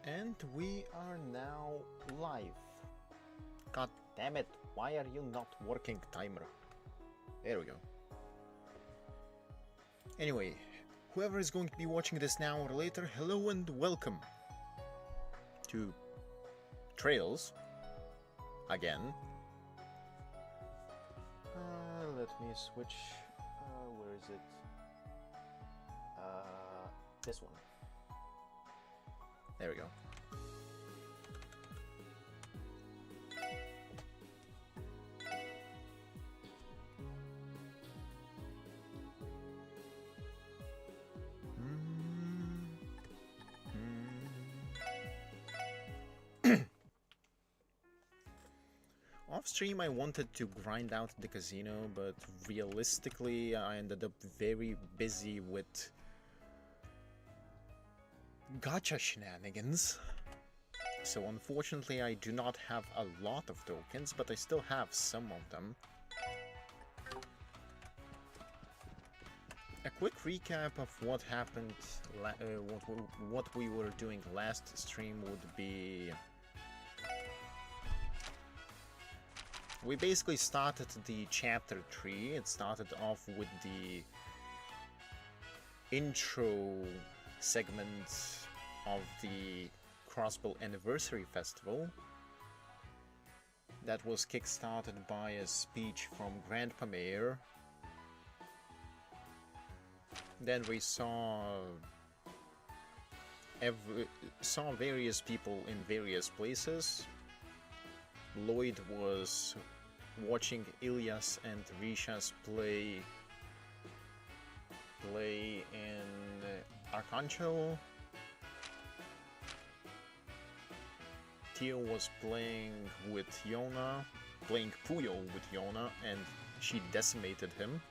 And we are now live. God damn it, why are you not working, timer? There we go. Anyway, whoever is going to be watching this now or later, hello and welcome to Trails again. Let me switch. Where is it? This one. There we go. Off stream I wanted to grind out the casino, but realistically I ended up very busy with gacha shenanigans. So unfortunately I do not have a lot of tokens, but I still have some of them. A quick recap of what happened, what we were doing last stream would be... We basically started the chapter 3. It started off with the intro segment of the Crossbow Anniversary Festival. That was kickstarted by a speech from Grandpa Mayor. Then we saw various people in various places. Lloyd was watching Ilias and Rishas play in Archangel. Theo was playing with Yona, playing Puyo with Yona, and she decimated him.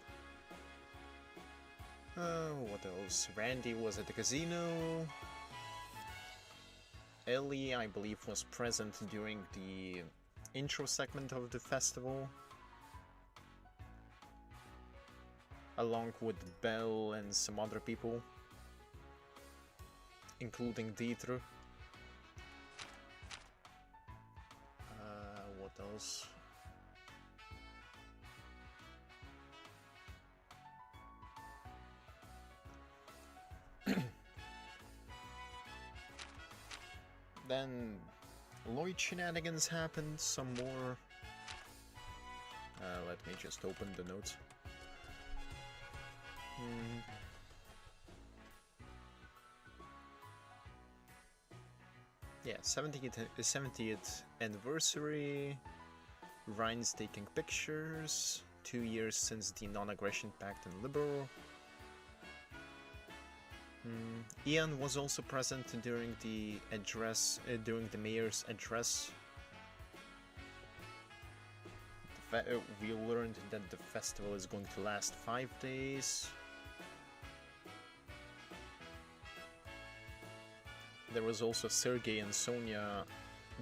What else? Randy was at the casino. Ellie, I believe, was present during the intro segment of the festival, along with Belle and some other people, including Dieter. What else? Then Lloyd shenanigans happened, some more. Let me just open the notes. Yeah, 70th anniversary. Ryan's taking pictures. 2 years since the non-aggression pact in Liberal. Ian was also present during the address, during the mayor's address. We learned that the festival is going to last 5 days. There was also Sergey and Sonia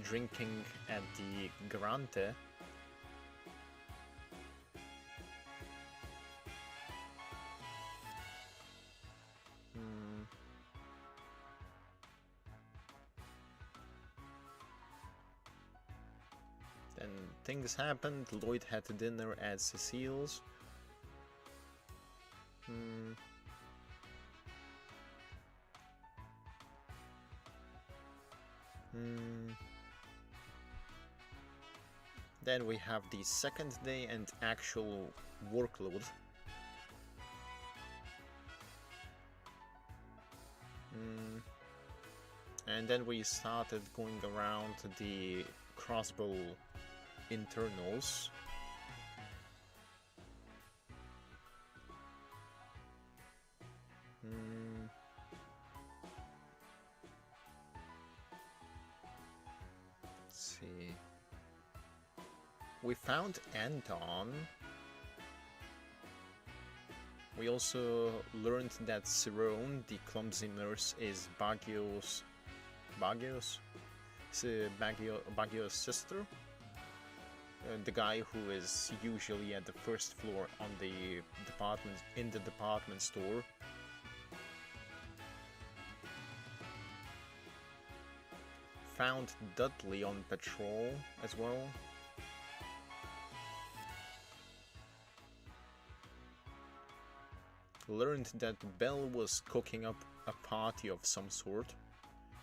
drinking at the Garante. Then things happened. Lloyd had dinner at Cecile's. Then we have the second day and actual workload. And then we started going around the Crossbow internals. Let's see. We found Anton. We also learned that Cerrone, the clumsy nurse, is Baggio's sister. The guy who is usually at the first floor on the department store. found Dudley on patrol as well. Learned that Belle was cooking up a party of some sort,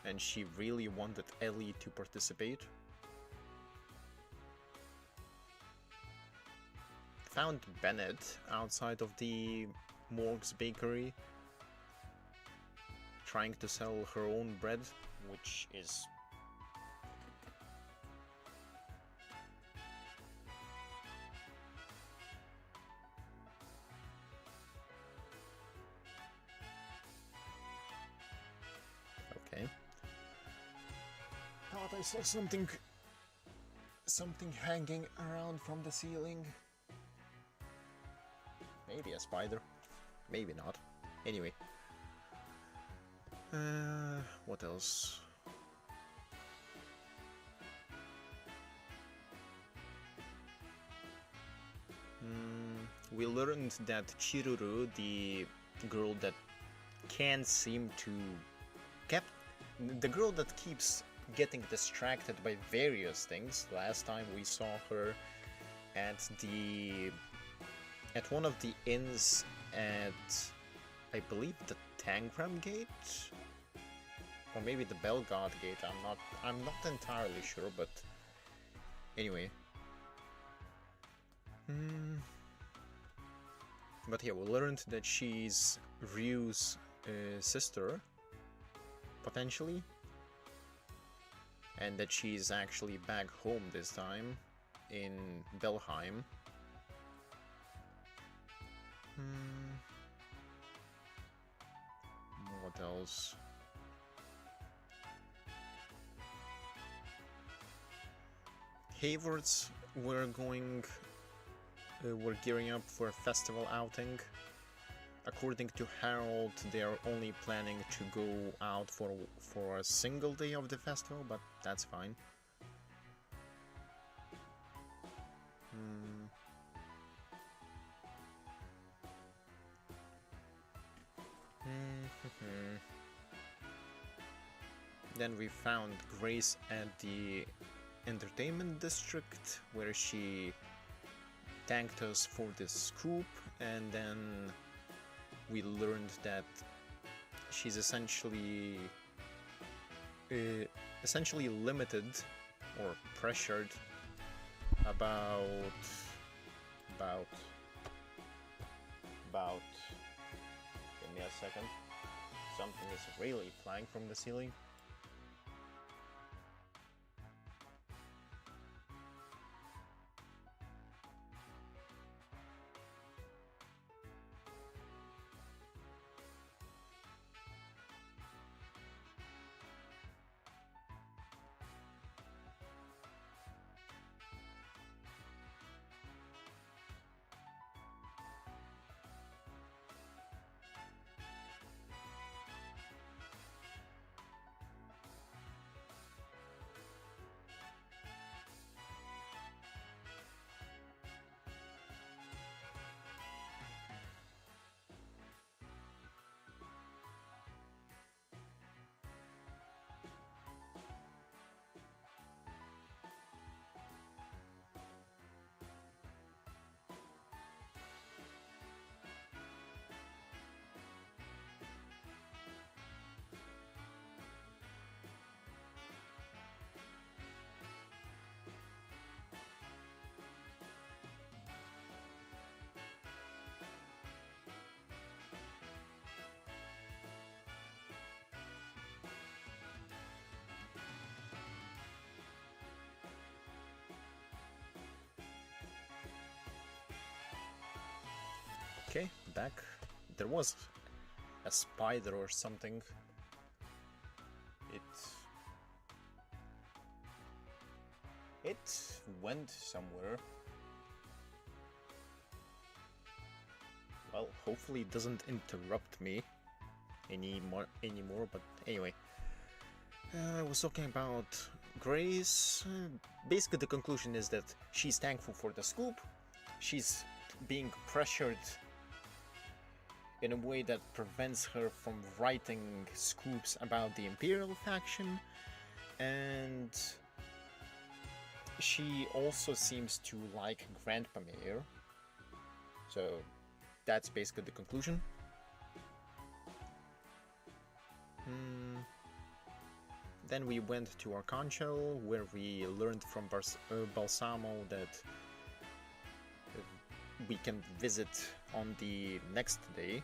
and she really wanted Ellie to participate. Found Bennett outside of the Morg's bakery, trying to sell her own bread, which is okay. Thought I saw something hanging around from the ceiling. Maybe a spider, maybe not. Anyway, what else? We learned that Chiruru, the girl that can't seem to the girl that keeps getting distracted by various things. Last time we saw her at one of the inns at, I believe, the Tangram Gate, or maybe the Belgard Gate. I'm not entirely sure, but anyway. But yeah, we learned that she's Ryu's sister, potentially, and that she's actually back home this time in Belheim. What else? Haywards were gearing up for a festival outing. According to Harold, they are only planning to go out for a single day of the festival, but that's fine. Then we found Grace at the entertainment district, where she thanked us for the scoop, and then we learned that she's essentially limited or pressured about give me a second. Something is really flying from the ceiling. Okay, back. There was a spider or something. It went somewhere. Well, hopefully it doesn't interrupt me anymore, but anyway. I was talking about Grace. Basically the conclusion is that she's thankful for the scoop. She's being pressured in a way that prevents her from writing scoops about the Imperial faction, And she also seems to like Grandpa Mayor. So that's basically the conclusion. Then we went to Arcangel, where we learned from Balsamo that we can visit on the next day,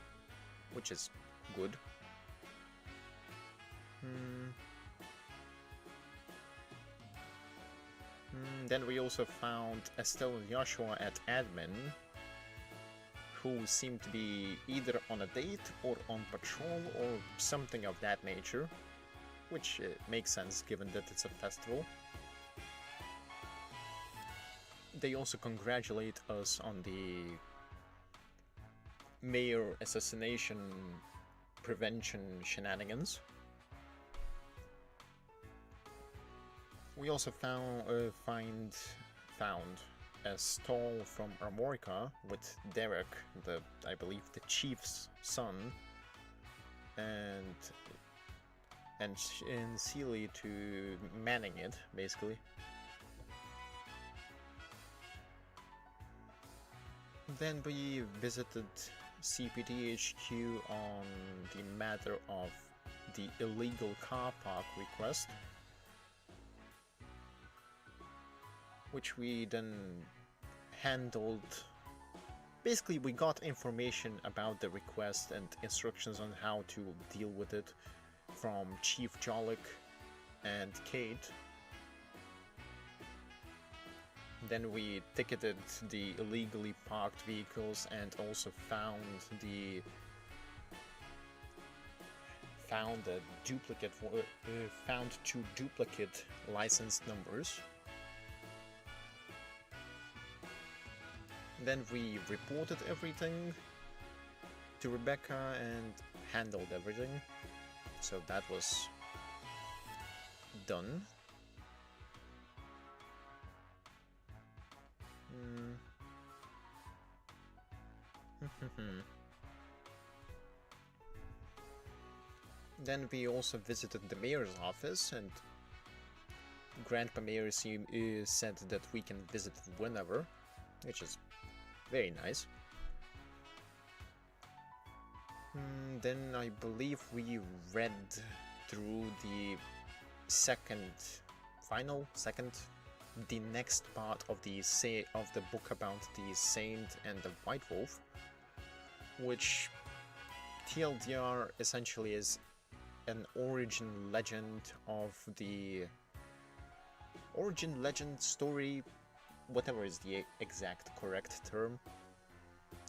which is good. Then we also found Estelle and Joshua at admin, who seemed to be either on a date or on patrol or something of that nature, which makes sense given that it's a festival. They also congratulate us on the mayor assassination prevention shenanigans. We also found a stall from Armorica with Derek, I believe the chief's son, and Seely to manning it, basically. Then we visited CPD HQ on the matter of the illegal car park request, which we then handled. Basically, we got information about the request and instructions on how to deal with it from Chief Jollik and Kate. Then we ticketed the illegally parked vehicles and also found two duplicate license numbers. Then we reported everything to Rebecca and handled everything. So that was done. Then we also visited the mayor's office, and Grandpa Mayor said that we can visit whenever, which is very nice. Then I believe we read through the the next part of the book about the Saint and the White Wolf, which TLDR essentially is an origin legend story, whatever is the exact correct term,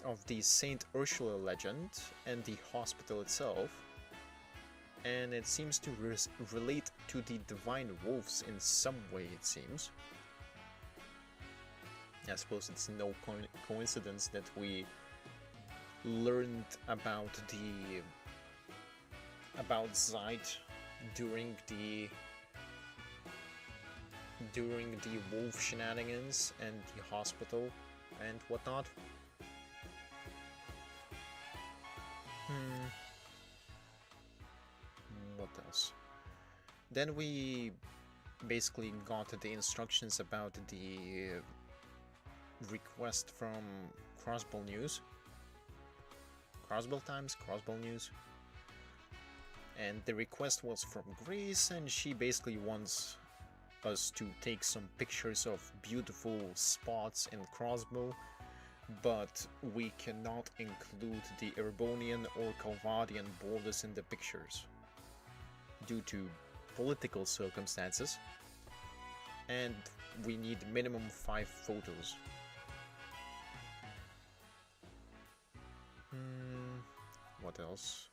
of the Saint Ursula legend and the hospital itself, and it seems to relate to the Divine Wolves in some way, it seems. I suppose it's no coincidence that we learned about Zeit during the wolf shenanigans and the hospital and whatnot. What else? Then we basically got the instructions about the request from Crossbow News. Crossbow Times? Crossbow News? And the request was from Grace, and she basically wants us to take some pictures of beautiful spots in Crossbow, but we cannot include the Erebonian or Calvadian borders in the pictures due to political circumstances, and we need minimum 5 photos. What else?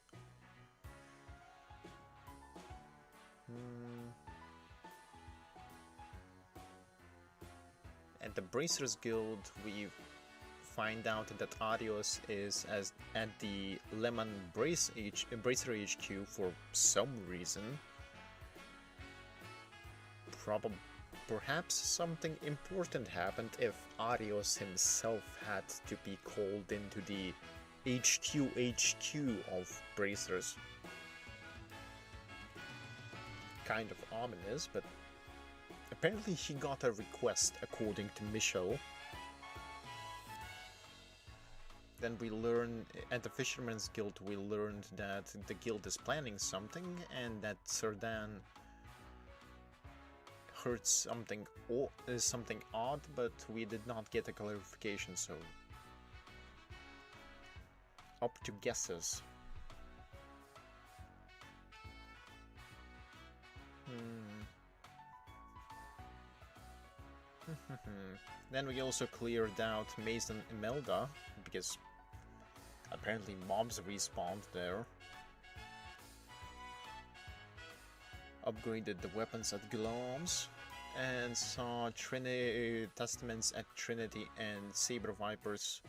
At the Bracers Guild, we find out that Arios is at the Lemon Bracer HQ for some reason. Perhaps something important happened if Arios himself had to be called into the HQ of Bracers. kind of ominous, but apparently he got a request according to Michel. Then we learn, at the Fisherman's Guild, we learned that the guild is planning something and that Sardan heard something odd, but we did not get a clarification, so up to guesses. Then we also cleared out Maze and Imelda, because apparently mobs respawned there. Upgraded the weapons at Glom's, and saw Testaments at Trinity and Saber Vipers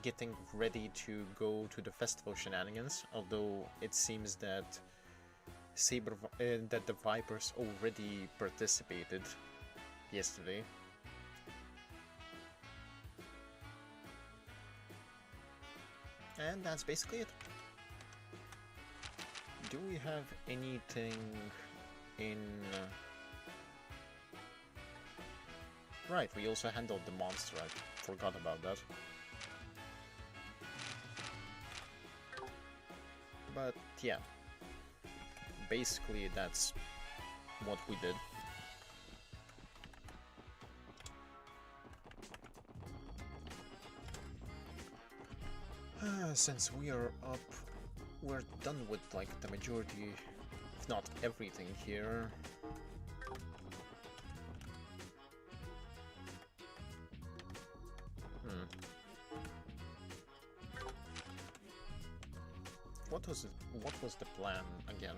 getting ready to go to the festival shenanigans, although it seems that that the Vipers already participated yesterday. And that's basically it. Do we have anything in... Right, we also handled the monster, I forgot about that. But yeah, basically that's what we did. Since we are up, we're done with like the majority, if not everything here. What was the plan again?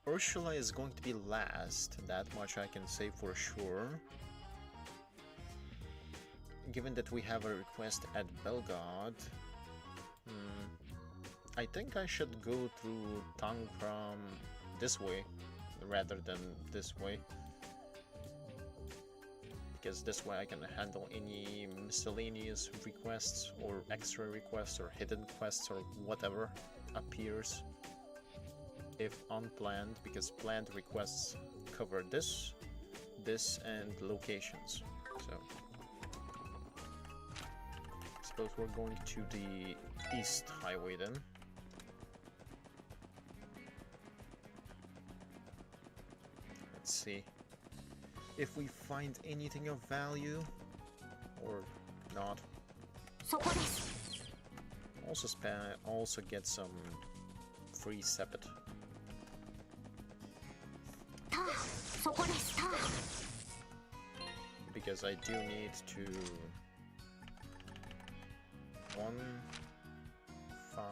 Ursula is going to be last, that much I can say for sure. Given that we have a request at Belgard, I think I should go through Tankram this way rather than this way, because this way I can handle any miscellaneous requests or extra requests or hidden quests or whatever appears if unplanned, because planned requests cover this, and locations. So I suppose we're going to the East Highway then. Let's see if we find anything of value or not. Also get some free Sepet. Because I do need to 1, 5,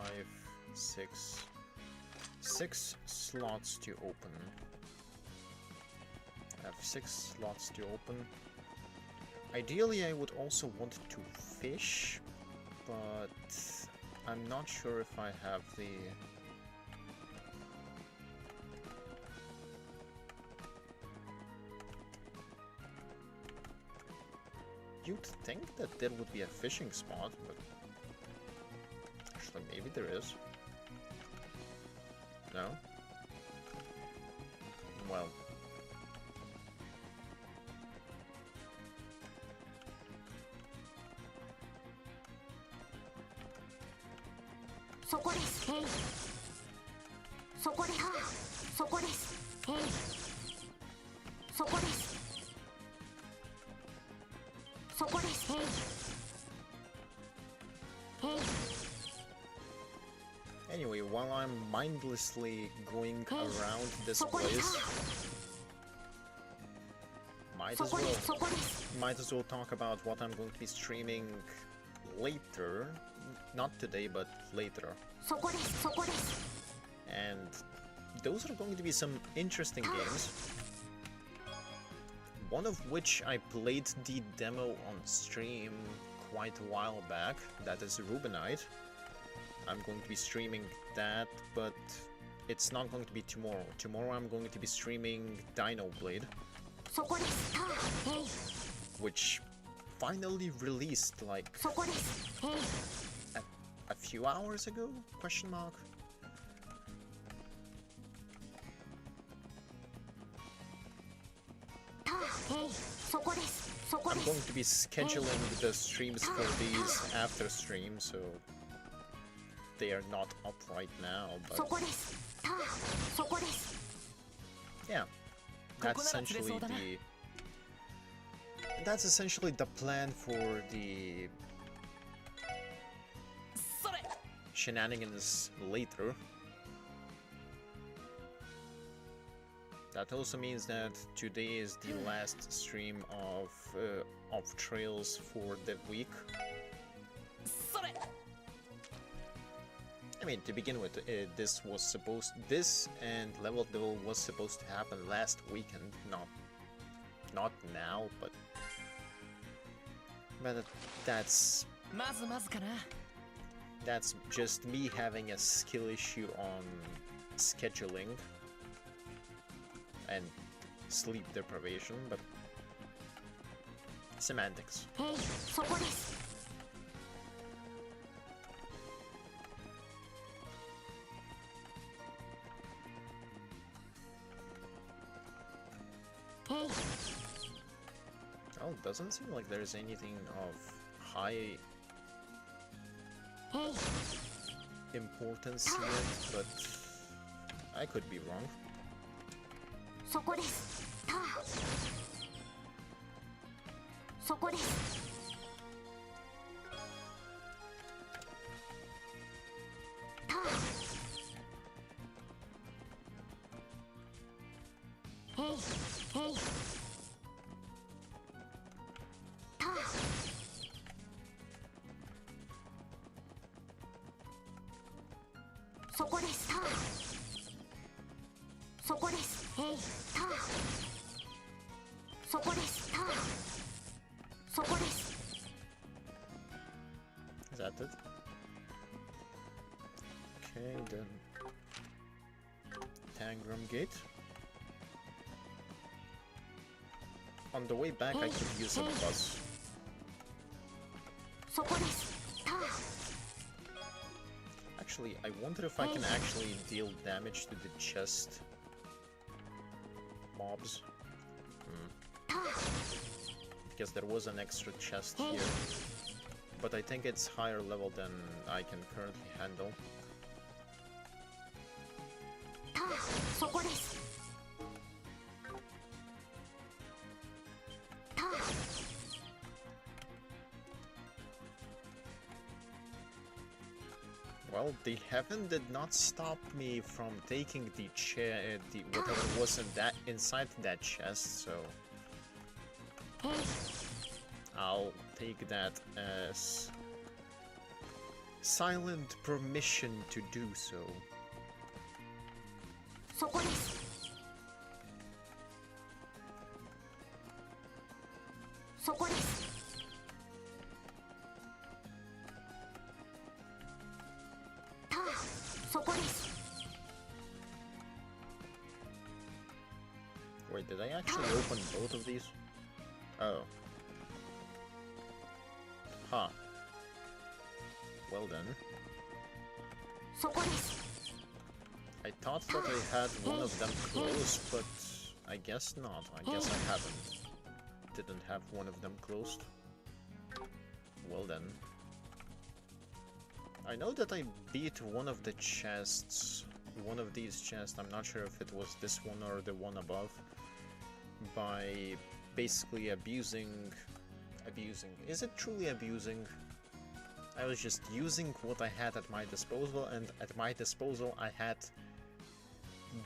6 slots to open. I have 6 slots to open. Ideally I would also want to fish, but I'm not sure if I have the... You'd think that there would be a fishing spot, but actually maybe there is. No? Well. Anyway, while I'm mindlessly going around this place, might as well talk about what I'm going to be streaming later. Not today, but later. And those are going to be some interesting games. One of which I played the demo on stream quite a while back, that is Rubinite. I'm going to be streaming that, but it's not going to be tomorrow. Tomorrow I'm going to be streaming Dino Blade, which finally released like a few hours ago, question mark. I'm going to be scheduling the streams for these after stream, so they are not up right now, but yeah, that's essentially the plan for the shenanigans later. That also means that today is the last stream of Trails for the week. I mean, to begin with, this and Level Duel was supposed to happen last weekend, not now, but that's just me having a skill issue on scheduling and sleep deprivation, but semantics. Oh, it doesn't seem like there's anything of high importance yet, but I could be wrong. Is that it? Okay, then Tangram Gate. On the way back, I could use a bus. Actually, I wonder if I can actually deal damage to the chest mobs. Because there was an extra chest here. But I think it's higher level than I can currently handle. Well, the heaven did not stop me from taking the whatever was inside that chest, so I'll take that as silent permission to do so. Wait, did I actually open both of these? Oh. Huh. Well then. I thought that I had one of them closed, but I guess not. I guess I haven't. Didn't have one of them closed. Well then. I know that I beat one of the chests, one of these chests, I'm not sure if it was this one or the one above, by basically abusing... Is it truly abusing? I was just using what I had at my disposal, and at my disposal I had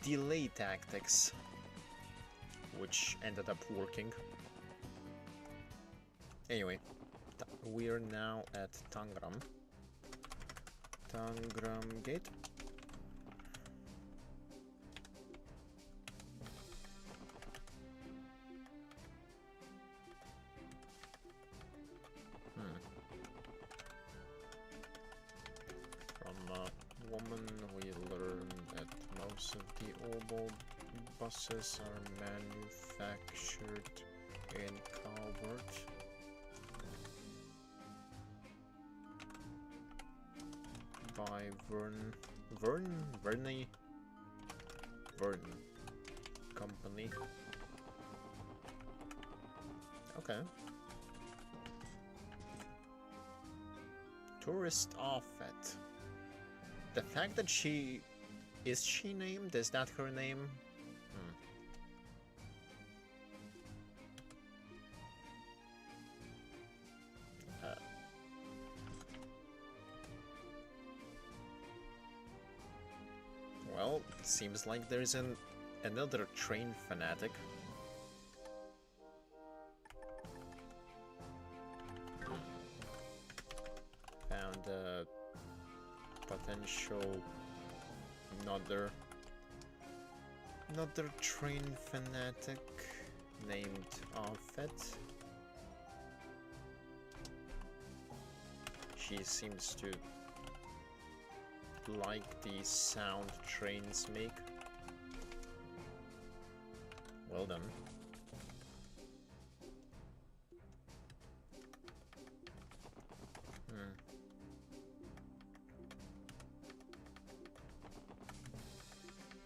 delay tactics, which ended up working. Anyway, we're now at Tangram. Tangram Gate. From a woman we learned that most of the Obol buses are manufactured in Calvert. By Verne Company. Okay. Tourist Offet. The fact that she... Is she named? Is that her name? Well, it seems like there's another train fanatic. Found a potential another train fanatic named Offet. She seems to like the sound trains make. Well done.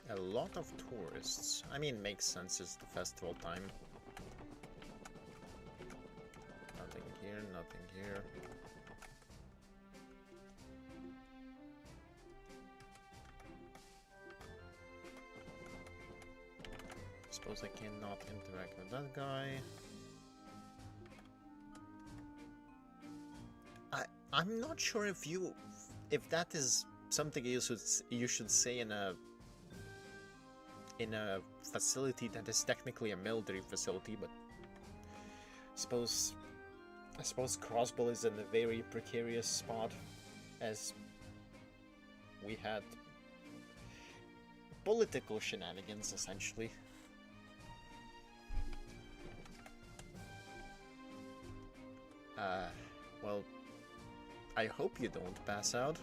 A lot of tourists. I mean, makes sense, it's the festival time. Nothing here, nothing here. Suppose I cannot interact with that guy. I'm not sure if that is something you should say in a facility that is technically a military facility, but I suppose Crossbow is in a very precarious spot, as we had political shenanigans essentially. Well, I hope you don't pass out.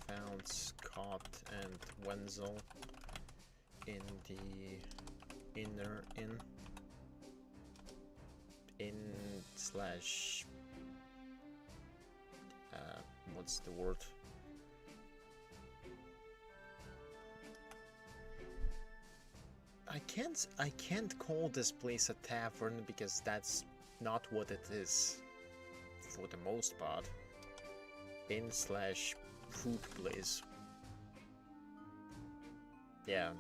Found Scott and Wenzel in the inner in slash what's the word? I can't call this place a tavern because that's not what it is for the most part. In slash food place. Yeah.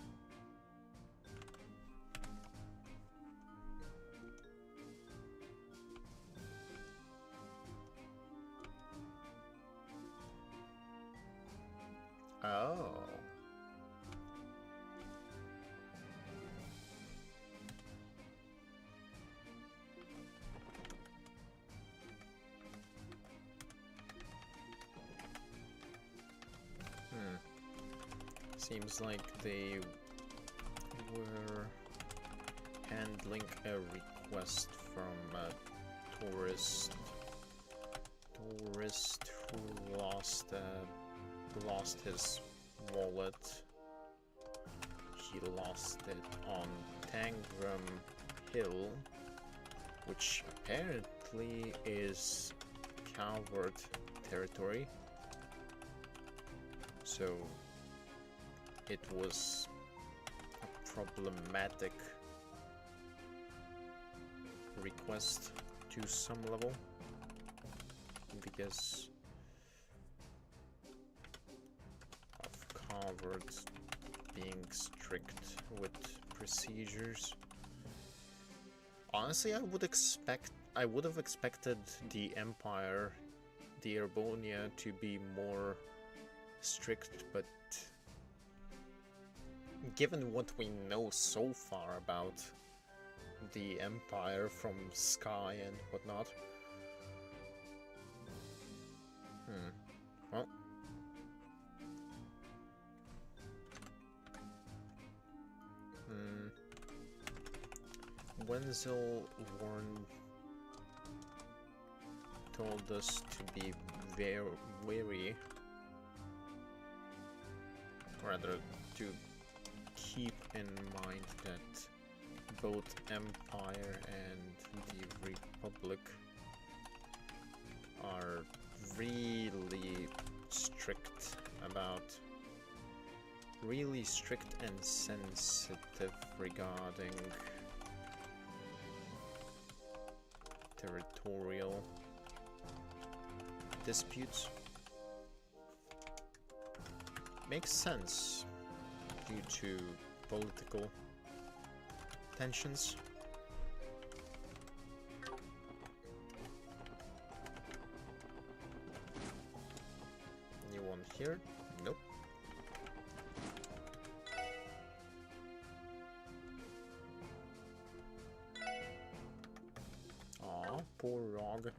Oh. Seems like they were handling a request from a tourist who lost his wallet. He lost it on Tangram Hill, which apparently is Calvert territory. So it was a problematic request to some level because of Calvert being strict with procedures. Honestly, I would have expected the Empire, the Erbonia, to be more strict, but given what we know so far about the Empire from Sky and whatnot. Well. Wenzel warned, told us to be very wary, rather to keep in mind that both Empire and the Republic are really strict and sensitive regarding territorial disputes. Makes sense due to political tensions. Anyone here? Nope. Aw, poor Rog.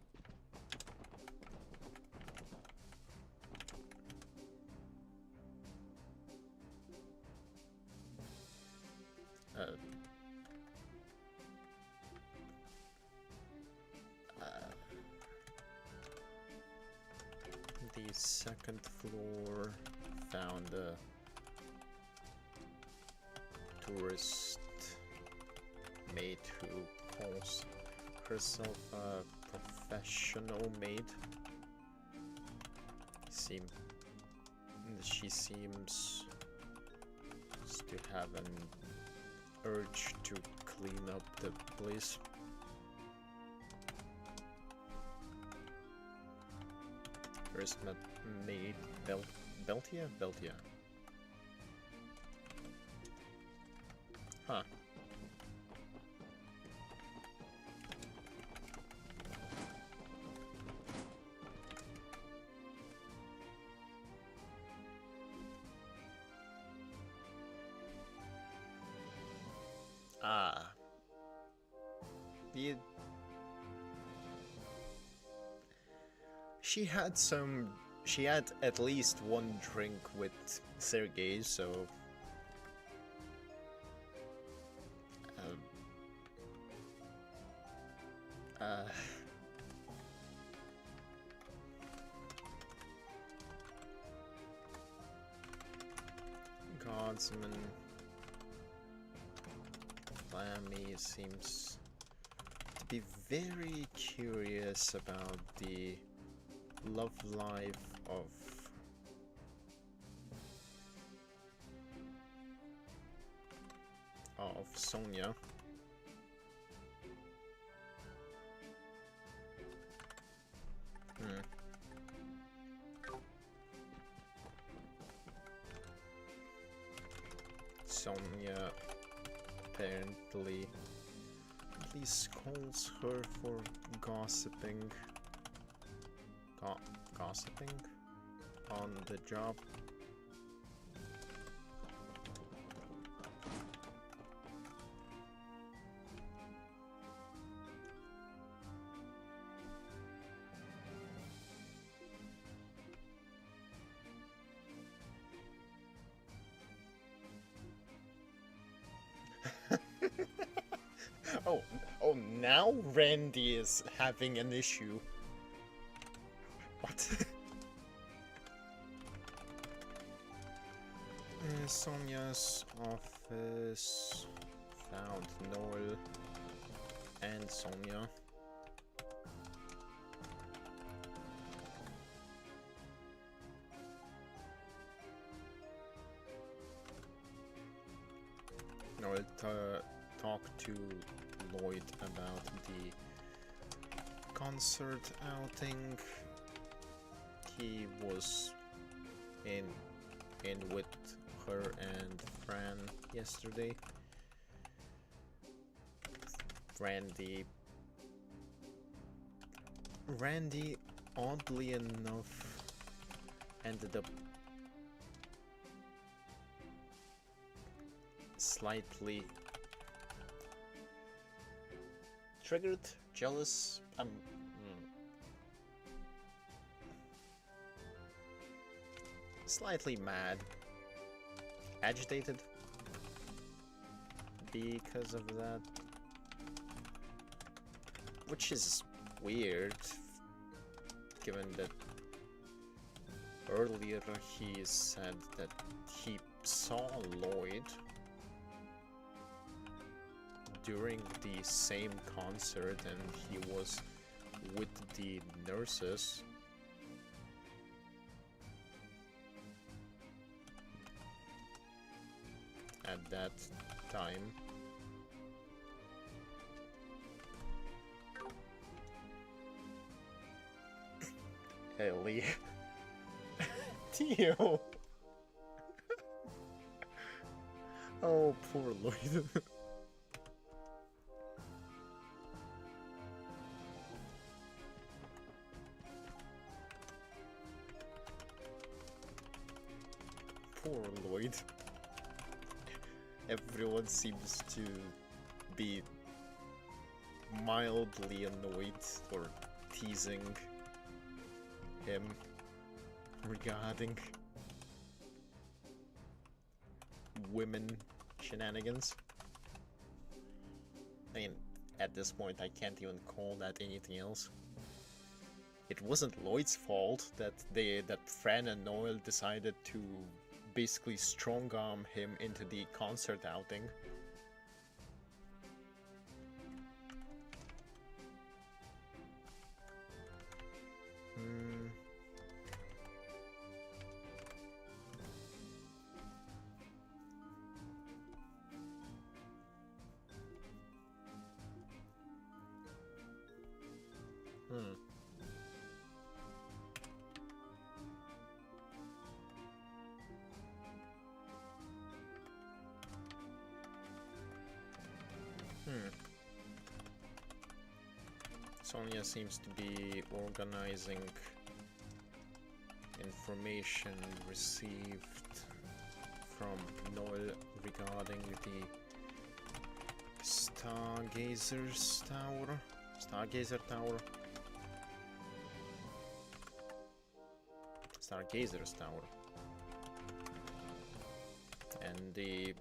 The second floor found a tourist maid who calls herself a professional maid. She seems to have an urge to clean up the place. First maid Beltia? Beltia. Huh. Ah. She had at least one drink with Sergei, so Guardsman Lammy seems to be very curious about the love life of Sonia. Sonia apparently at least calls her for gossiping. Gossiping on the job. Oh, now Randy is having an issue. What? Sonia's office found Noel and Sonia. Noel talked to Lloyd about the concert outing. He was in with her and Fran yesterday. Randy, oddly enough, ended up slightly triggered, jealous, slightly mad, agitated because of that. which is weird, given that earlier he said that he saw Lloyd during the same concert and he was with the nurses. At that time. Ellie. Theo! Oh, poor Lloyd. Poor Lloyd. Everyone seems to be mildly annoyed or teasing him regarding women shenanigans. I mean, at this point I can't even call that anything else. It wasn't Lloyd's fault that Fran and Noel decided to basically strong-arm him into the concert outing. Sonia seems to be organizing information received from Noel regarding the Stargazer's Tower. Stargazer Tower. Stargazer's Tower. And the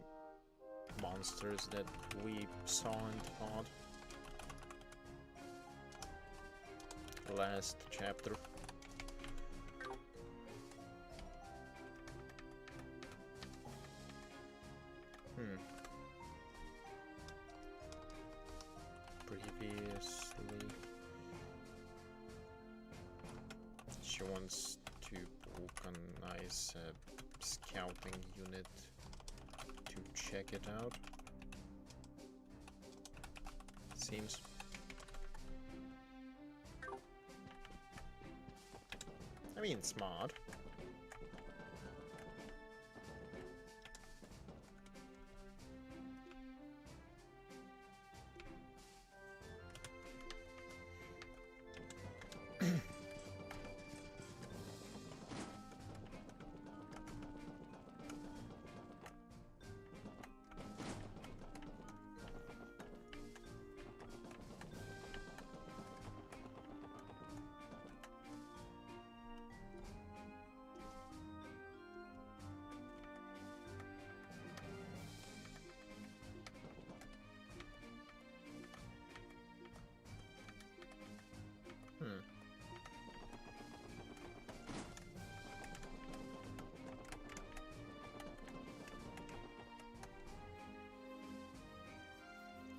monsters that we saw in the pod. Last chapter. Previously, she wants to organize a scouting unit to check it out. Seems. I mean, smart.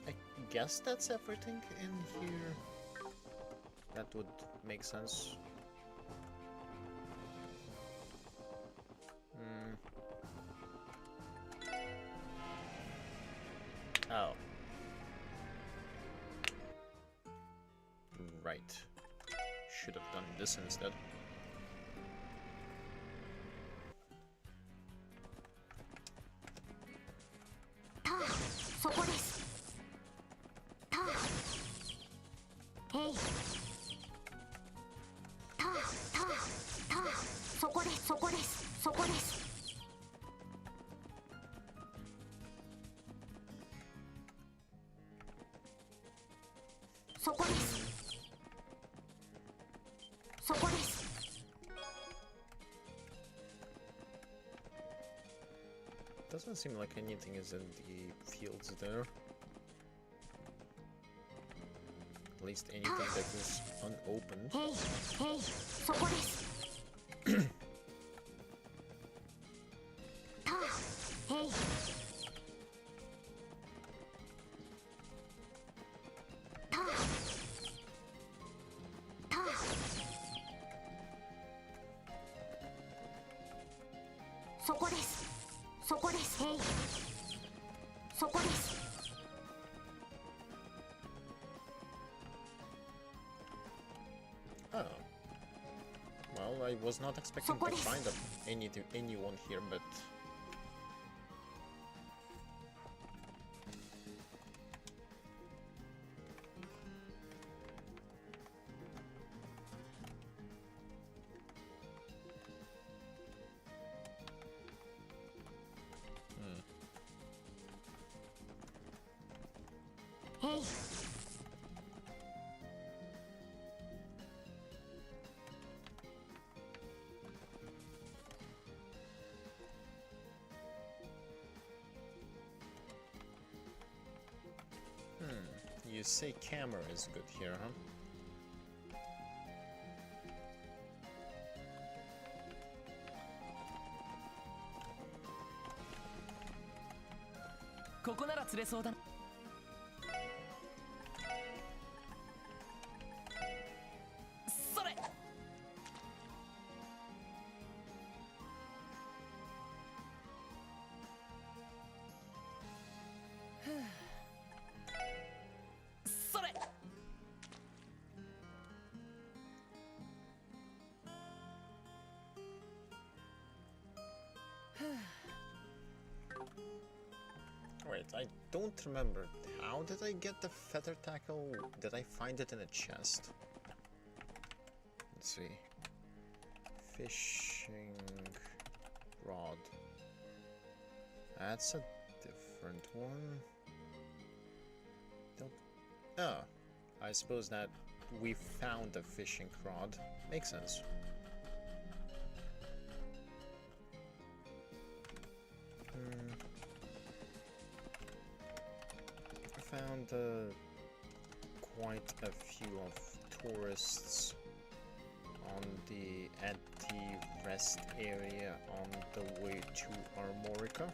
I guess that's everything in here. That would make sense. Oh. Right. Should have done this instead. Doesn't seem like anything is in the fields there. At least anything that is unopened. Hey, hey, そこです。た、hey. た、た、そこです。そこです。hey. そこです。Oh. Well, I was not expecting to find anyone here, but... Hey. You say camera is good here, huh? Wait, I don't remember. How did I get the feather tackle? Did I find it in a chest? Let's see. Fishing rod. That's a different one. Don't... Oh, I suppose that we found a fishing rod. Makes sense. I found quite a few of tourists at the rest area on the way to Armorica.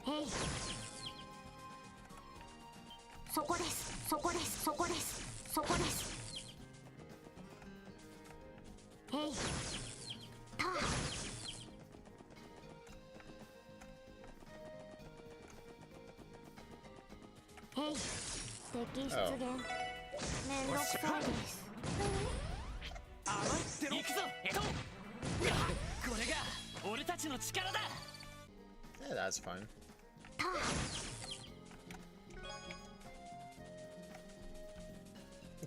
Hey. そこです。そこです。そこです。そこです。Hey. た。Hey. 敵出現。めんどくさいです。行くぞ、これが俺たちの力だ。Yeah, that's fine.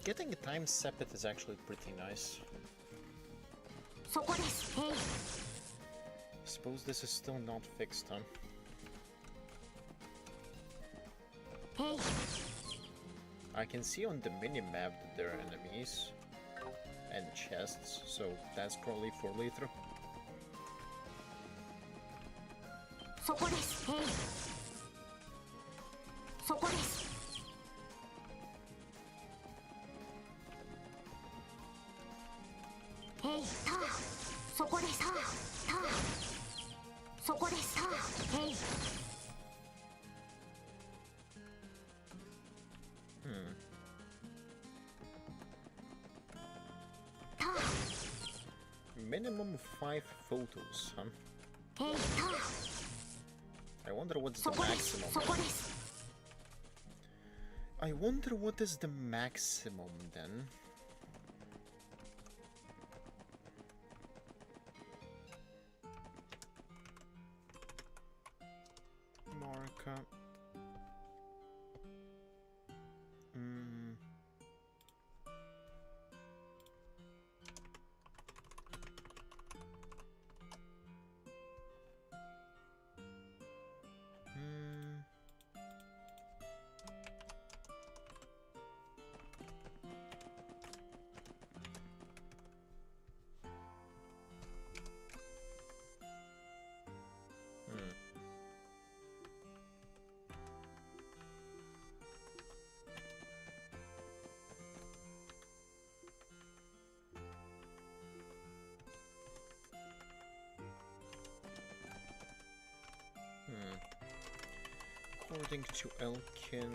Getting a time sepet is actually pretty nice. Hey. Suppose this is still not fixed, huh? Hey. I can see on the mini-map that there are enemies and chests, so that's probably for later. Hey. そこです。Hey. た。そこです。た。そこです。た。Hey. Minimum 5 photos, huh? Hey. た。I wonder what's the maximum. I wonder what is the maximum then. Marka. According to Elkin,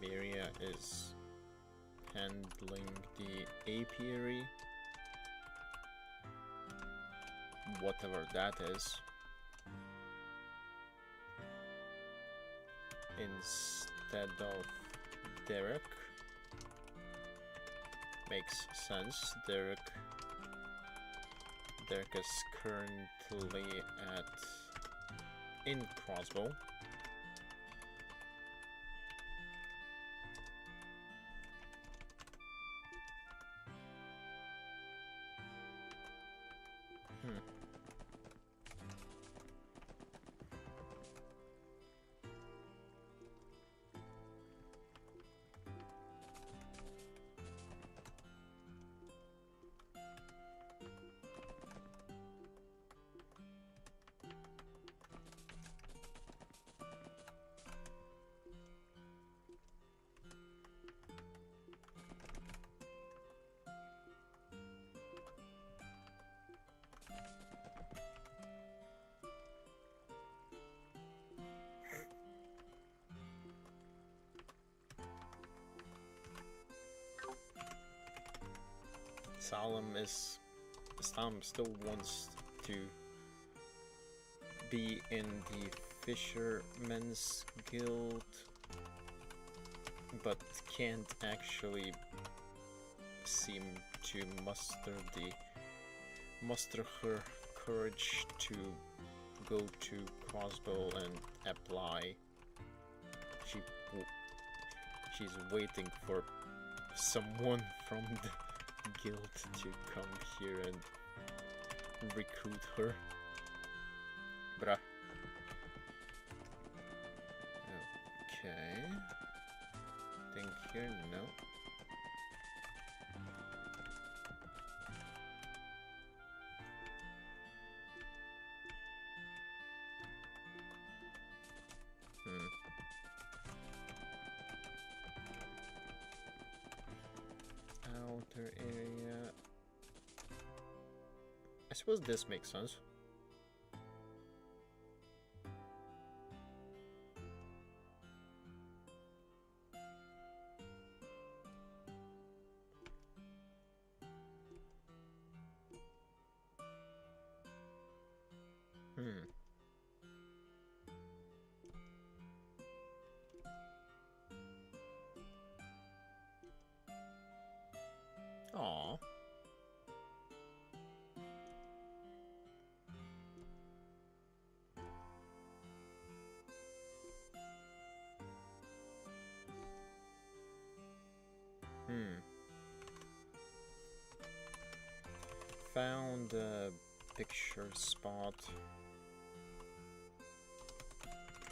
Miria is handling the apiary, whatever that is, instead of Derek. Makes sense. Derek is currently in Crossbow. Salem still wants to be in the Fisherman's Guild, but can't actually seem to muster her courage to go to Crossbow and apply. She's waiting for someone from the guild to come here and recruit her. Bruh. Okay. Think here? No. Outer area. I suppose this makes sense. Aww. Found a picture spot.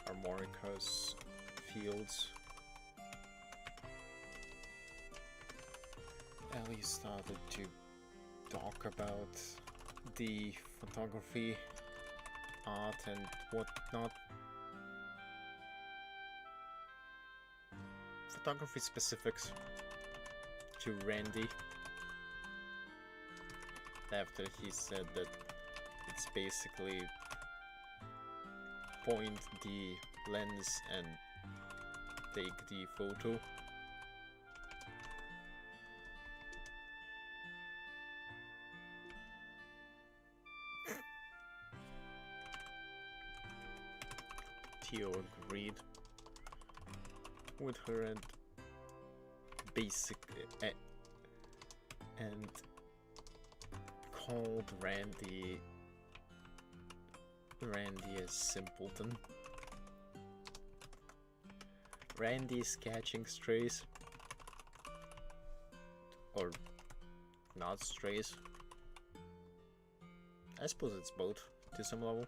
Armorica's fields. Ellie started to talk about the photography, art and whatnot. Photography specifics to Randy. After he said that it's basically point the lens and take the photo. Theo agreed with her and basically and called Randy a simpleton. Randy's catching strays. Or not strays. I suppose it's both to some level.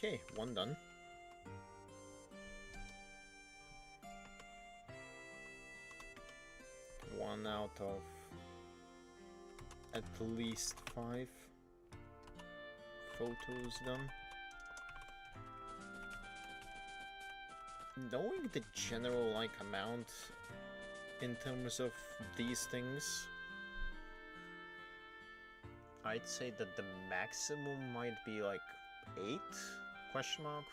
Okay, one done. out of at least 5 photos done. Knowing the general like amount in terms of these things, I'd say that the maximum might be like 8 question mark.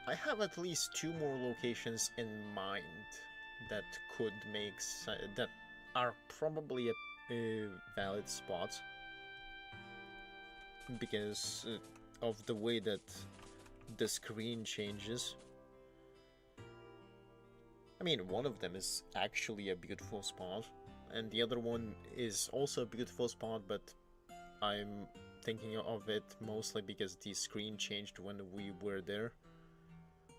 I have at least 2 more locations in mind that could make that are probably a valid spot because of the way that the screen changes. I mean, one of them is actually a beautiful spot, and the other one is also a beautiful spot, but I'm thinking of it mostly because the screen changed when we were there.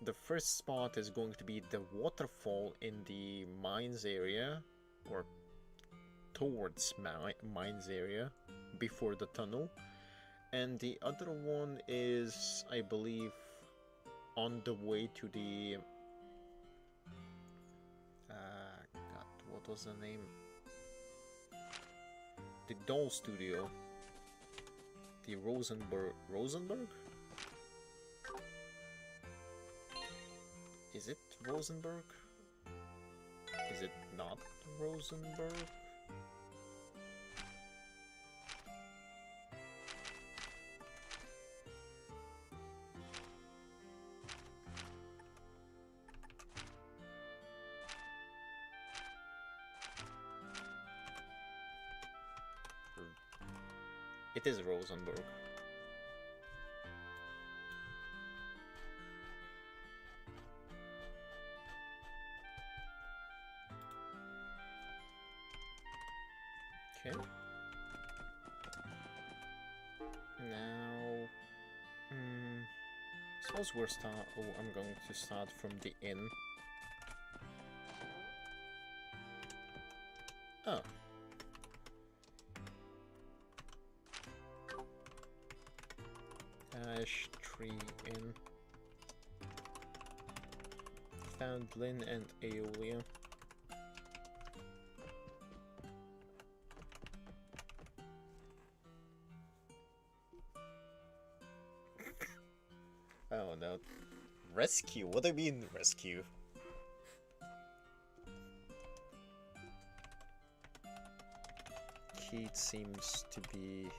The first spot is going to be the waterfall in the mines area, or towards mines area, before the tunnel. And the other one is, I believe, on the way to the... God, what was the name? The Doll Studio. The Rosenberg? Is it Rosenberg? Is it not Rosenberg? It is Rosenberg. Okay. Now, suppose we're I'm going to start from the inn. Oh. Ash Tree Inn. Found Lynn and Aeolia. Oh no. Rescue? What do you mean rescue? Keith seems to be...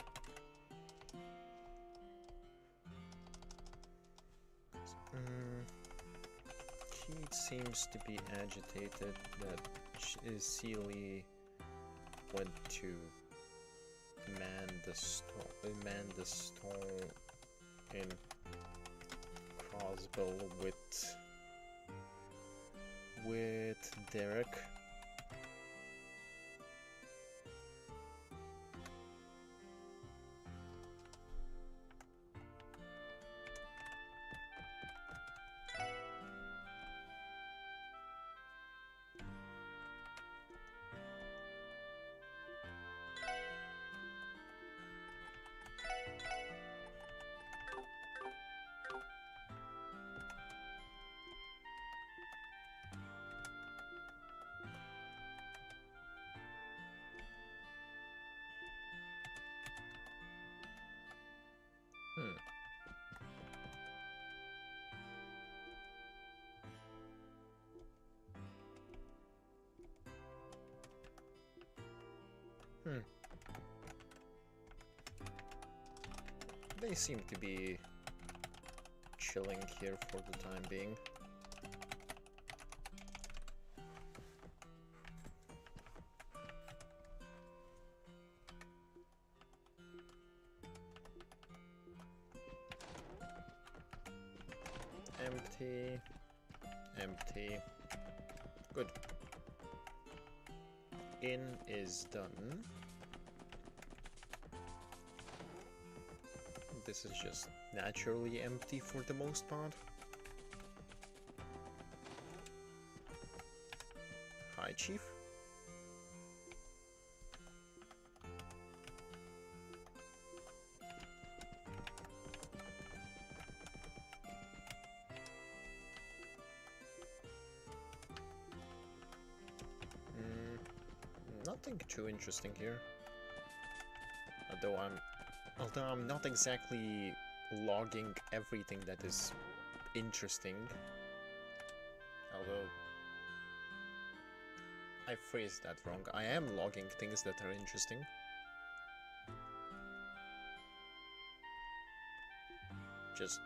Keith seems to be agitated that Sealy went to man the stone in Crossbow with Derek. They seem to be chilling here for the time being. Empty. Empty. Good. Inn is done. This is just naturally empty for the most part. Hi, Chief. nothing too interesting here. Although I'm not exactly logging everything that is interesting. Although I phrased that wrong. I am logging things that are interesting. Just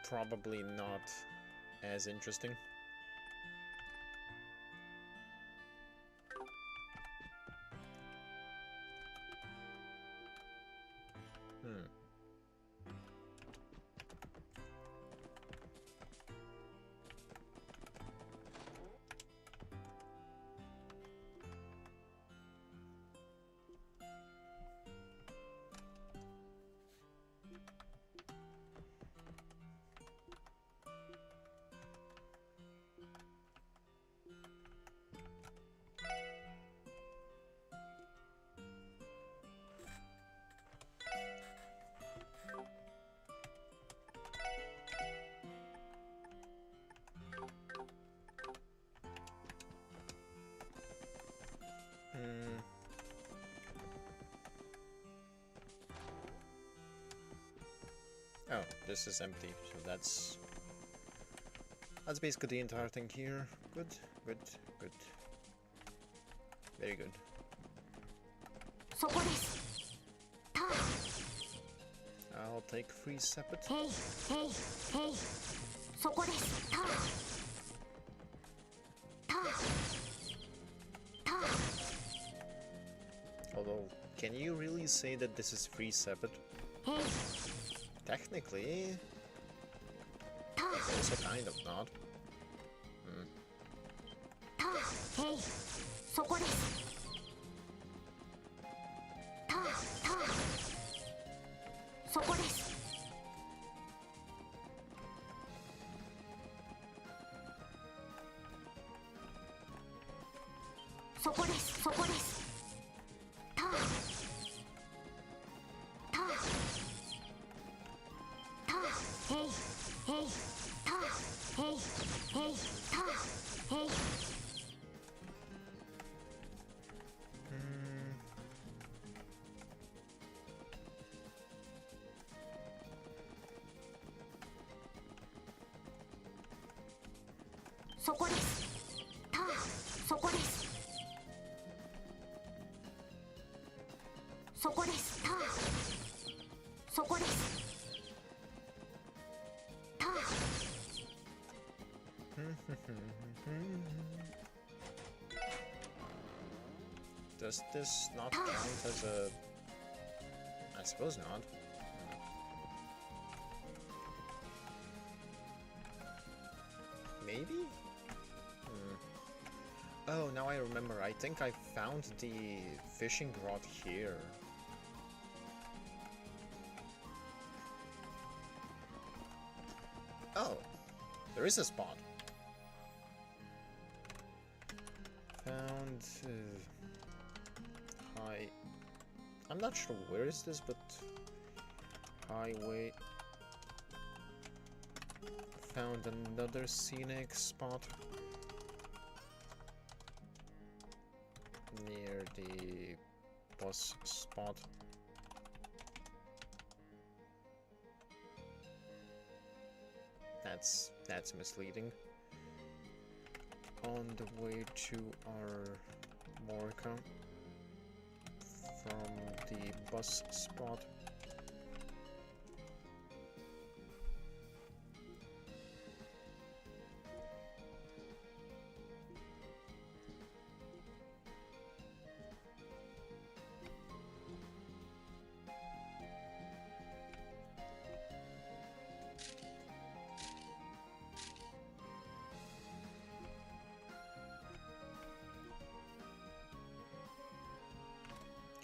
probably not as interesting. Oh, this is empty, so that's basically the entire thing here. Good, good, good. Very good. そこです。ター I'll take 3 separate. ヘイヘイヘイそこです。ターターター Although, can you really say that this is 3 separate? ヘイ Technically, ター also kind of not. ターヘイそこですターターそこですそこですそこですターターターヘイヘイターヘイヘイターヘイ そこですターそこですそこですターそこですター Does this not count as a... I suppose not. Maybe? Oh, now I remember. I think I found the fishing rod here. Oh, there is a spot. Found... I'm not sure where is this, but... Highway... Found another scenic spot. Near the bus spot. That's misleading. On the way to our Morka from the bus spot.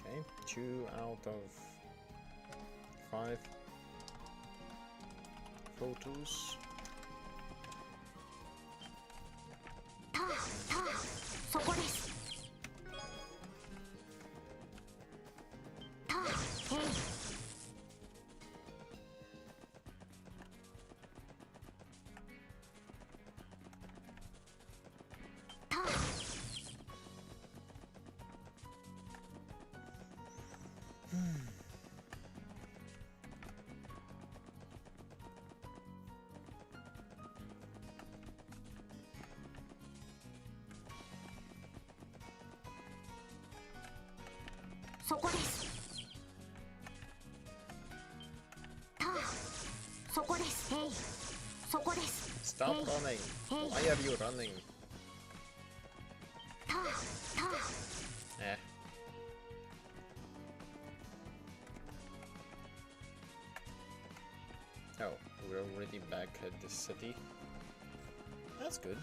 Okay, 2 out of 5 photos. ターターそこですターヘイターそこです。たあ、そこです。へい、そこです。 Stop Hey. running. Hey. Why are you running? たあ、たあ、 Eh. Oh, we're already back at the city. That's good.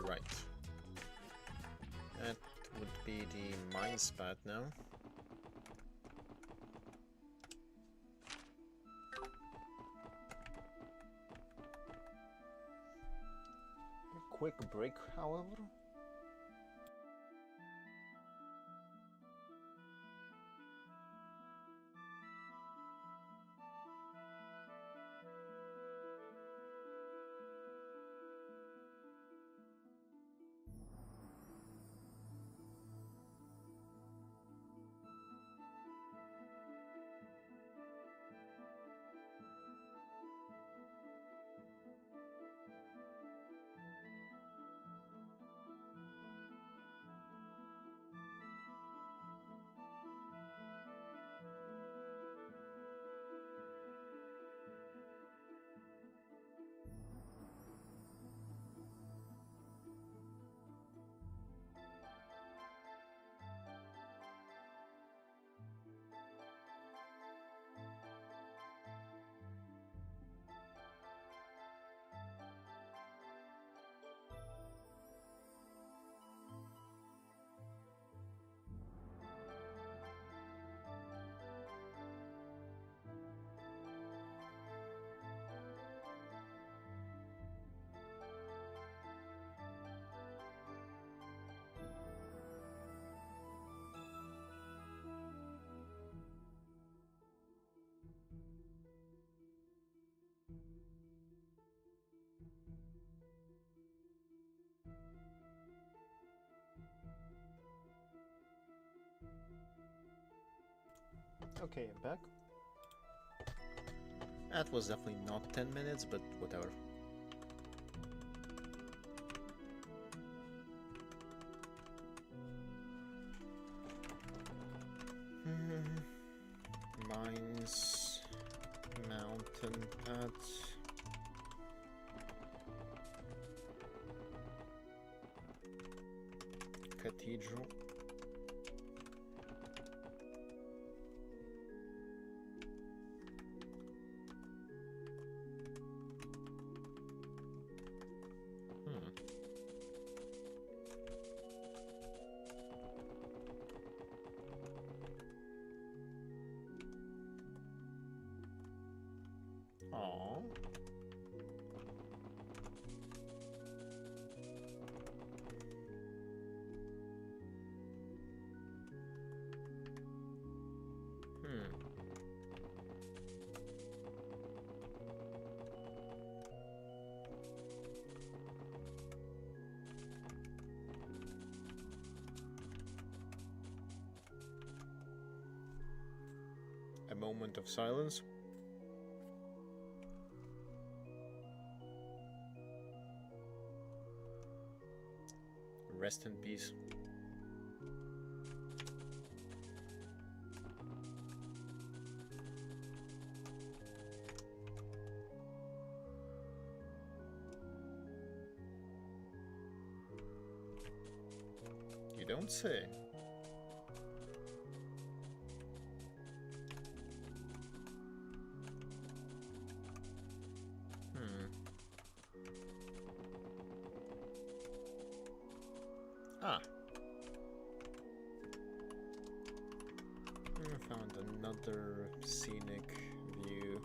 Right. That would be the mine spot now. A quick break, however. Okay, I'm back. That was definitely not 10 minutes, but whatever. Mines, mountain paths. Cathedral. Aww. A moment of silence. Rest in peace. You don't say. Ah. I found another scenic view.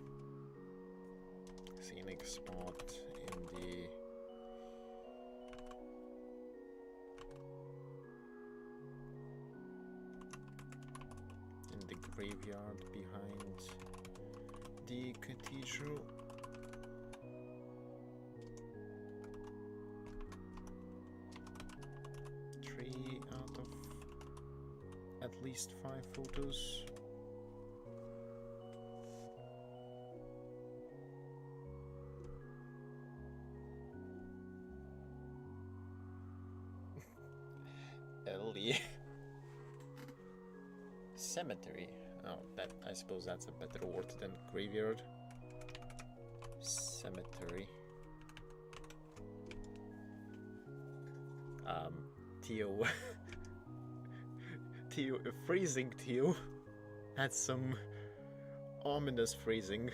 Scenic spot in the graveyard behind the cathedral. at least 5 photos. Ellie. Cemetery. Oh, that, I suppose that's a better word than graveyard. Cemetery. Theo. Theo, phrasing Theo had some ominous phrasing.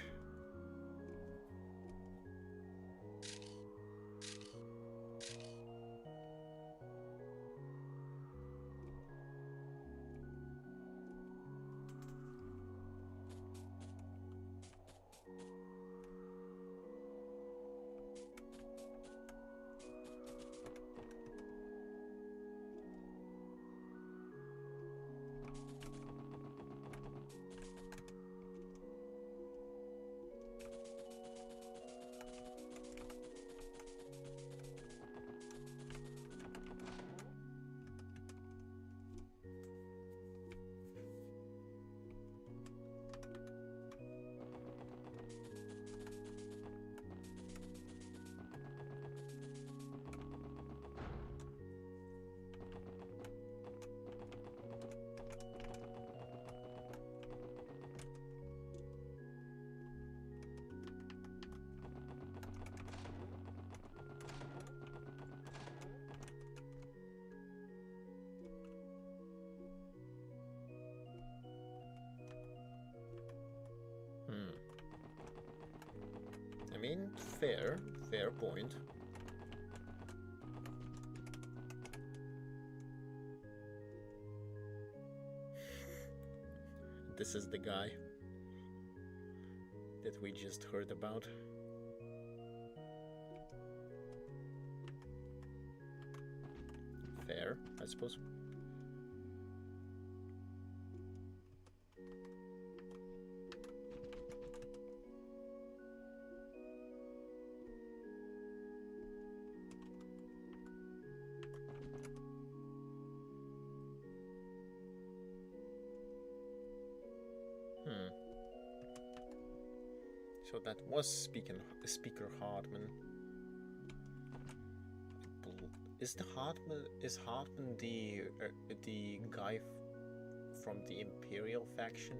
I mean, fair point. This is the guy that we just heard about. Fair, I suppose. So that was Speaker Hartman. Is Hartman the guy from the Imperial faction?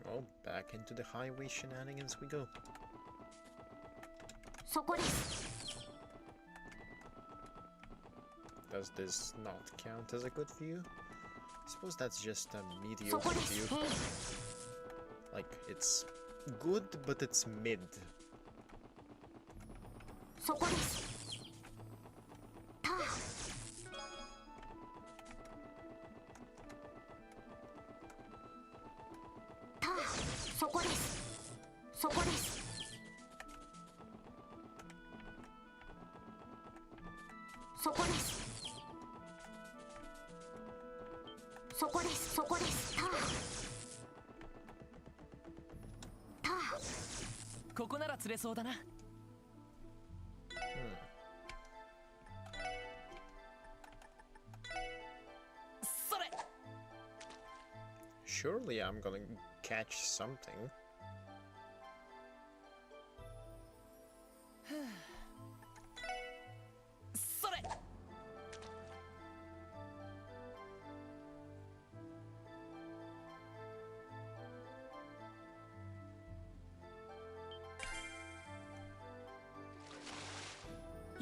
Well, back into the highway shenanigans we go. そこです。 Does this not count as a good view? I suppose that's just a そ mediocre こです。 view. へい。 Like, it's good, but it's mid. そこです。たあ。たあ。そこです。そこです。そこです。そこです。そこです。たあ。たあ。ここなら釣れそうだな。それ。 Surely I'm gonna catch something. それ。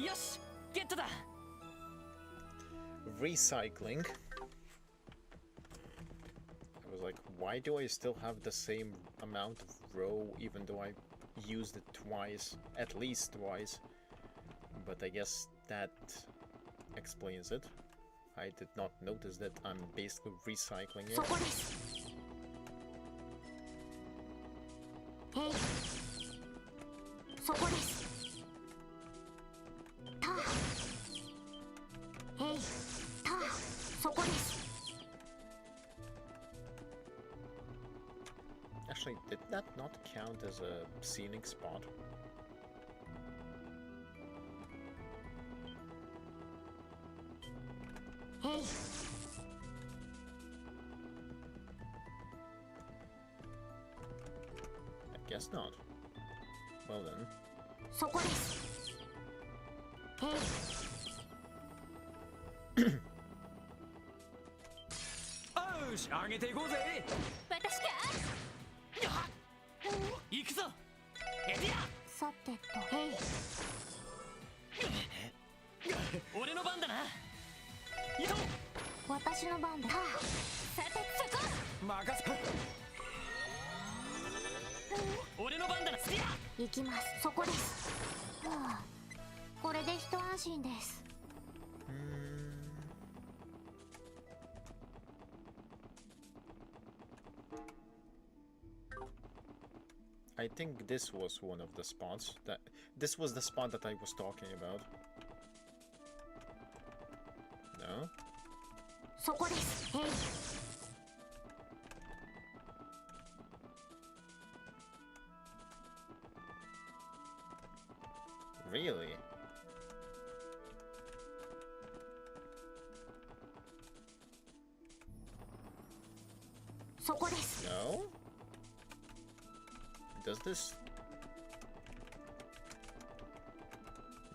よし、ゲットだ。 Recycling. I was like, why do I still have the same amount of row even though I used it twice, at least twice? But I guess that explains it. I did not notice that I'm basically recycling it. そこです。へい。そこです。ターヘイターそこです。 Actually, did that not count as a scenic spot? Hey. I guess not. Well then. そこです。Hey. よし、上げていこうぜ。私か。行くぞ。エディア。さてと、Hey. 俺の番だな。私の番だ。さてそこ。任せ。俺の番だな。行きます。そこです。はあ、これで一安心です。I think this was one of the spots this was the spot that I was talking about. No? そこです。Hey. Really? No? Does this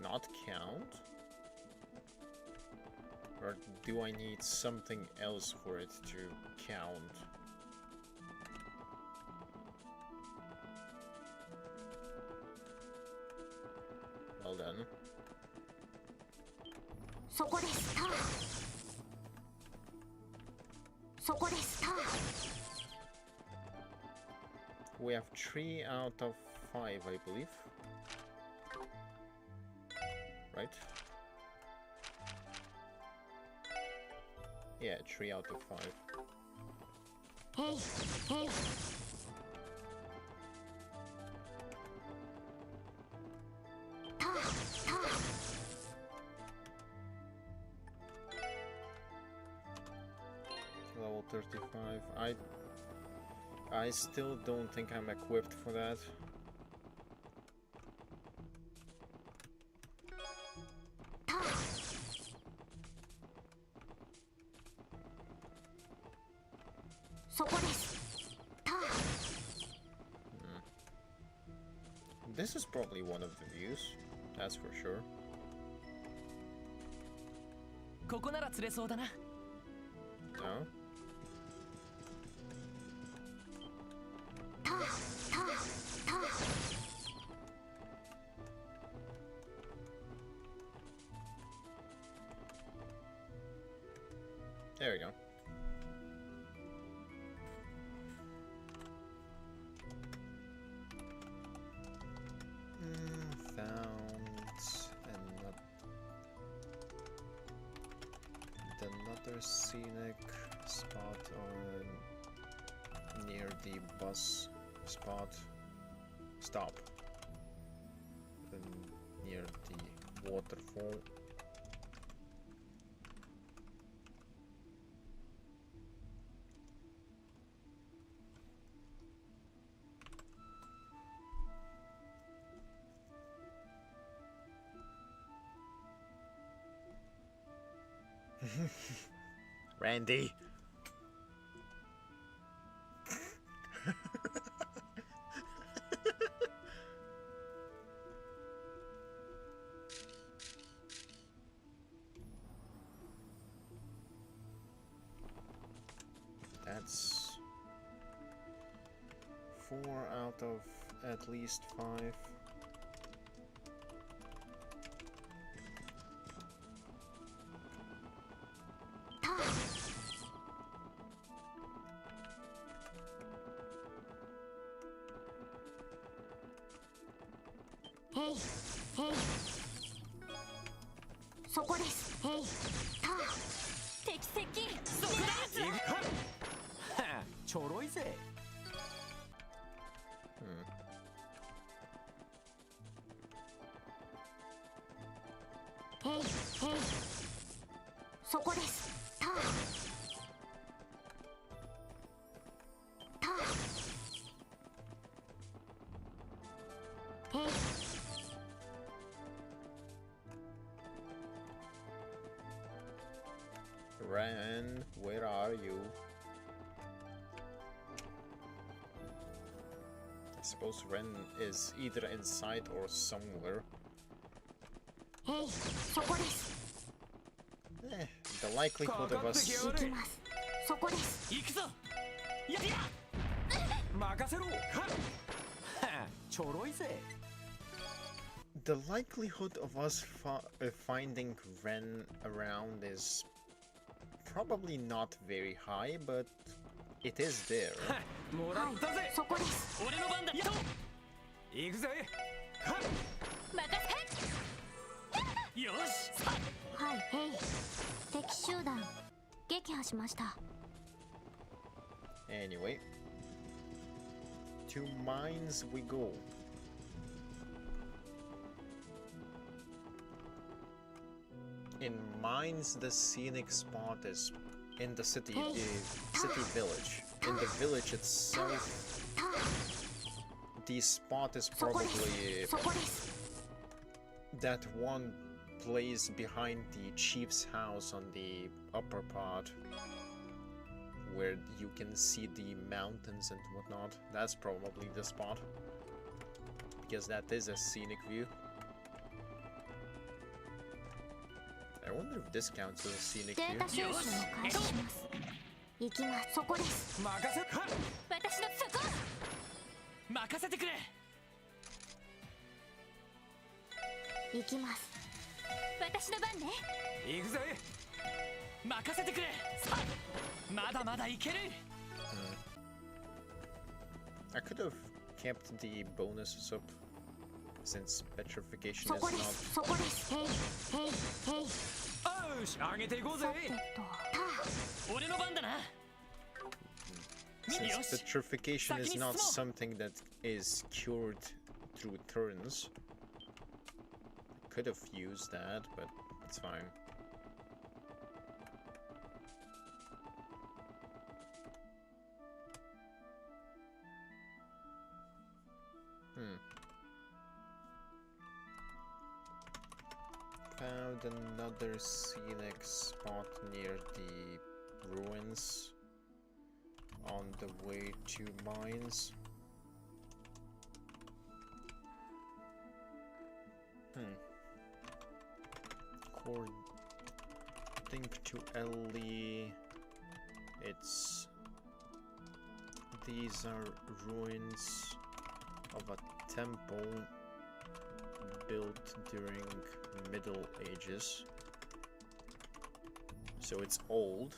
not count? Or do I need something else for it to count? Well then. そこです。ターそこです。ター We have 3 out of 5, I believe. Right? Yeah, 3 out of 5. Hey, hey. Level 35. I still don't think I'm equipped for that. This is probably one of the views, that's for sure. ここなら釣れそうだな。No? There we go. Another scenic spot on near the bus stop and near the waterfall. Randy. That's 4 out of at least 5. Hey, hey. そこです。Hey, ター敵接近。そこだ。ちょろいぜ。そこです。ターター。へい。Ren, where are you? I suppose Ren is either inside or somewhere. へい、そこです。The likelihood of us... 行きます。そこです。行くぞ。やりや。任せろ。はっ。ちょろいぜ。The likelihood of us finding Ren around is probably not very high, but it is there. もらったぜ。そこです。俺の番だ。行くぜ。はっ。任せ。よし。はい、へい。敵集団撃破しました。 Anyway, to mines we go. In mines, the scenic spot is in the city, city village. In the village itself, the spot is probably that one place behind the chief's house on the upper part, where you can see the mountains and whatnot. That's probably the spot, because that is a scenic view. I wonder if this counts as a scenic データ view. 収集を開始します。行きます。そこです。任せ。私のそこ。任せてくれ。行きます。私の番ね。行くぜ。任せてくれ。まだまだいける。I could have kept the bonuses up, since petrification そ is こで not. す。そこです。へいへいへい。よし、上げていこうぜ。さてと、タ俺の番だな。 Since petrification is not something that is cured through turns, I could have used that, but it's fine. Found another scenic spot near the ruins on the way to mines. According to Ellie, these are ruins of a temple built during Middle Ages, so it's old.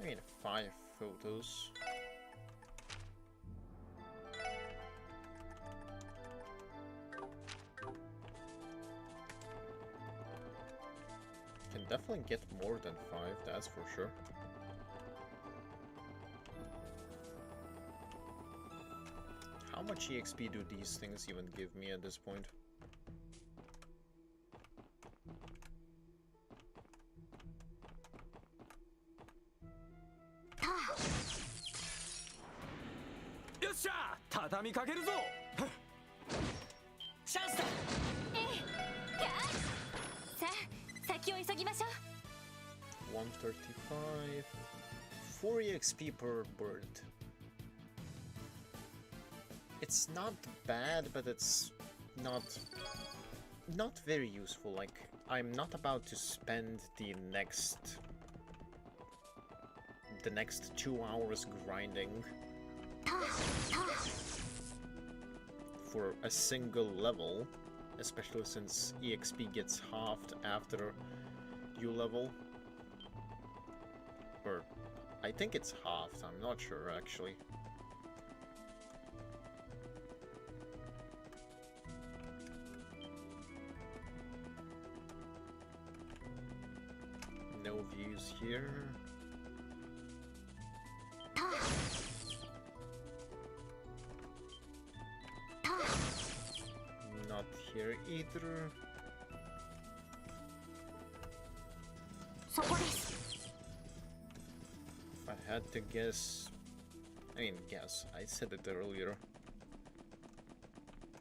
I need 5 photos. Can definitely get more than 5, that's for sure. How much EXP do these things even give me at this point? Yosha! 畳みかけるぞ。チャンスだ。さあ、先を急ぎましょう。135, 4 EXP per bird. It's not bad, but it's not very useful. Like, I'm not about to spend the next 2 hours grinding for a single level, especially since EXP gets halved after you level. Or I think it's halved, I'm not sure actually. No views here. Not here either. そこです If I had to guess, guess, I said it earlier.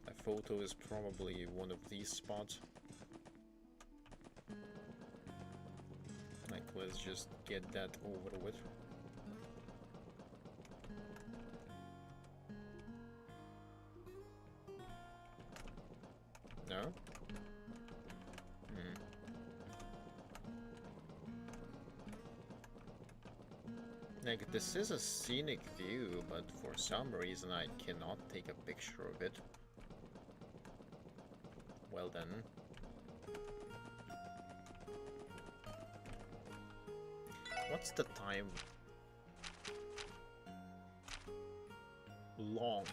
A photo is probably one of these spots. Like, let's just get that over with. No? Like, this is a scenic view, but for some reason I cannot take a picture of it. Well then. What's the time? Long.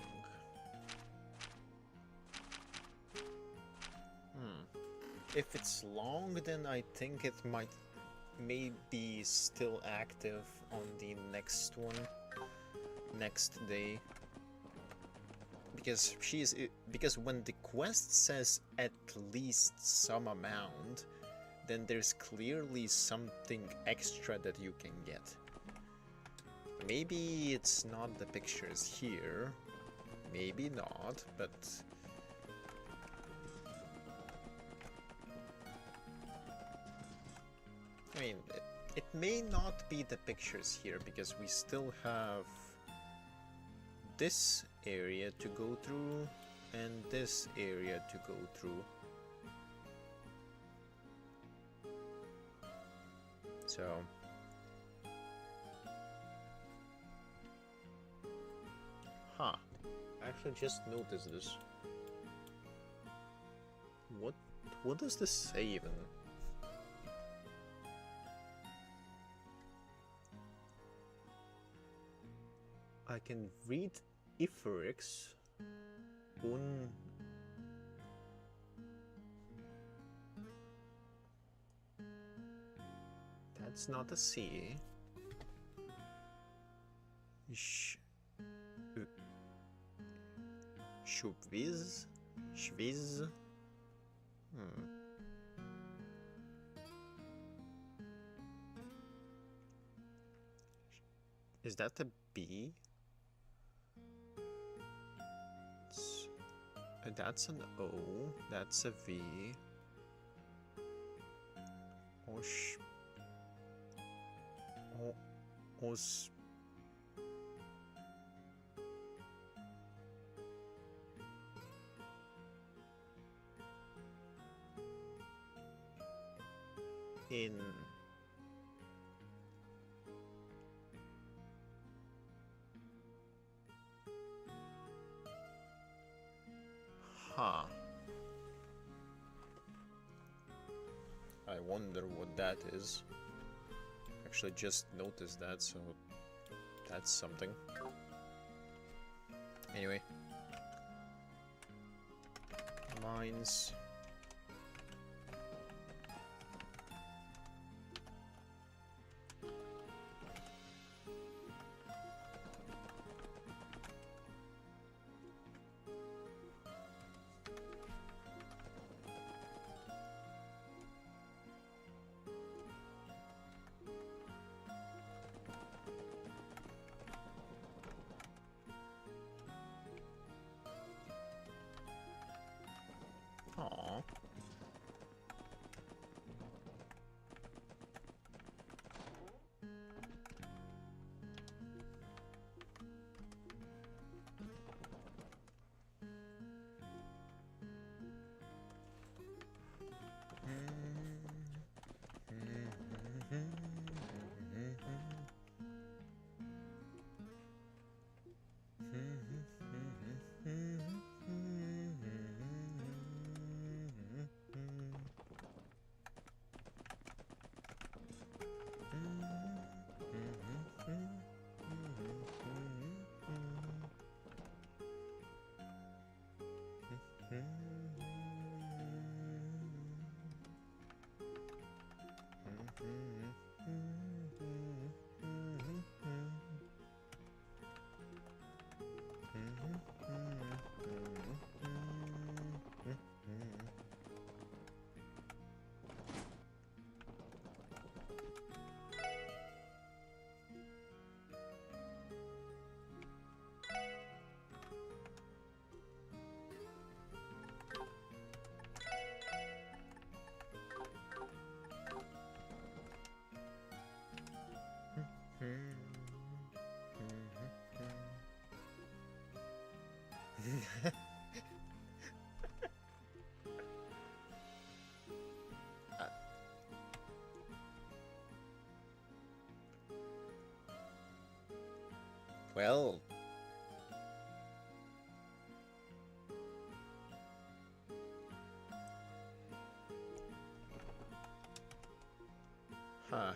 If it's long, then I think it may be still active on the next one, next day. Because when the quest says at least some amount, then there's clearly something extra that you can get. Maybe it's not the pictures here, maybe not, but I mean, it may not be the pictures here because we still have this area to go through and this area to go through. So I actually just noticed this. What does this say even? I can read Iferix un that's not a C. Shviz? Shviz? Is that a B? That's an O. That's a V. Osh. Os. In. I wonder what that is. Actually just noticed that, so that's something. Anyway. Mines. Aw. Well, huh.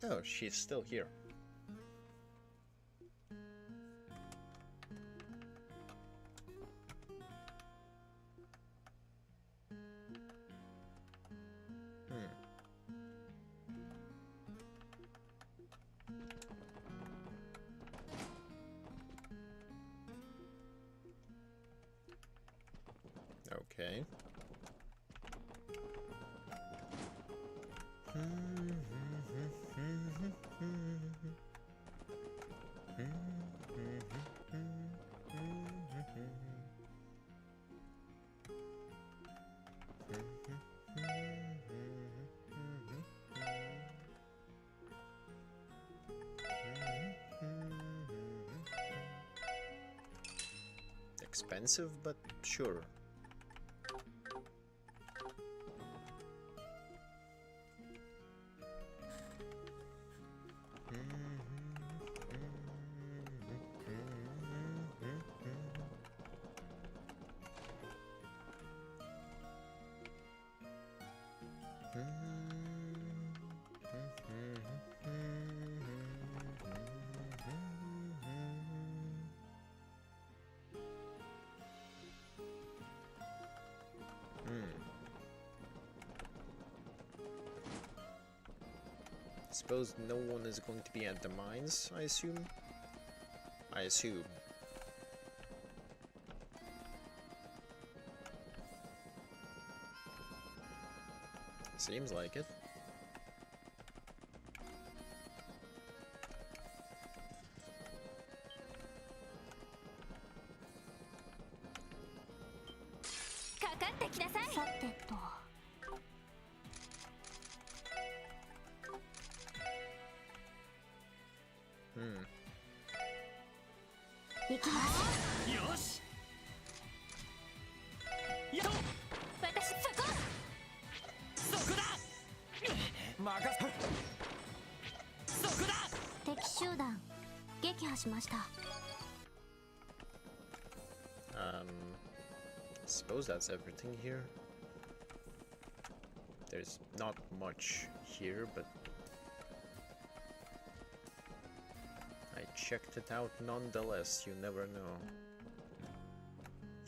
Oh, she's still here. Okay. Expensive, but sure. Suppose no one is going to be at the mines, I assume? I assume. Seems like it.さてと。行きます。よし。やっと。私そこ。そこだ。任せ。そこだ。敵集団撃破しました。Suppose that's everything here. There's not much here, but I checked it out nonetheless. You never know.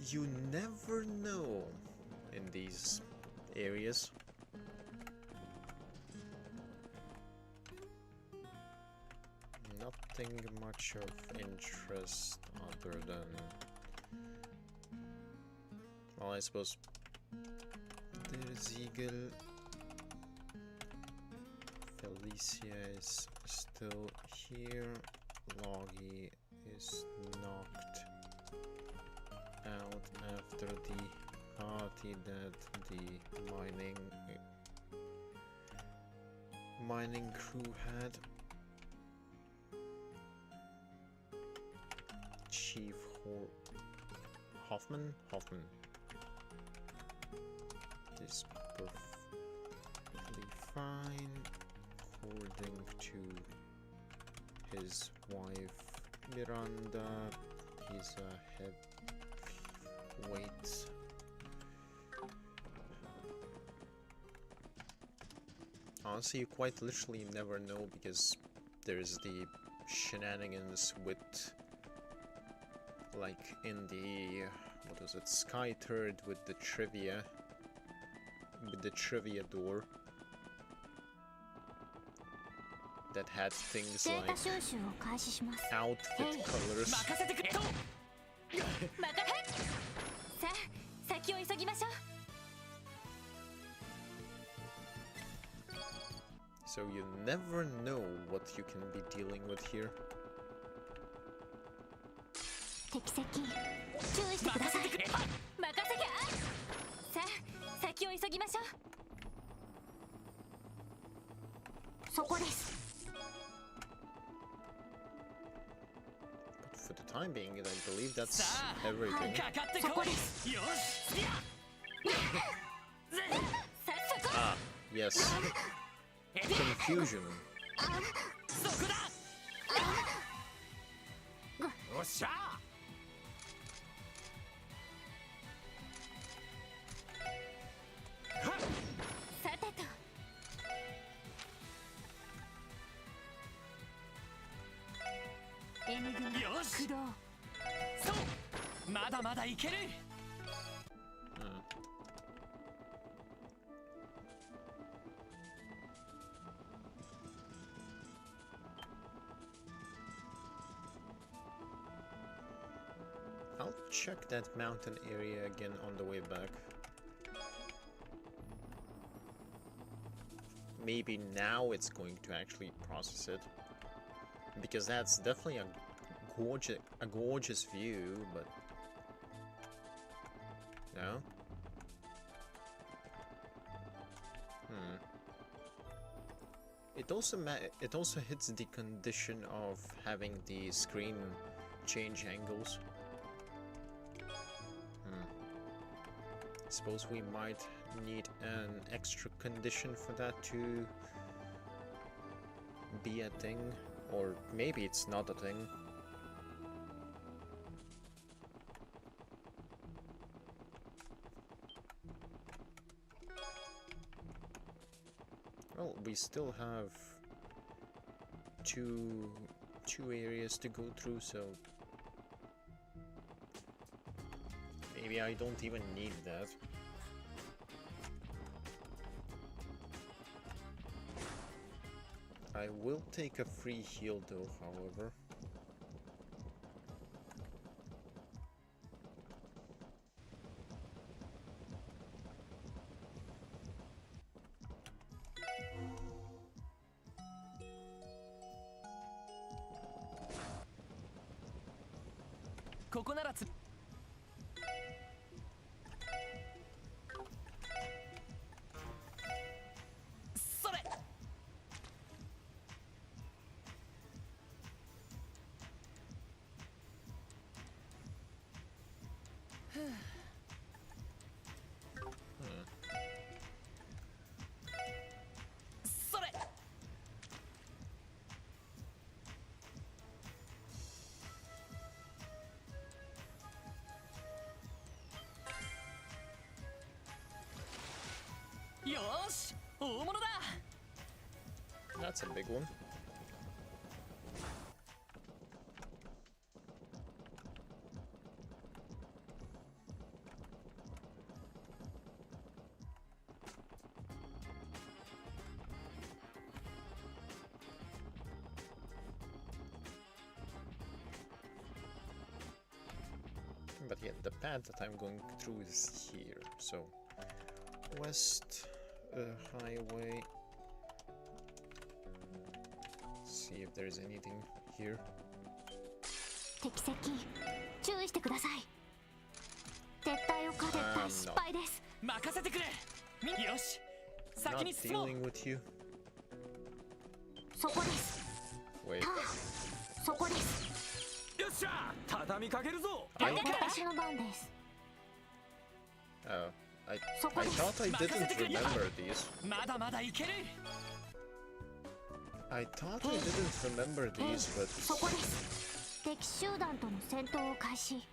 You never know in these areas. Nothing much of interest other than, well, I suppose Der Ziegel. Felicia is still here. Logie is knocked out after the party that the mining crew had. Chief Hoffman is perfectly fine according to his wife Miranda. He's a heavyweight. Honestly, you quite literally never know, because there's the shenanigans with, like in the, what was it, Sky Third with the trivia door that had things like outfit colors. So you never know what you can be dealing with here. ぎましょう。そこです。 For the time being, I believe that's さあ everything. かかってこい。よし。いや。早速 Ah, yes. Confusion. そこだ。おっしゃ。さてと N 組よし駆動。そうまだまだいける。 I'll check that mountain area again on the way back. Maybe now it's going to actually process it. Because that's definitely a gorgeous view, but no. It also hits the condition of having the screen change angles. Suppose we might need an extra condition for that to be a thing, or maybe it's not a thing. Well, we still have two areas to go through, so maybe I don't even need that. I will take a free heal though, however. That's a big one. But yeah, the path that I'm going through is here, so west highway. See if there's anything here. 敵接近注意してください。絶対をか絶対失敗です。任せてくれ。よし。 Not 先に進もう。 dealing with you. そこです。 Wait. そこです。よっしゃ。畳みかけるぞ。 私の番です。 Oh, I そこです thought I didn't remember these. まだまだいける。 I thought I didn't remember these, そこ but です。敵集団との戦闘を開始。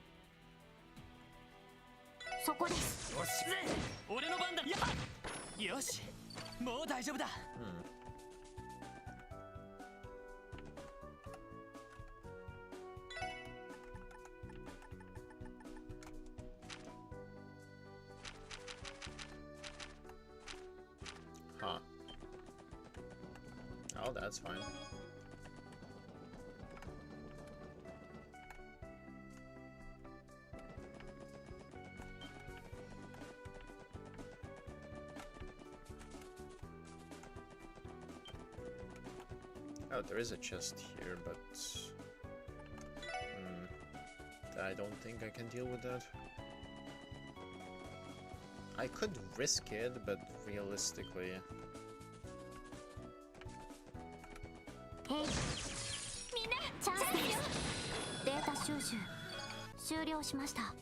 そこです。よし。俺の番だ。よし。もう大丈夫だ。 huh. Oh, that's fine. Oh, there is a chest here, but I don't think I can deal with that. I could risk it, but realistically... へいみんなチャンスですよ。データ収集終了しました。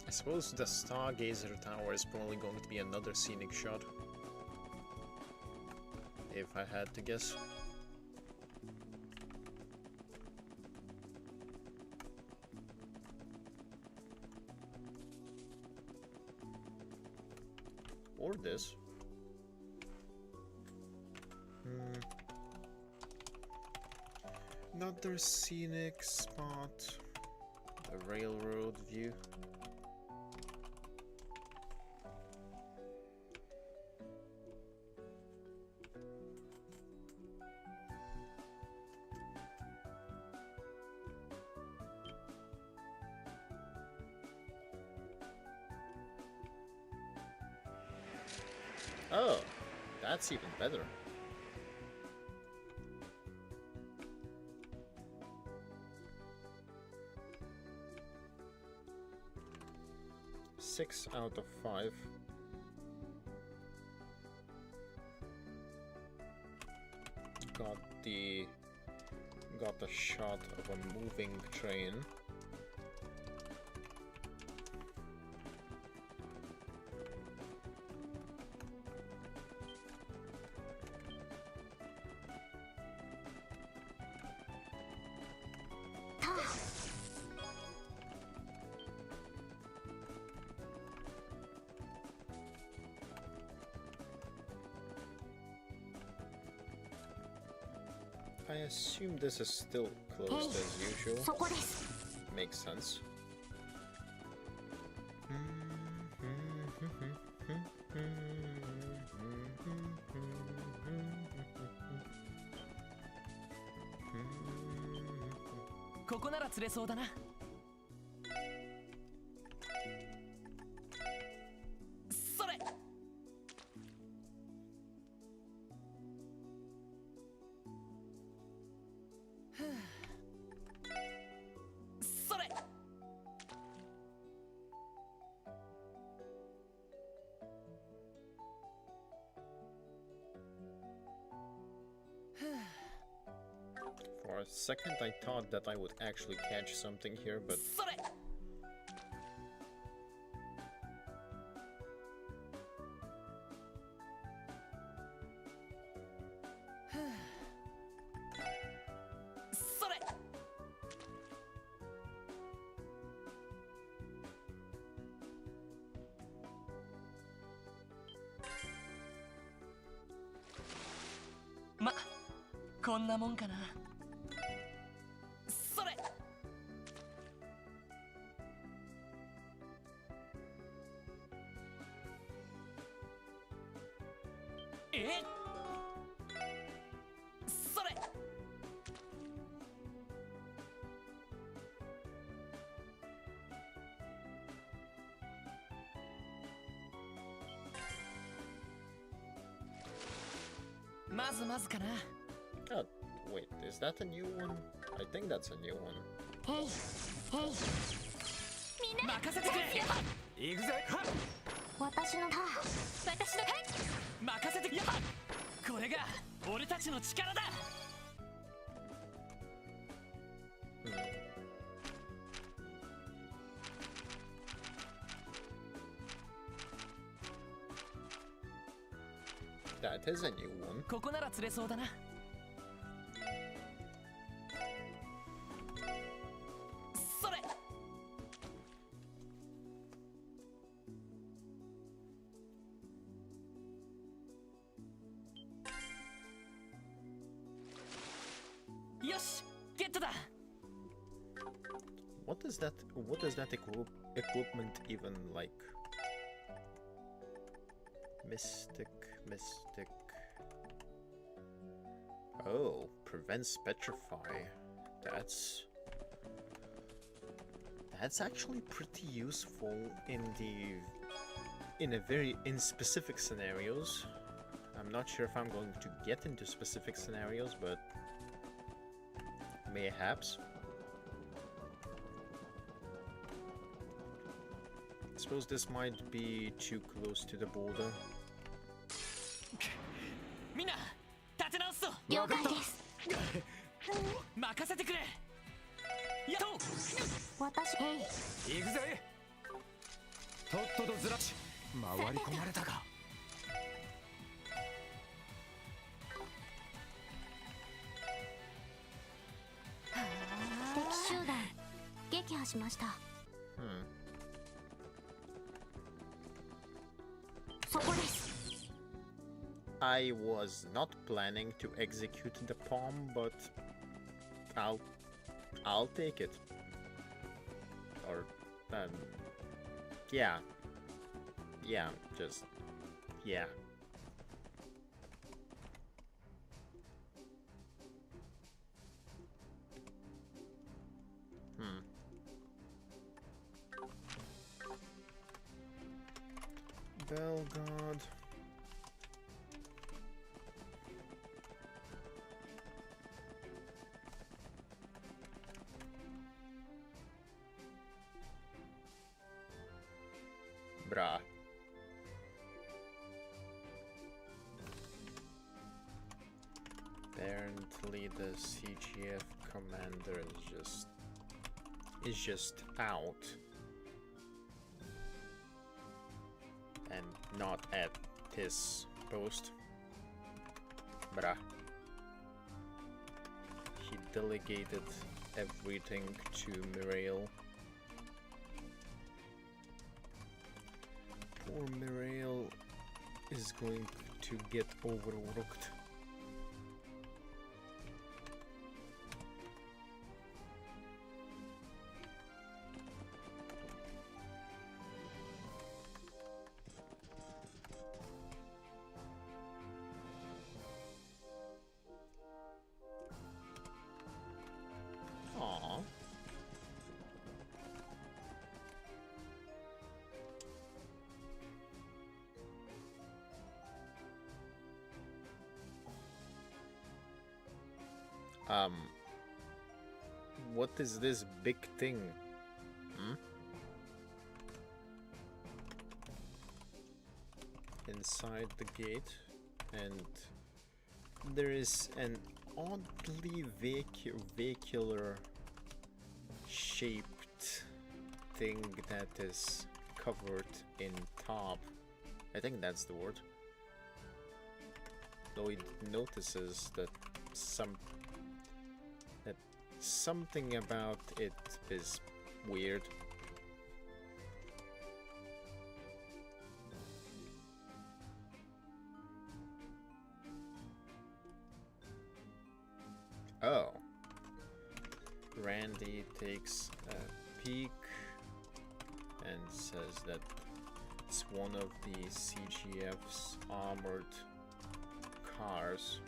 I suppose the Stargazer Tower is probably going to be another scenic shot. If I had to guess. Or this. Another scenic spot. The railroad view. Oh, that's even better. Six out of 5. Got the shot of a moving train. I assume this is still closed as usual. そこです。 Makes sense.ここなら釣れそうだな。それ。それ。For a second I thought that I would actually catch something here, but それ。それ。ま、こんなもんかな。それ。え？それ。まずまずかな。 oh, wait, is that a new one? I think that's a new one. へいへいみんな任せてくれ。行くぜ。私のターン私の任せてやっこれが俺たちの力だ。 That is a new one. ここなら釣れそうだな。それ。よし、ゲットだ。 What is that? What does that equipment even like? Mystic. Oh, prevents petrify. That's actually pretty useful in the in a very specific scenarios. I'm not sure if I'm going to get into specific scenarios, but mayhaps. I suppose this might be too close to the border. みんな立て直すぞ。了解です。任せてくれ。やっと私、行くぜ。とっととずらし回り込まれたか。敵集団撃破しました。そこです。 I was not planning to execute the palm, but I'll take it. Or yeah, just yeah. Belgard. Bruh. Apparently the CGF commander is just out. And not at his post. Bruh. He delegated everything to Mirail. Poor Mirail is going to get overworked. Aww. What is this big thing? Hmm? Inside the gate, and there is an oddly vehicular shaped thing that is covered in top. I think that's the word. Though it notices that something about it is weird. Oh. Randy takes a peek and says that it's one of the CGF's armored cars.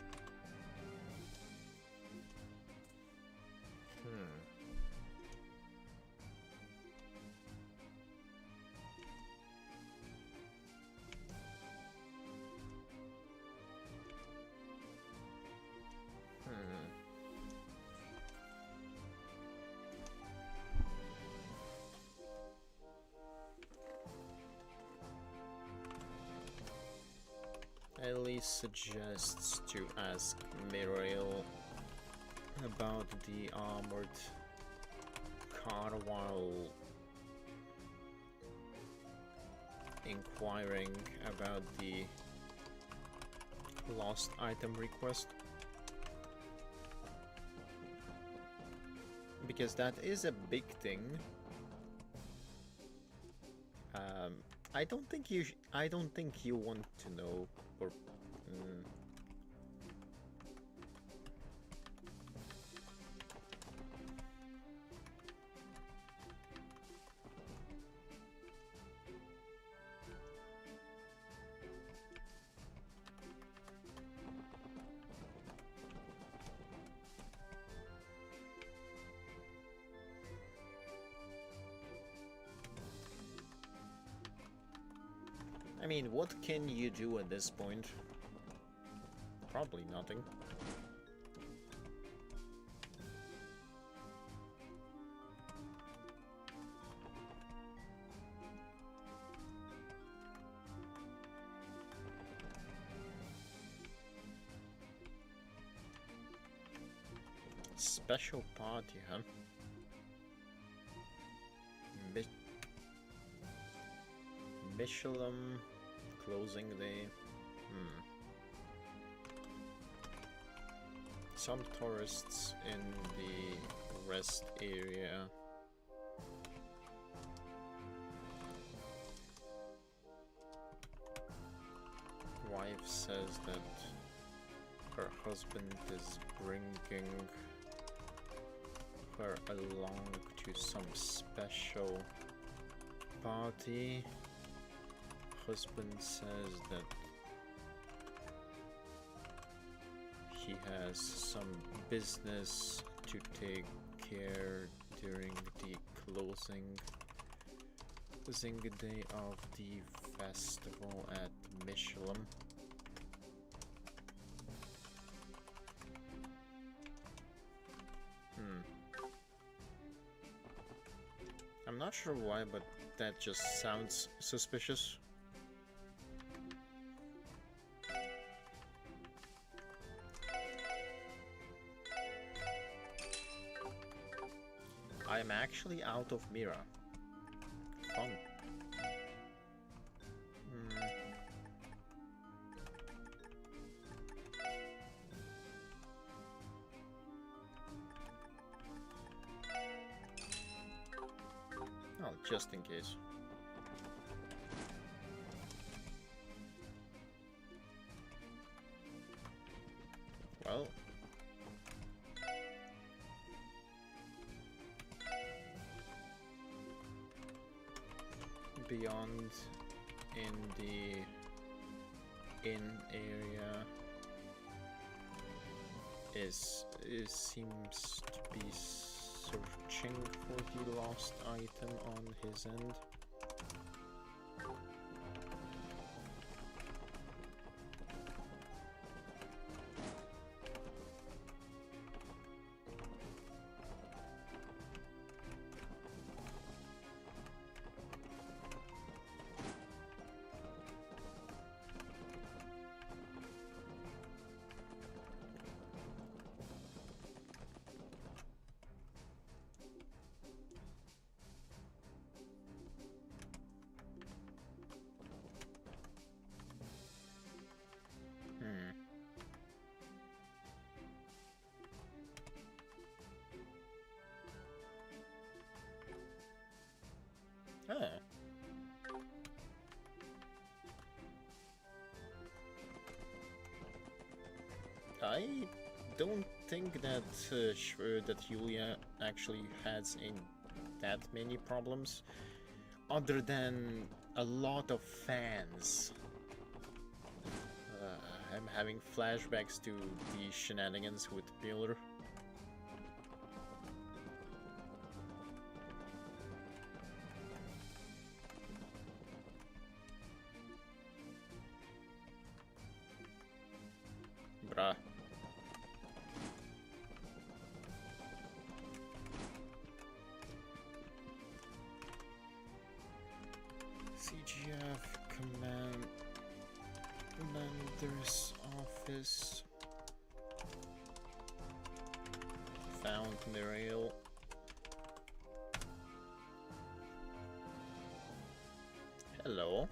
Ellie suggests to ask Mirail about the armored car while inquiring about the lost item request, because that is a big thing. I don't think you want to know, or I mean, what can you do at this point? Probably nothing. Special party, huh? Michelin closing day. Some tourists in the rest area. Wife says that her husband is bringing her along to some special party. Husband says that he has some business to take care during the closing day of the festival at Michelin. I'm not sure why, but that just sounds suspicious. I'm actually out of Mira. Fun. Oh, just in case. Well. Beyond in the inn area seems to be searching for the lost item on his end. I don't think that that Yulia actually has that many problems, other than a lot of fans. I'm having flashbacks to the shenanigans with Miller. Bruh. CGF commander's office. Found Muriel. Hello.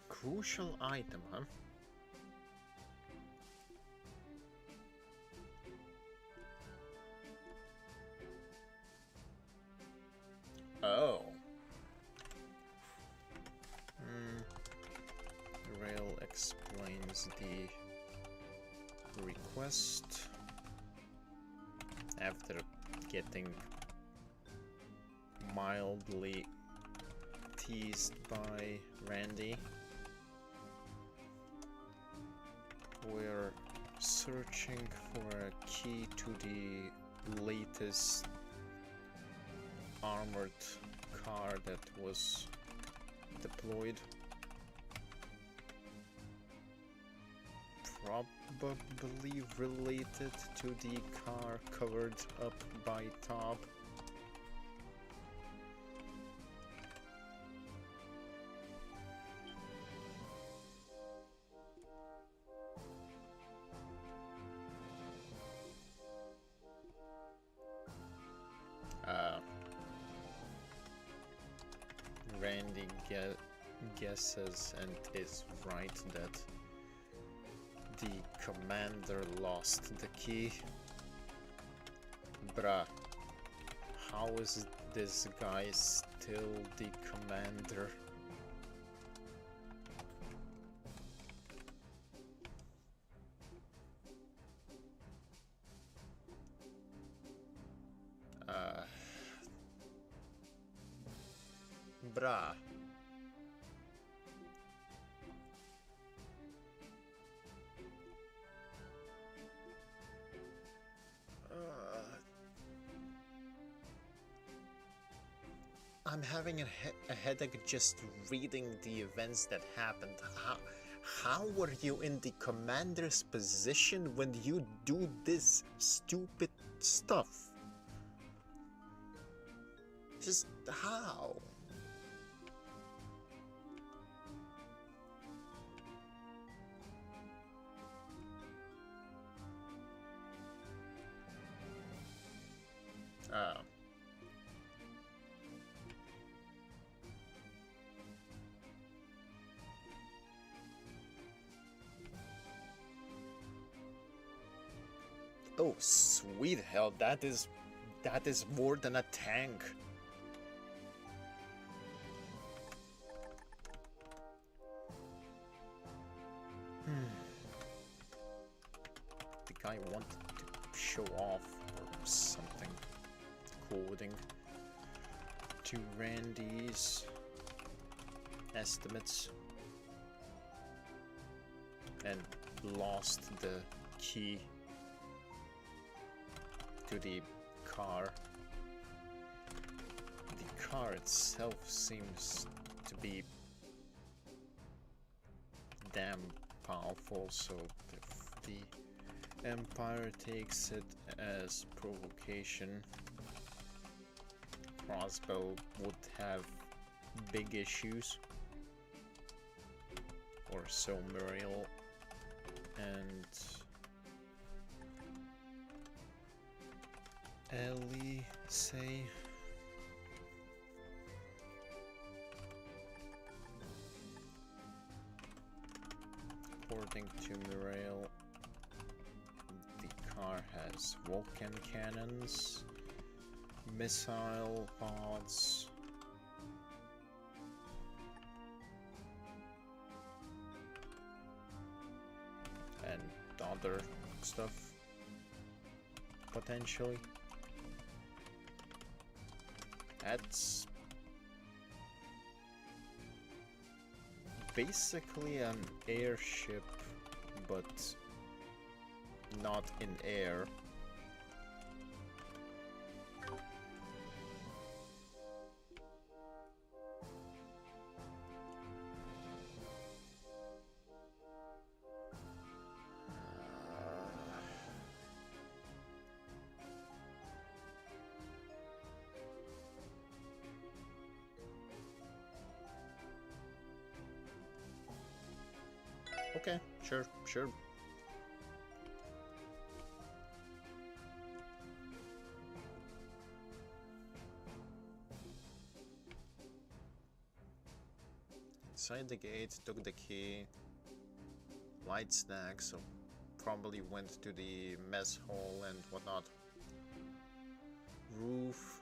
Crucial item, huh? Oh. Rail explains the request after getting mildly teased by Randy. We're searching for a key to the latest armored car that was deployed. Probably related to the car covered up by Top. Randy guesses and is right that the commander lost the key. Bruh, how is this guy still the commander? Bruh. I'm having a headache just reading the events that happened. How were you in the commander's position when you do this stupid stuff? Just how? Oh, sweet hell, that is more than a tank. The guy wanted to show off or something, according to Randy's estimates, and lost the key to the car. The car itself seems to be damn powerful, so if the Empire takes it as provocation, Crossbow would have big issues, or so Muriel and Ellie say. According to Muriel, the car has Vulcan cannons, missile pods, and other stuff, potentially. That's basically an airship, but not in air. Okay, sure. Inside the gate, took the key, light snacks, so probably went to the mess hall and whatnot. Roof.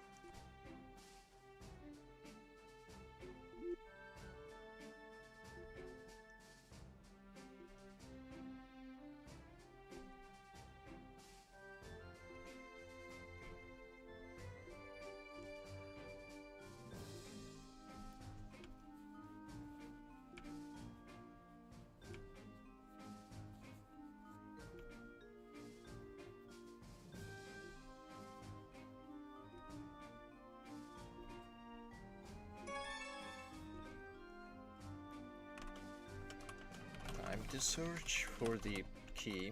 the search for the key,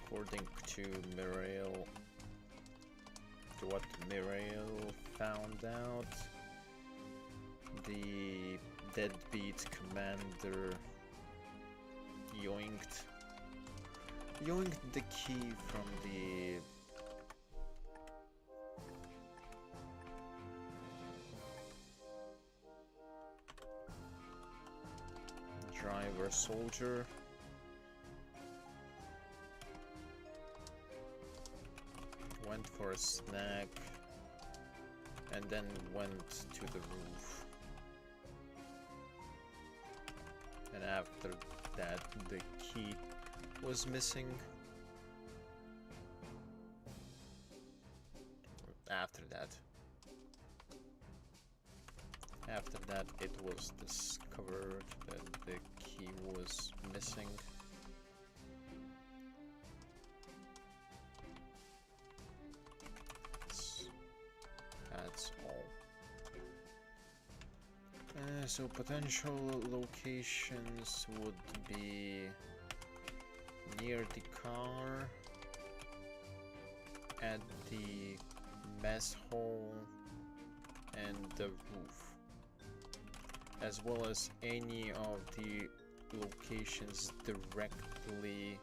according to Mirail, to what Mirail found out, the deadbeat commander yoinked the key from the driver soldier. Went for a snack and then went to the roof. And after that, the key was missing. After that, it was discovered that the key was missing. That's all. So potential locations would be near the car, at the mess hall, and the roof, as well as any of the locations directly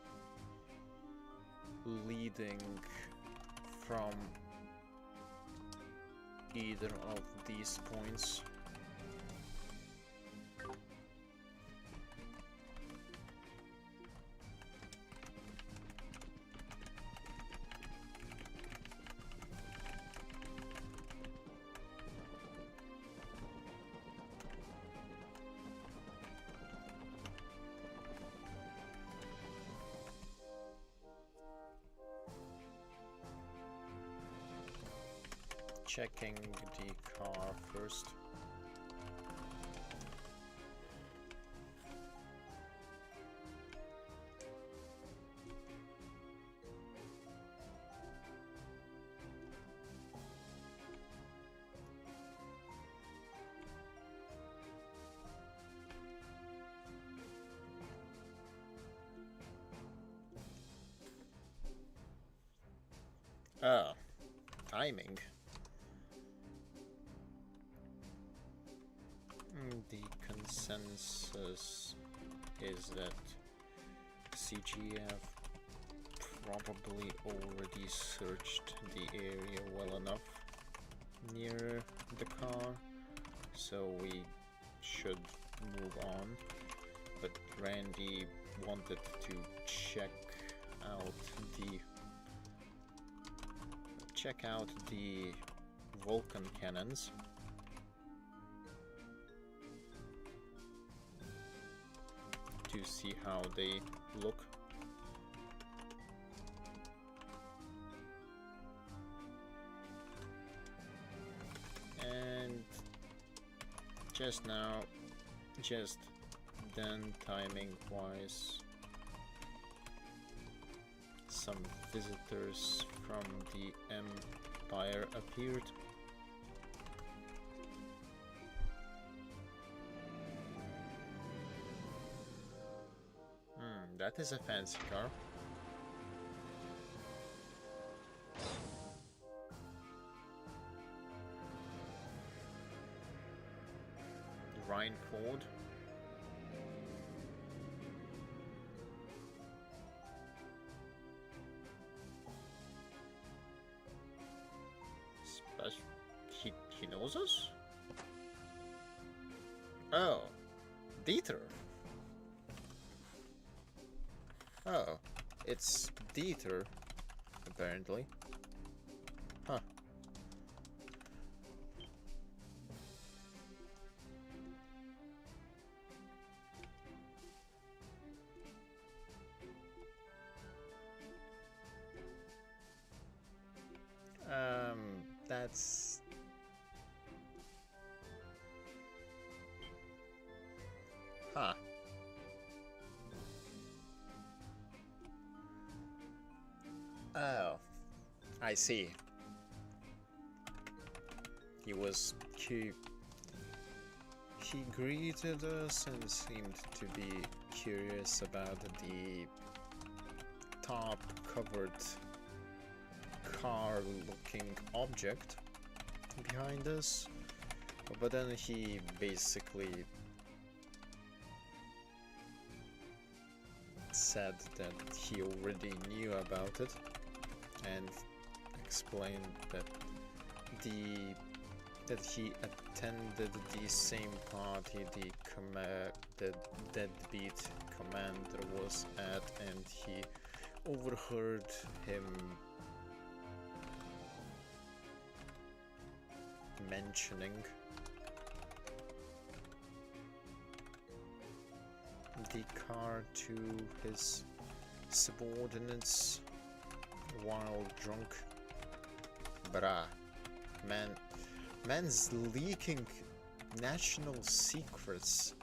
leading from either of these points. Checking the car first. Ah, timing. The consensus is that CGF probably already searched the area well enough near the car, so we should move on. But Randy wanted to check out the Vulcan cannons. To see how they look. And just then, timing wise, some visitors from the Empire appeared. That is a fancy car. Rhine Ford. He knows us? Oh, Dieter. Oh, it's Dieter, apparently. Huh. That's... Huh. Oh, I see. he greeted us and seemed to be curious about the top covered car looking object behind us, but then he basically said that he already knew about it and explained that he attended the same party the deadbeat commander was at, and he overheard him mentioning the car to his subordinates while drunk. Bruh, man's leaking national secrets.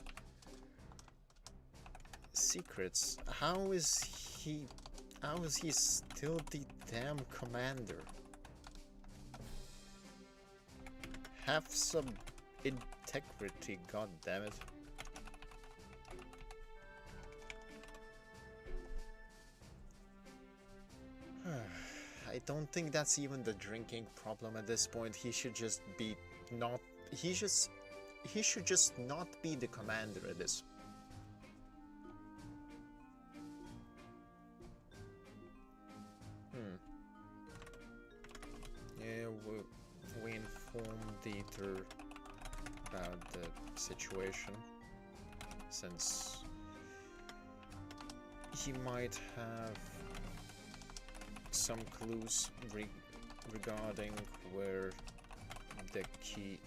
How is he still the damn commander? Have some integrity, goddammit. I don't think that's even the drinking problem at this point. He should just be not. He should just not be the commander at this. Yeah, we informed Dieter about the situation, since he might have some clues regarding where the key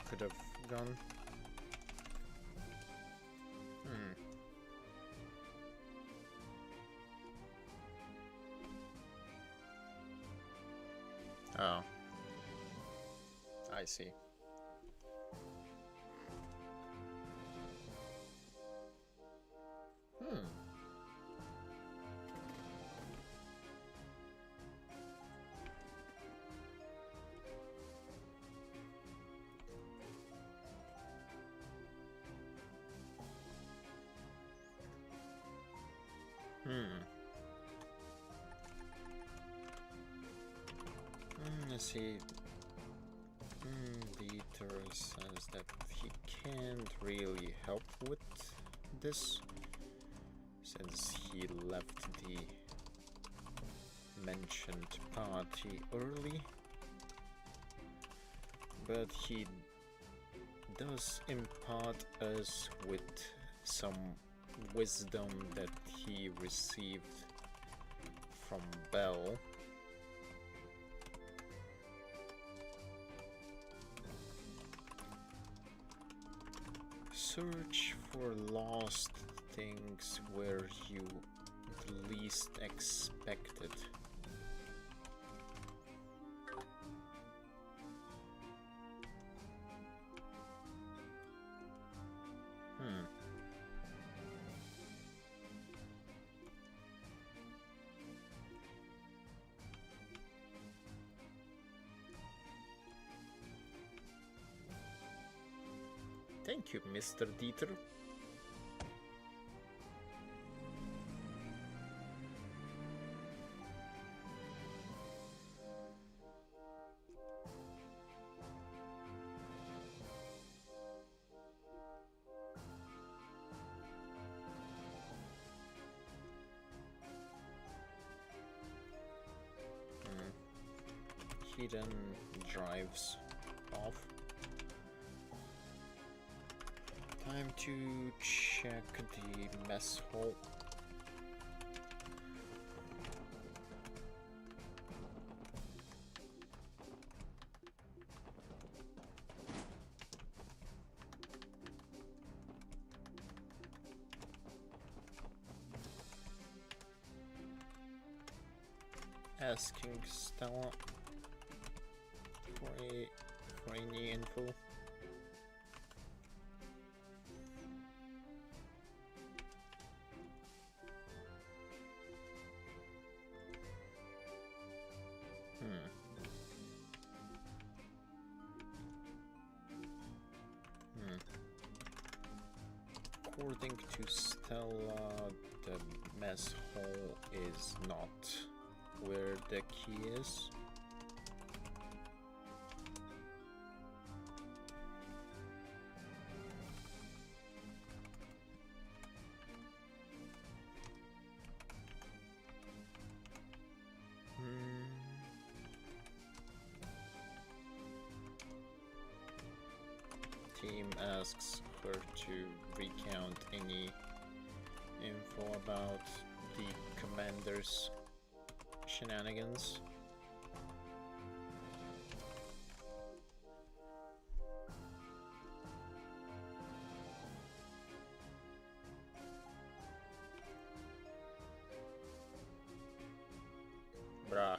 could have gone. Oh, I see. Let's see. Dieter says that he can't really help with this, since he left the mentioned party early, but he does impart us with some wisdom that he received from Bell. Search for lost things where you least expect it. Thank you, Mr. Dieter. He then drives off. Time to check the mess hall. Asking Stella for any info. According to Stella, the mess hall is not where the key is. Team asks her to recount any info about the commander's shenanigans. Bruh.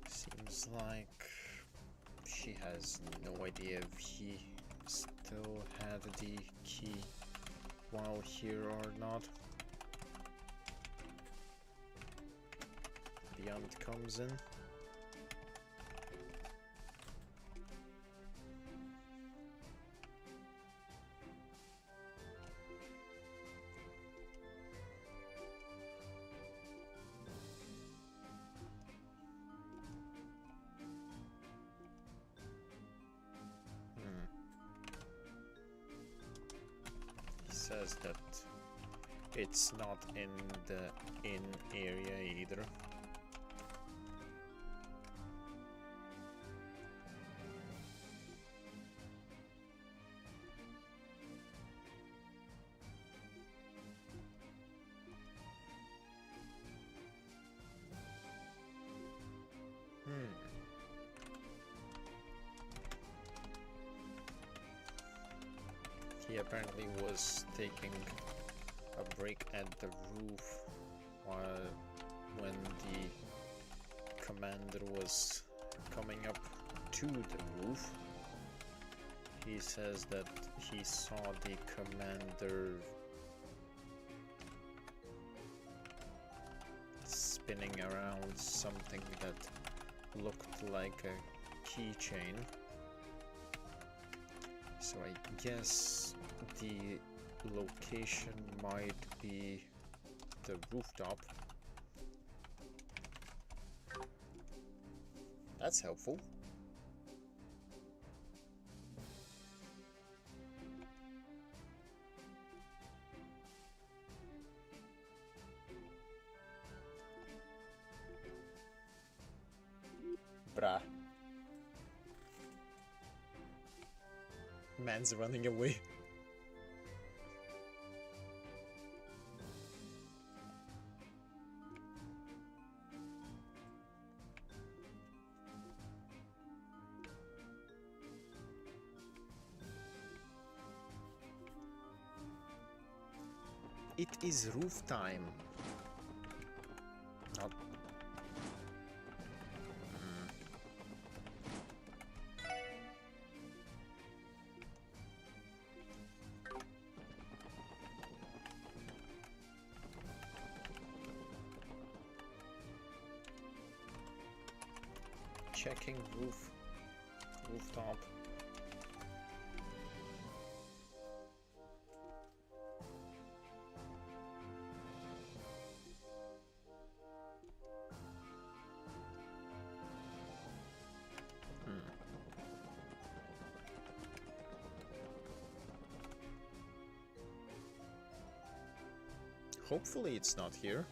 Seems like she has no idea if he still had the key while here or not. Beyond comes in. Says that it's not in the inn area either. He apparently was taking a break at the roof when the commander was coming up to the roof. He says that he saw the commander spinning around something that looked like a keychain. So I guess the location might be the rooftop. That's helpful. Bruh. Man's running away. It is roof time. Not. Checking rooftop. Hopefully it's not here.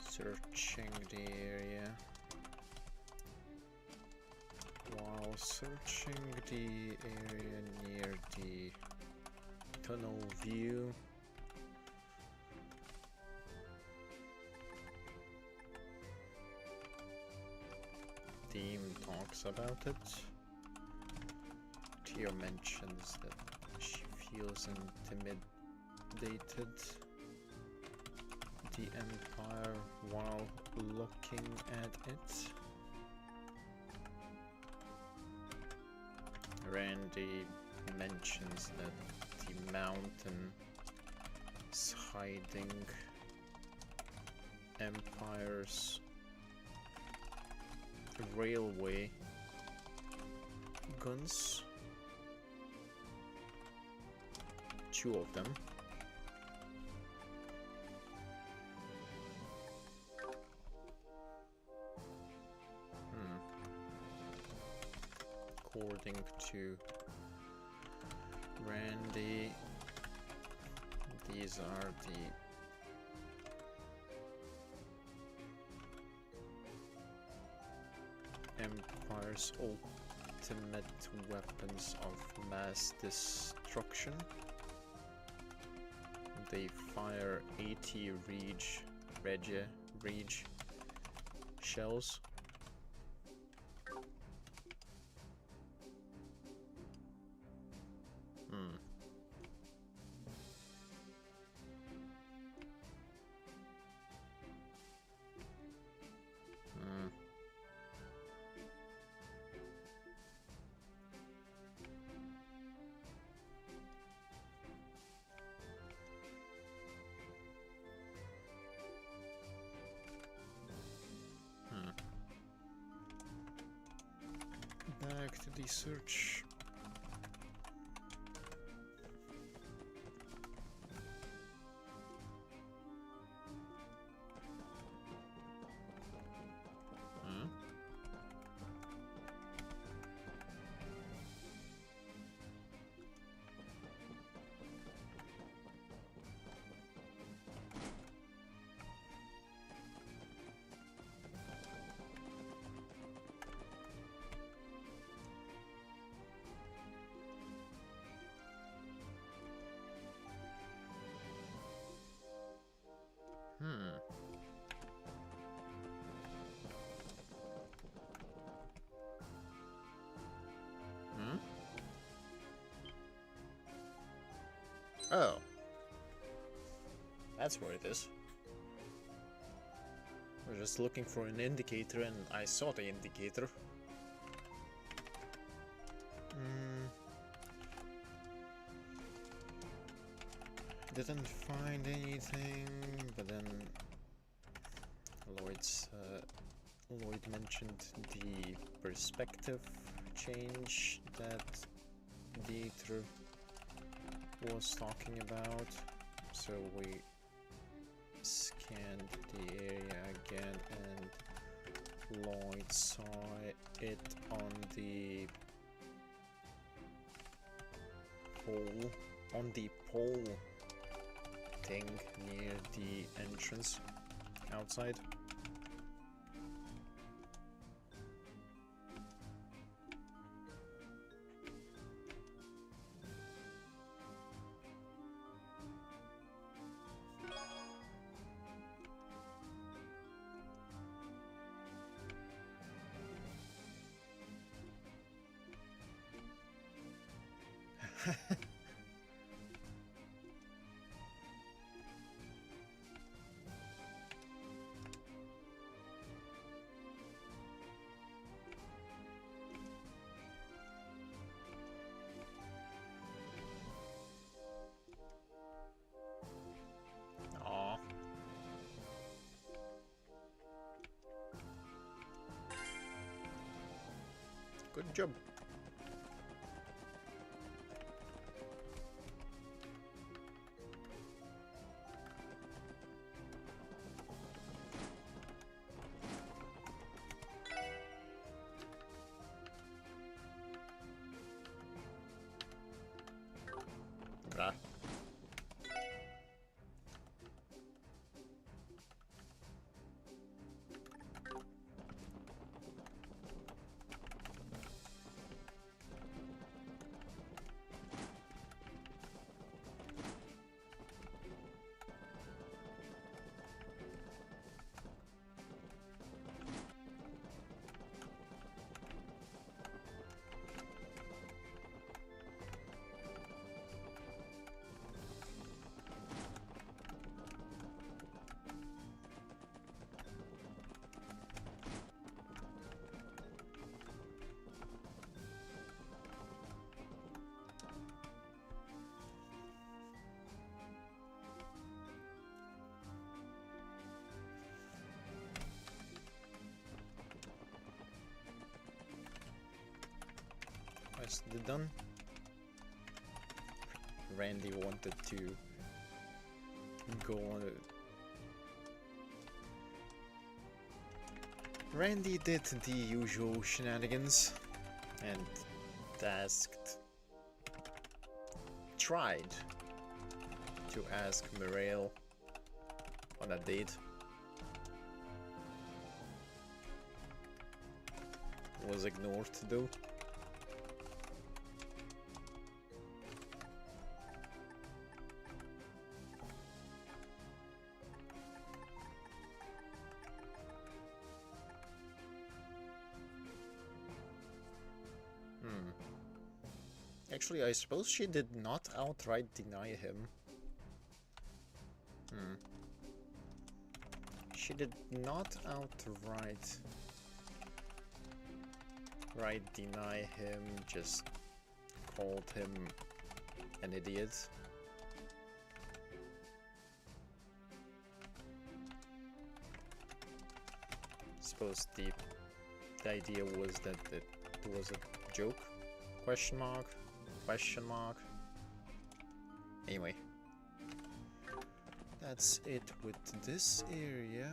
Searching the area. While searching the area near the tunnel view, theme talks about it. Tio mentions that she feels intimidated the Empire while looking at it. Randy mentions that the mountain is hiding Empire's railway guns. 2 of them. According to Randy, these are the Empire's ultimate weapons of mass destruction. They fire 80 Reg shells. Back to the search. Oh. That's where it is. I was just looking for an indicator and I saw the indicator. Didn't find anything, but then Lloyd mentioned the perspective change that Dieter was talking about, so we scanned the area again and Lloyd saw it on the pole thing near the entrance outside. Aw. Good job. Bra. rest of it done. Randy wanted to go on it. Randy did the usual shenanigans and tried to ask Mirail on a date. Was ignored though. Actually, I suppose she did not outright deny him. She did not outright deny him, just called him an idiot. Suppose the idea was that it was a joke? Question mark? Question mark? Anyway. That's it with this area.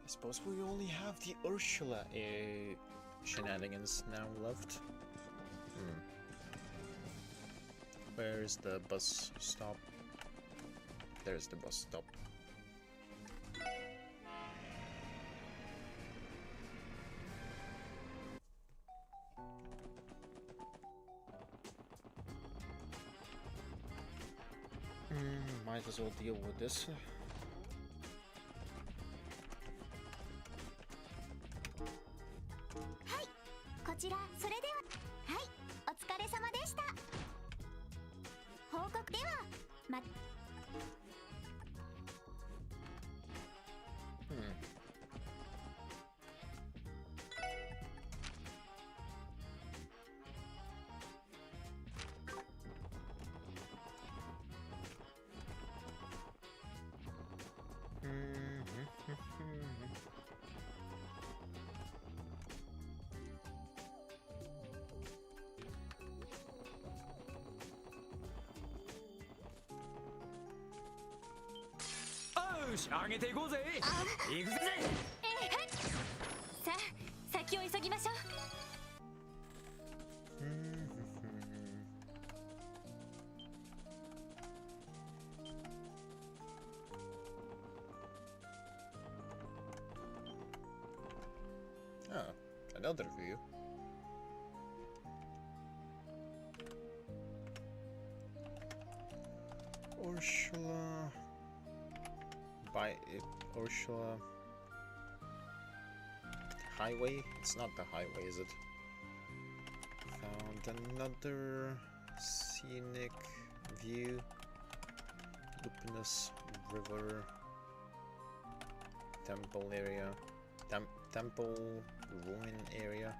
I suppose we only have the Ursula shenanigans now left. Where's the bus stop? There's the bus stop. Might as well deal with this. こちらそれでははいお疲れ様でした報告ではまよし、上げていこうぜ。行くぜ。さあ先を急ぎましょう Ah, another view. Ursula. By Ursula. Highway? It's not the highway, is it? Found another scenic view. Luminous River. Temple area. Temple ruin area.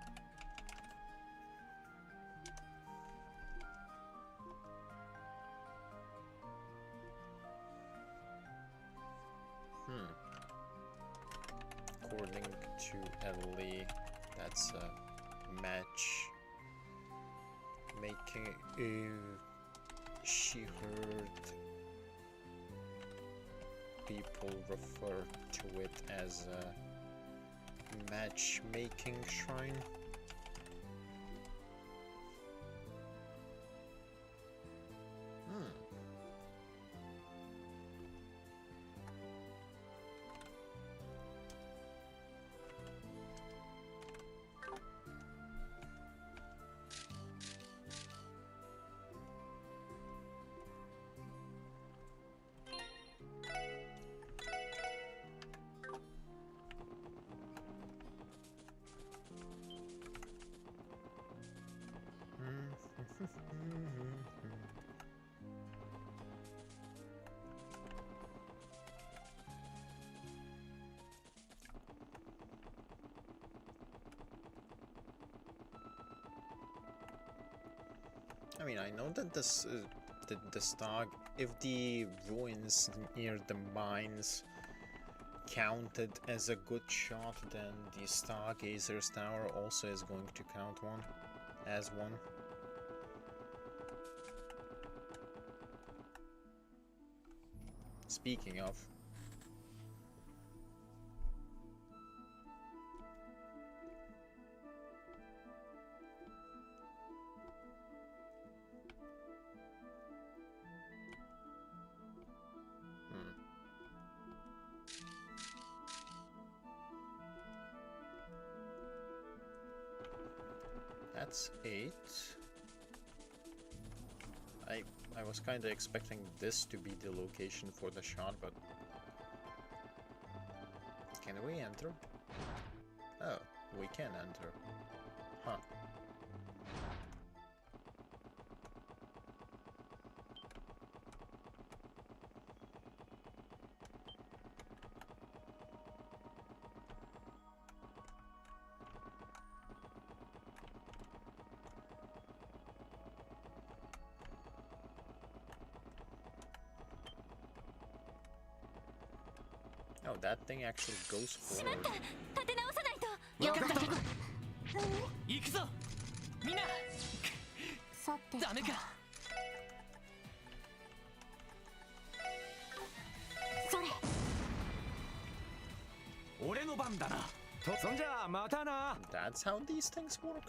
According to Ellie, that's a match making. She heard people refer to it as a matchmaking shrine. I mean, I know that this the Stag, if the ruins near the mines counted as a good shot, then the Stargazer's Tower also is going to count as one. Speaking of, that's 8. I was kind of expecting this to be the location for the shot, but can we enter? Oh, we can enter. Huh. Oh, that thing actually goes しまっ forward. た立て直さないと分かった了行くぞみんなさてダメかそれ俺の番だなとそんじゃあまたな That's how these things work.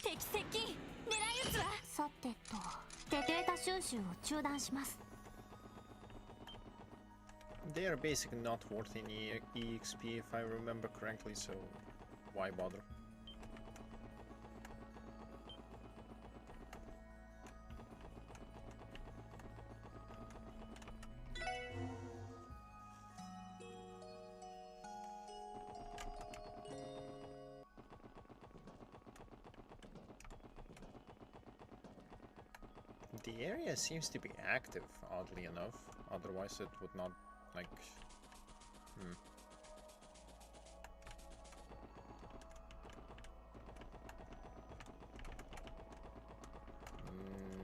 敵接近狙い撃つわさてとデータ収集を中断します They are basically not worth any EXP if I remember correctly, so why bother? The area seems to be active, oddly enough. Otherwise it would not, like...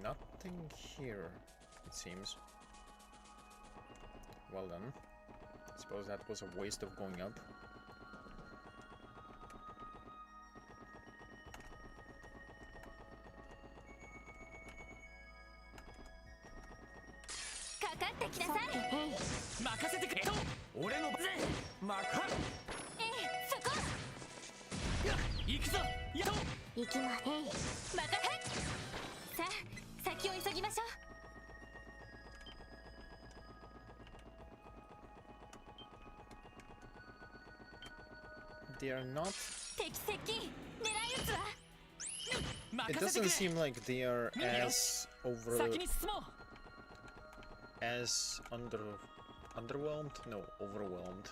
Nothing here, it seems. Well then. Suppose that was a waste of going up. かかってきなさい任せてくれと俺の番ぜマカええそこ行くぞやっと行きまへい任せさあ先を急ぎましょう They are not... 敵接近狙い撃つわ It 任せてく doesn't れ seem like they are as 先に進もう as underwhelmed? No, overwhelmed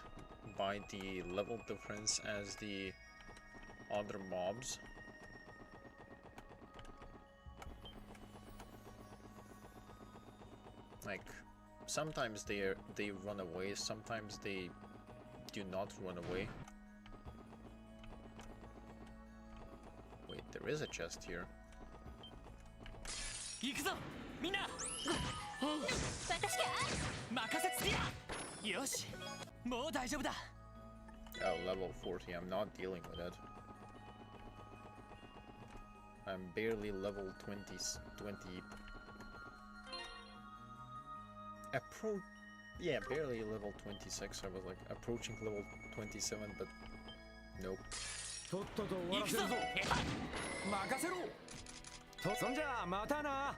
by the level difference as the other mobs. Like, sometimes they run away, sometimes they do not run away. Wait, there is a chest here. 行くぞみんな私か任せつけやよしもう大丈夫だ Oh, level 40, I'm not dealing with it. I'm barely level 20... Yeah, barely level 26. I was like approaching level 27, but nope. とっとと終わらせるぞ任せろとそんじゃあまたな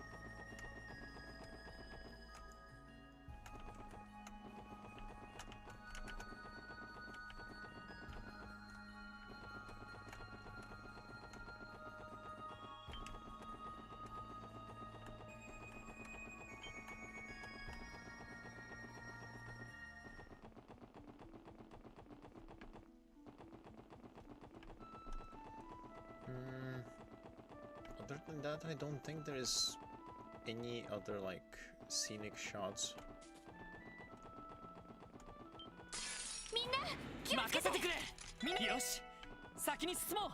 than that, I don't think there is any other like scenic shots. みんな気をつけて。任せてくれ。みんなよし、先に進もう。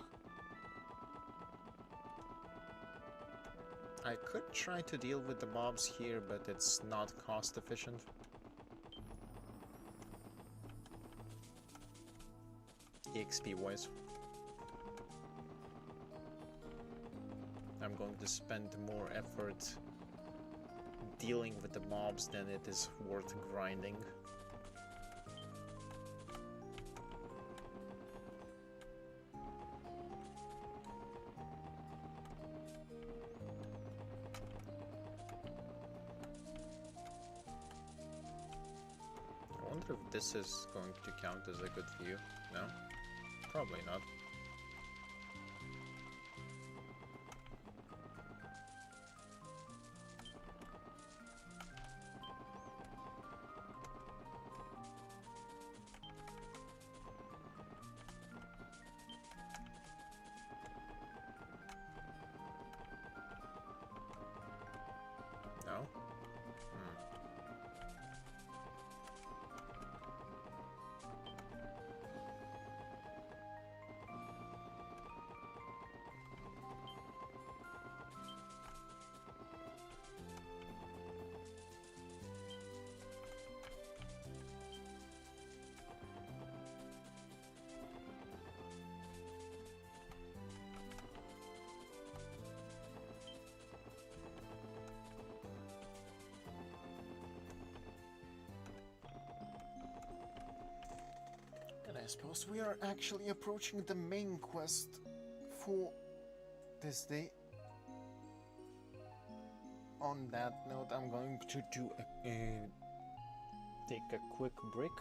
I could try to deal with the mobs here, but it's not cost efficient. EXP wise. I'm going to spend more effort dealing with the mobs than it is worth grinding. I wonder if this is going to count as a good view. No? Probably not. No? And I suppose we are actually approaching the main quest for this day. On that note, I'm going to do take a quick break.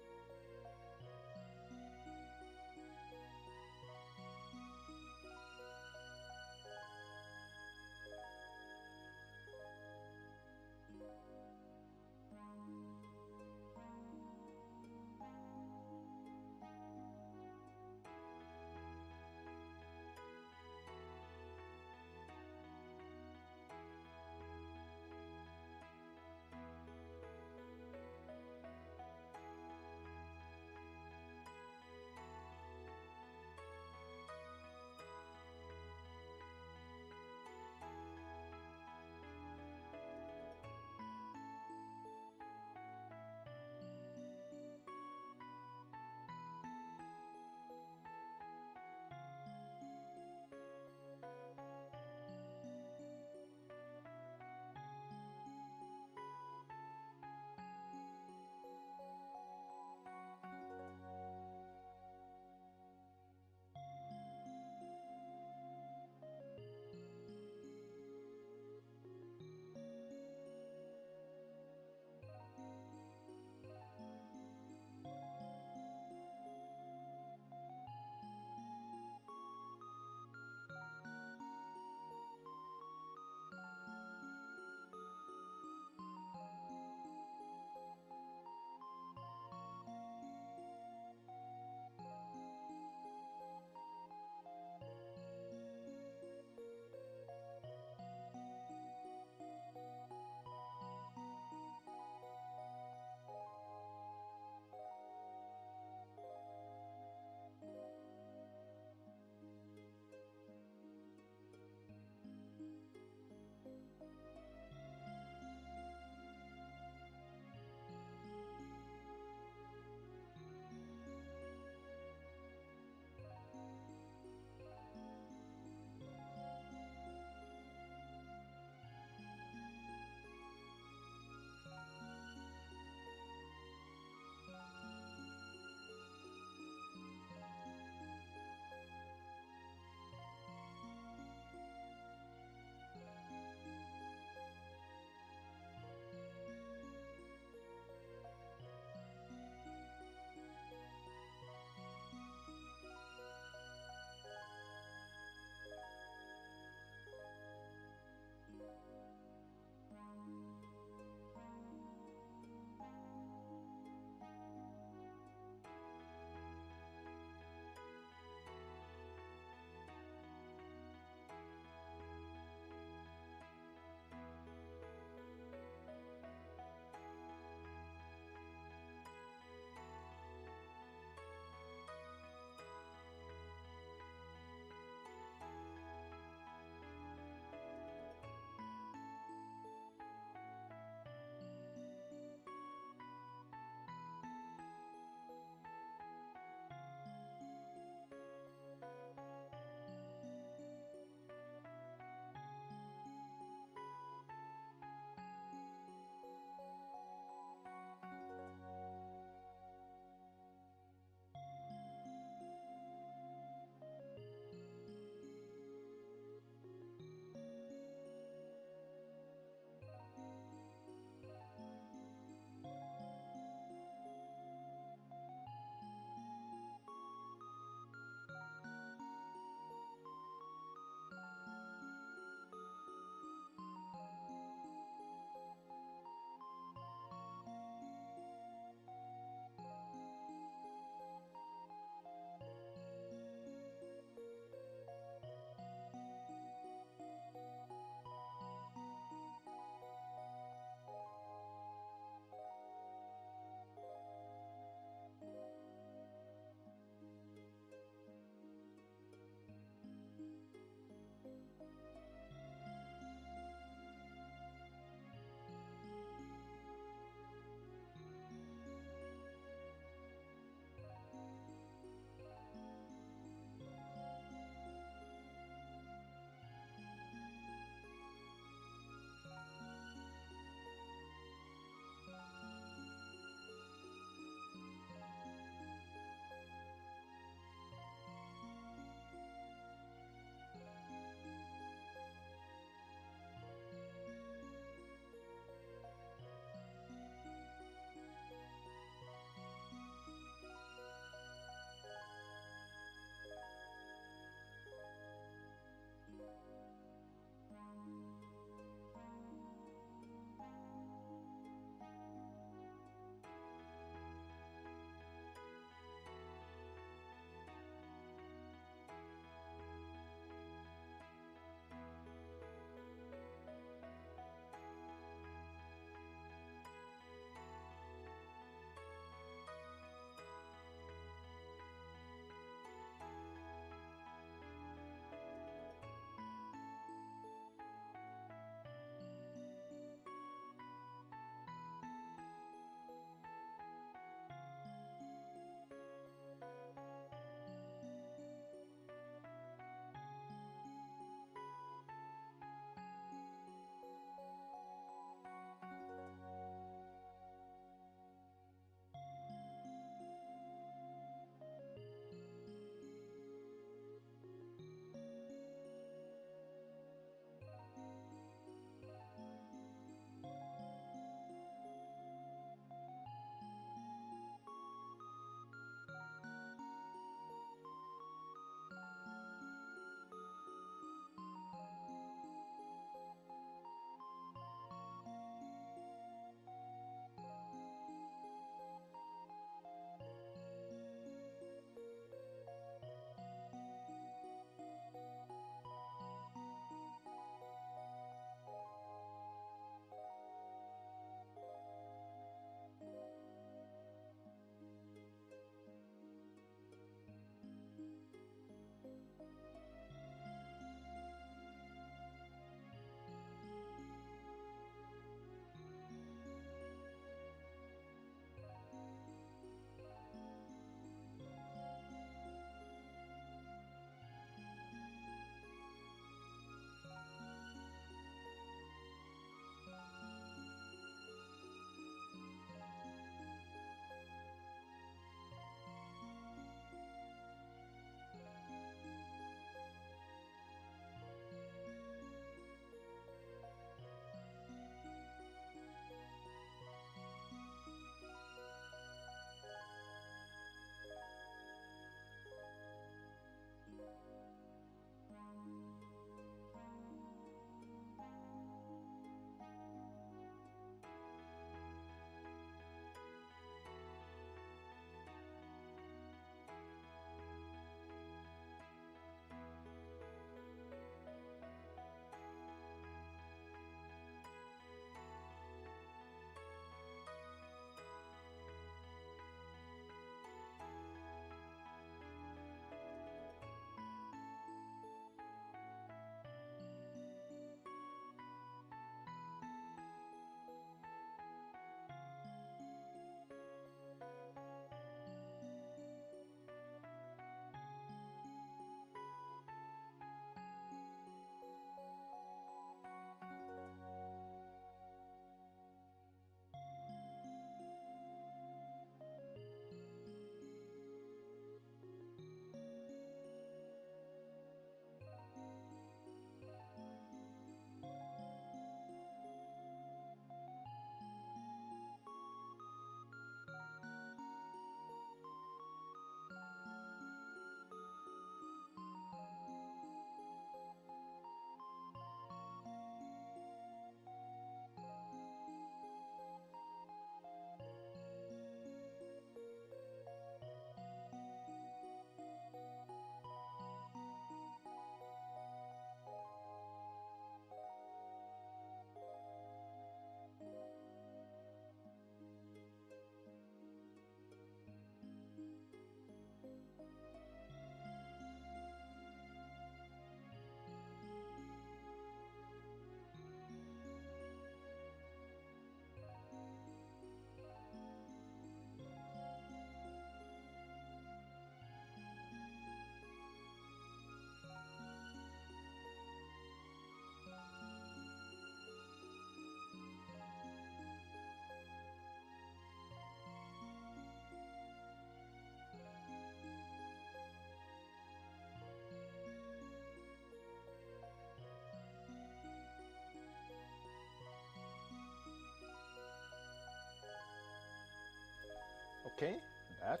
Okay, back.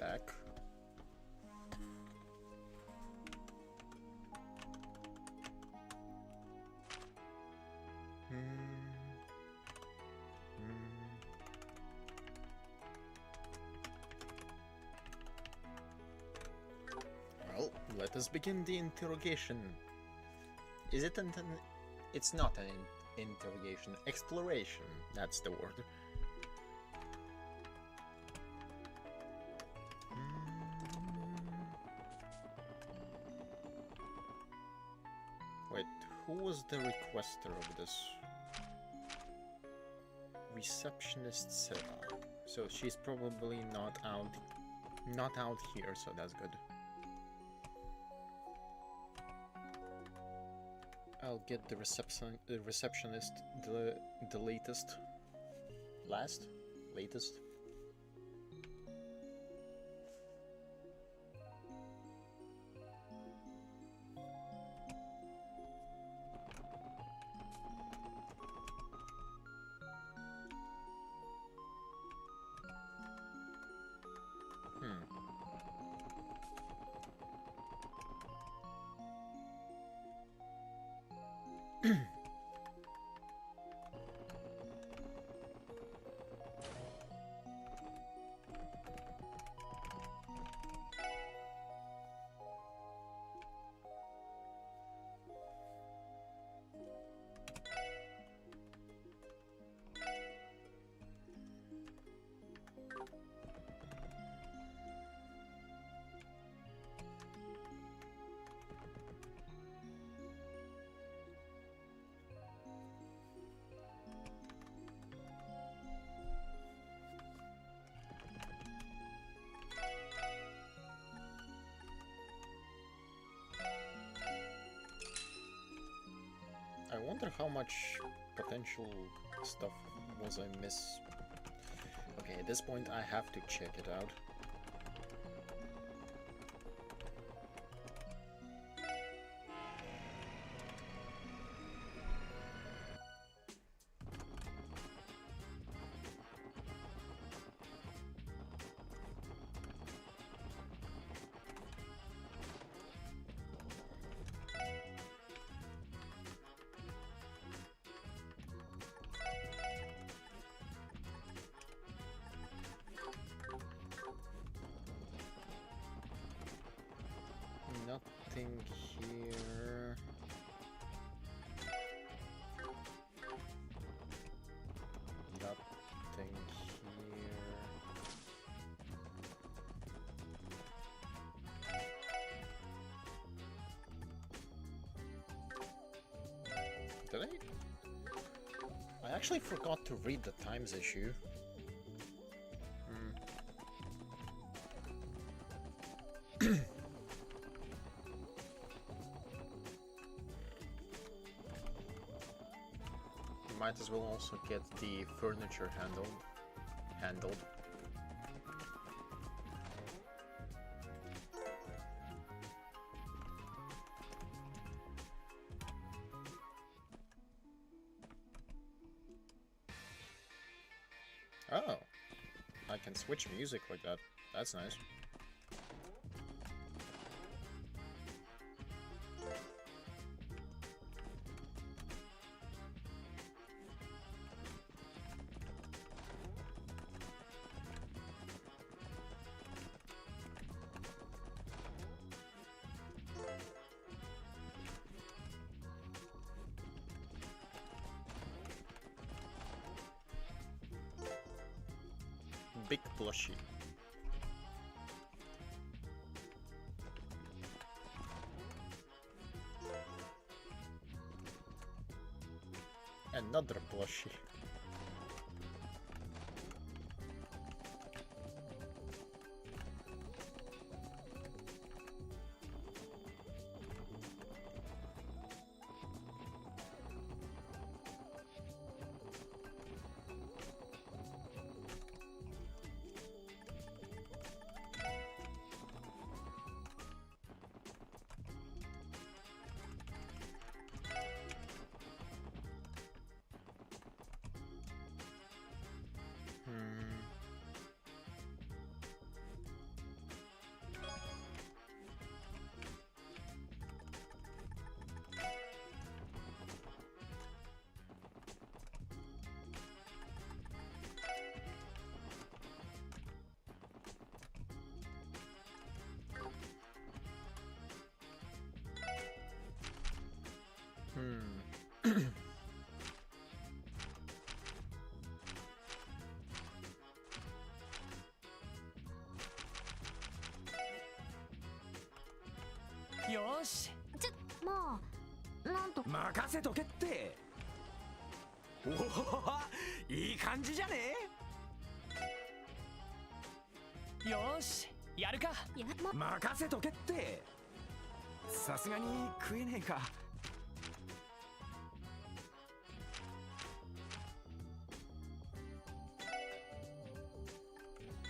Back. Well, let us begin the interrogation. Is it it's not an interrogation. Exploration, that's the word. Wait, who was the requester of this? Receptionist Sarah. So she's probably not out here, so that's good. I'll get the receptionist the latest. Latest. I wonder how much potential stuff was I miss. Okay, at this point I have to check it out. Nothing here. Nothing here. Did I actually forgot to read the Times issue. Might as well also get the furniture handled. Oh, I can switch music like that. That's nice. Big plushie. Another plushie. Hmm.よーしまあなんと任せとけって。おおいい感じじゃねえ。よーしやるか。や任せとけって。さすがに食えねえか。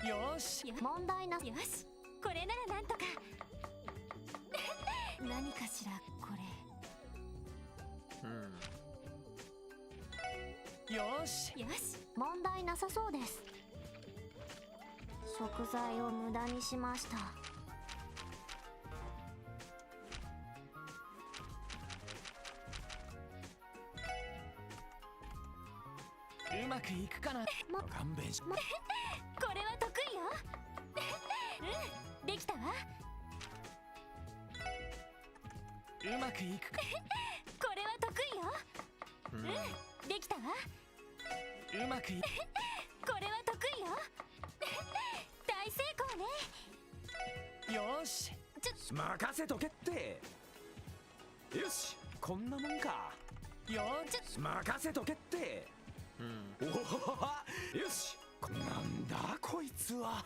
よーし問題なよしこれならなんとか何かしらこれ Hmm. よーしよし問題なさそうです。食材を無駄にしました。うまくいくかな。勘弁し。これは得意ようんできたわ。うまくいくか。これは得意よ Hmm. うんできたわ。うまくいく。これは得意よ大成功ね。よーし任せとけって。よしこんなもんか。よーし任せとけって。Hmm. おおよしなんだこいつは。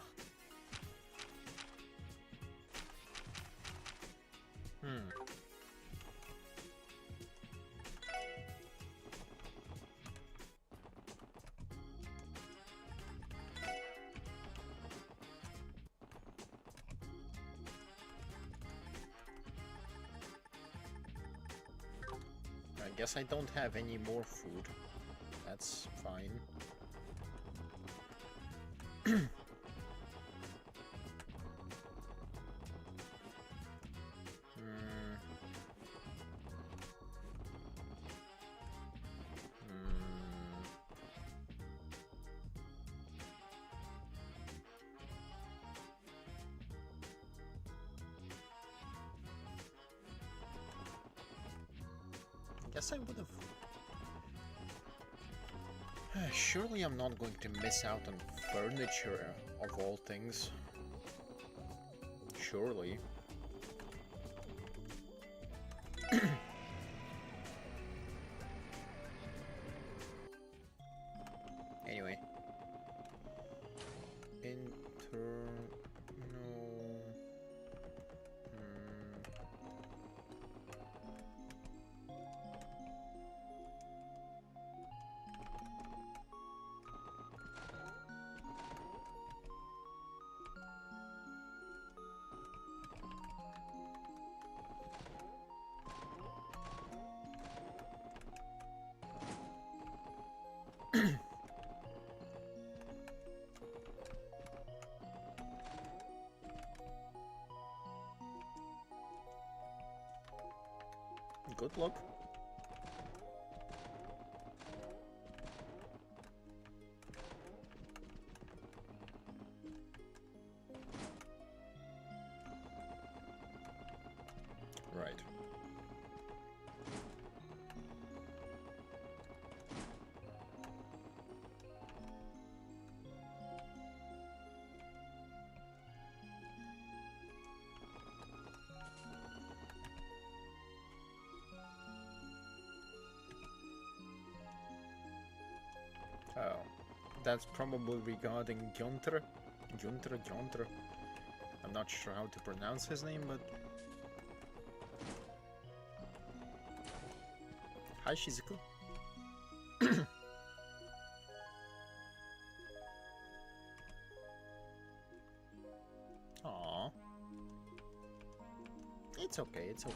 Hmm. I guess I don't have any more food. That's fine. Hmm. I guess I would have. Surely I'm not going to miss out on furniture of all things. Surely. Anyway. Good luck. Right. Oh, that's probably regarding Gyontra. Gyontra. I'm not sure how to pronounce his name, but... Hi, Shizuku. Aww. It's okay, it's okay.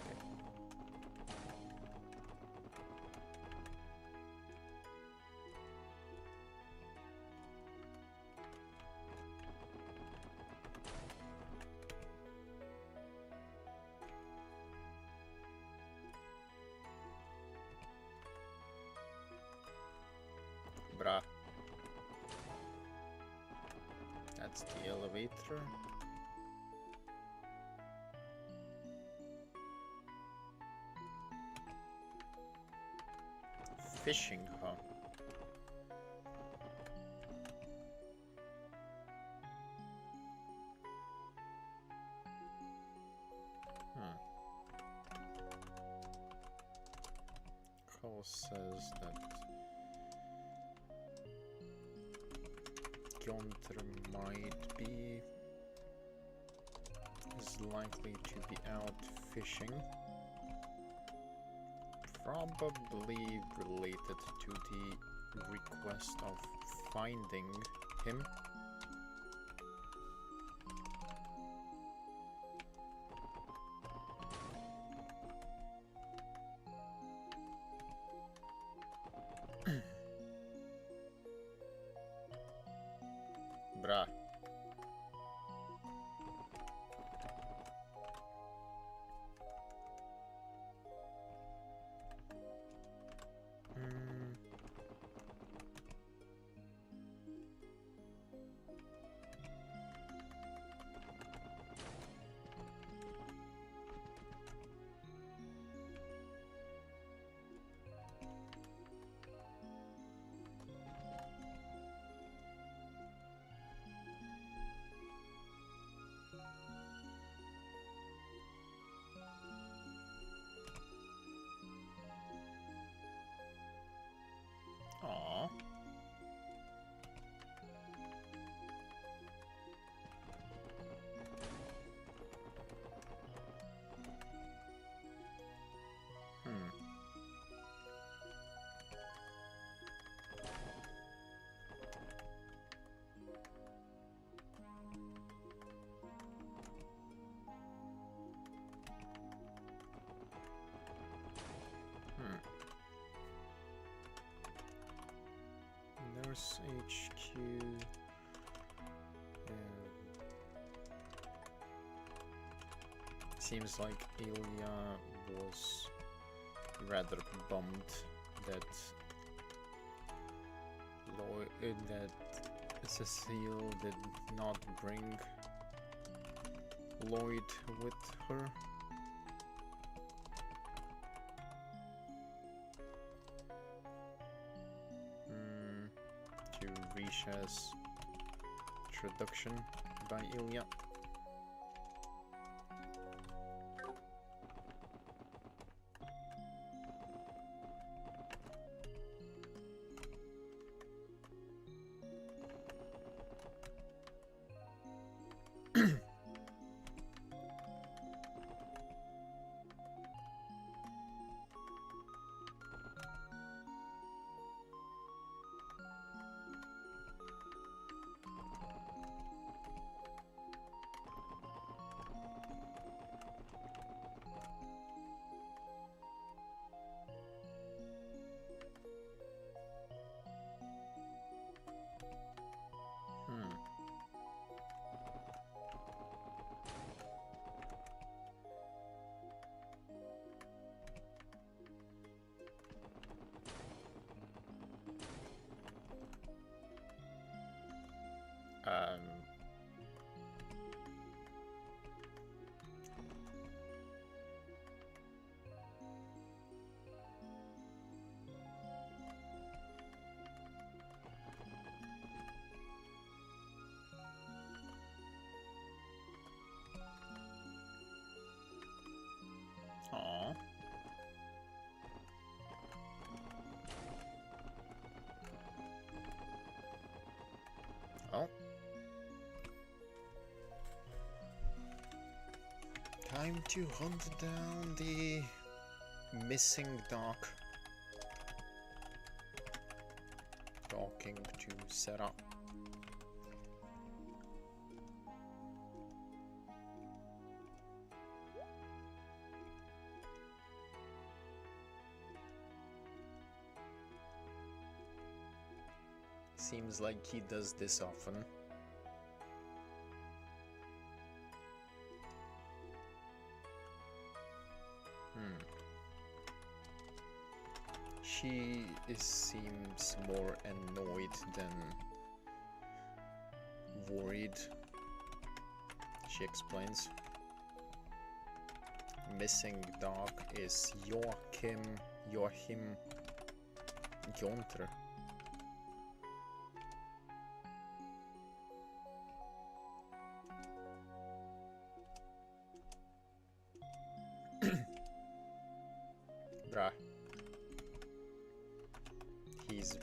Bruh. That's the elevator. fishing, huh? Cole says that Gunther is likely to be out fishing, probably related to the request of finding him. Bruh. Aww. Nurse HQ. Seems like Ilya was rather bummed that Cecile did not bring Lloyd with her. To Risha's introduction by Ilya. Aww. Oh. Time to hunt down the missing dog. Talking to Sarah. Seems like he does this often. She seems more annoyed than worried. She explains. Missing dog is Joachim Gonter. Bruh. He's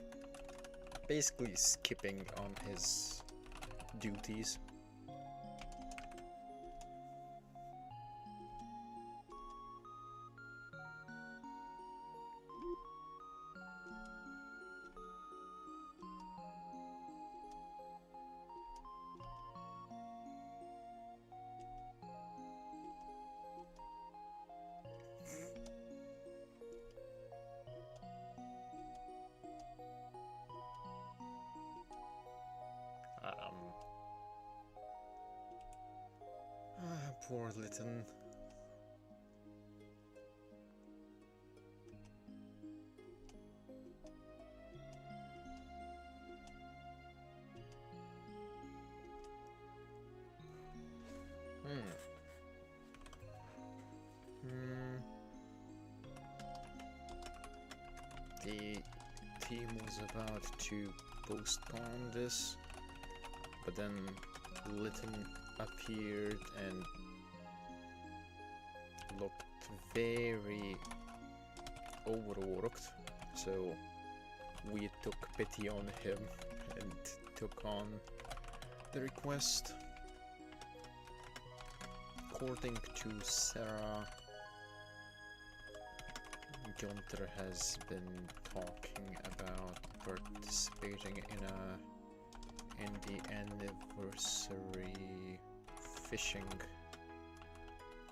basically skipping on his duties. Poor Lytton. The team was about to postpone this, but then Lytton appeared and looked very overworked, so we took pity on him and took on the request. According to Sarah, Gonter has been talking about participating in the anniversary fishing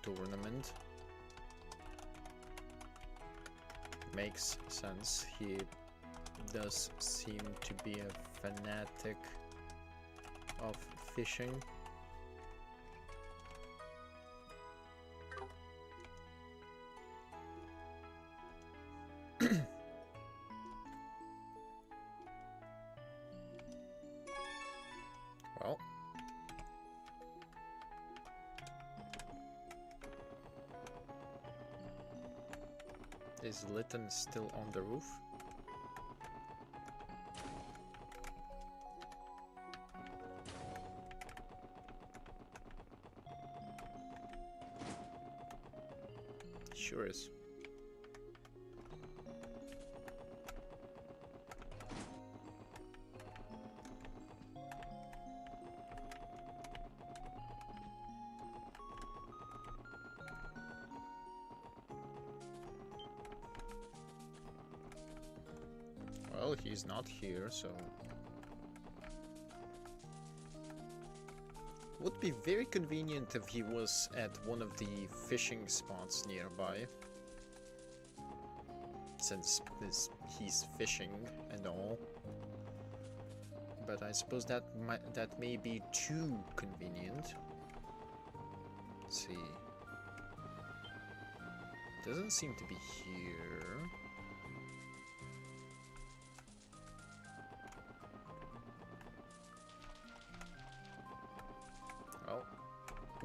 tournament. Makes sense. He does seem to be a fanatic of fishing. Well, is Lytton still on the roof? Sure is. Well, he's not here, so... Would be very convenient if he was at one of the fishing spots nearby. Since he's fishing and all. But I suppose that may be too convenient. Let's see. Doesn't seem to be here. Well,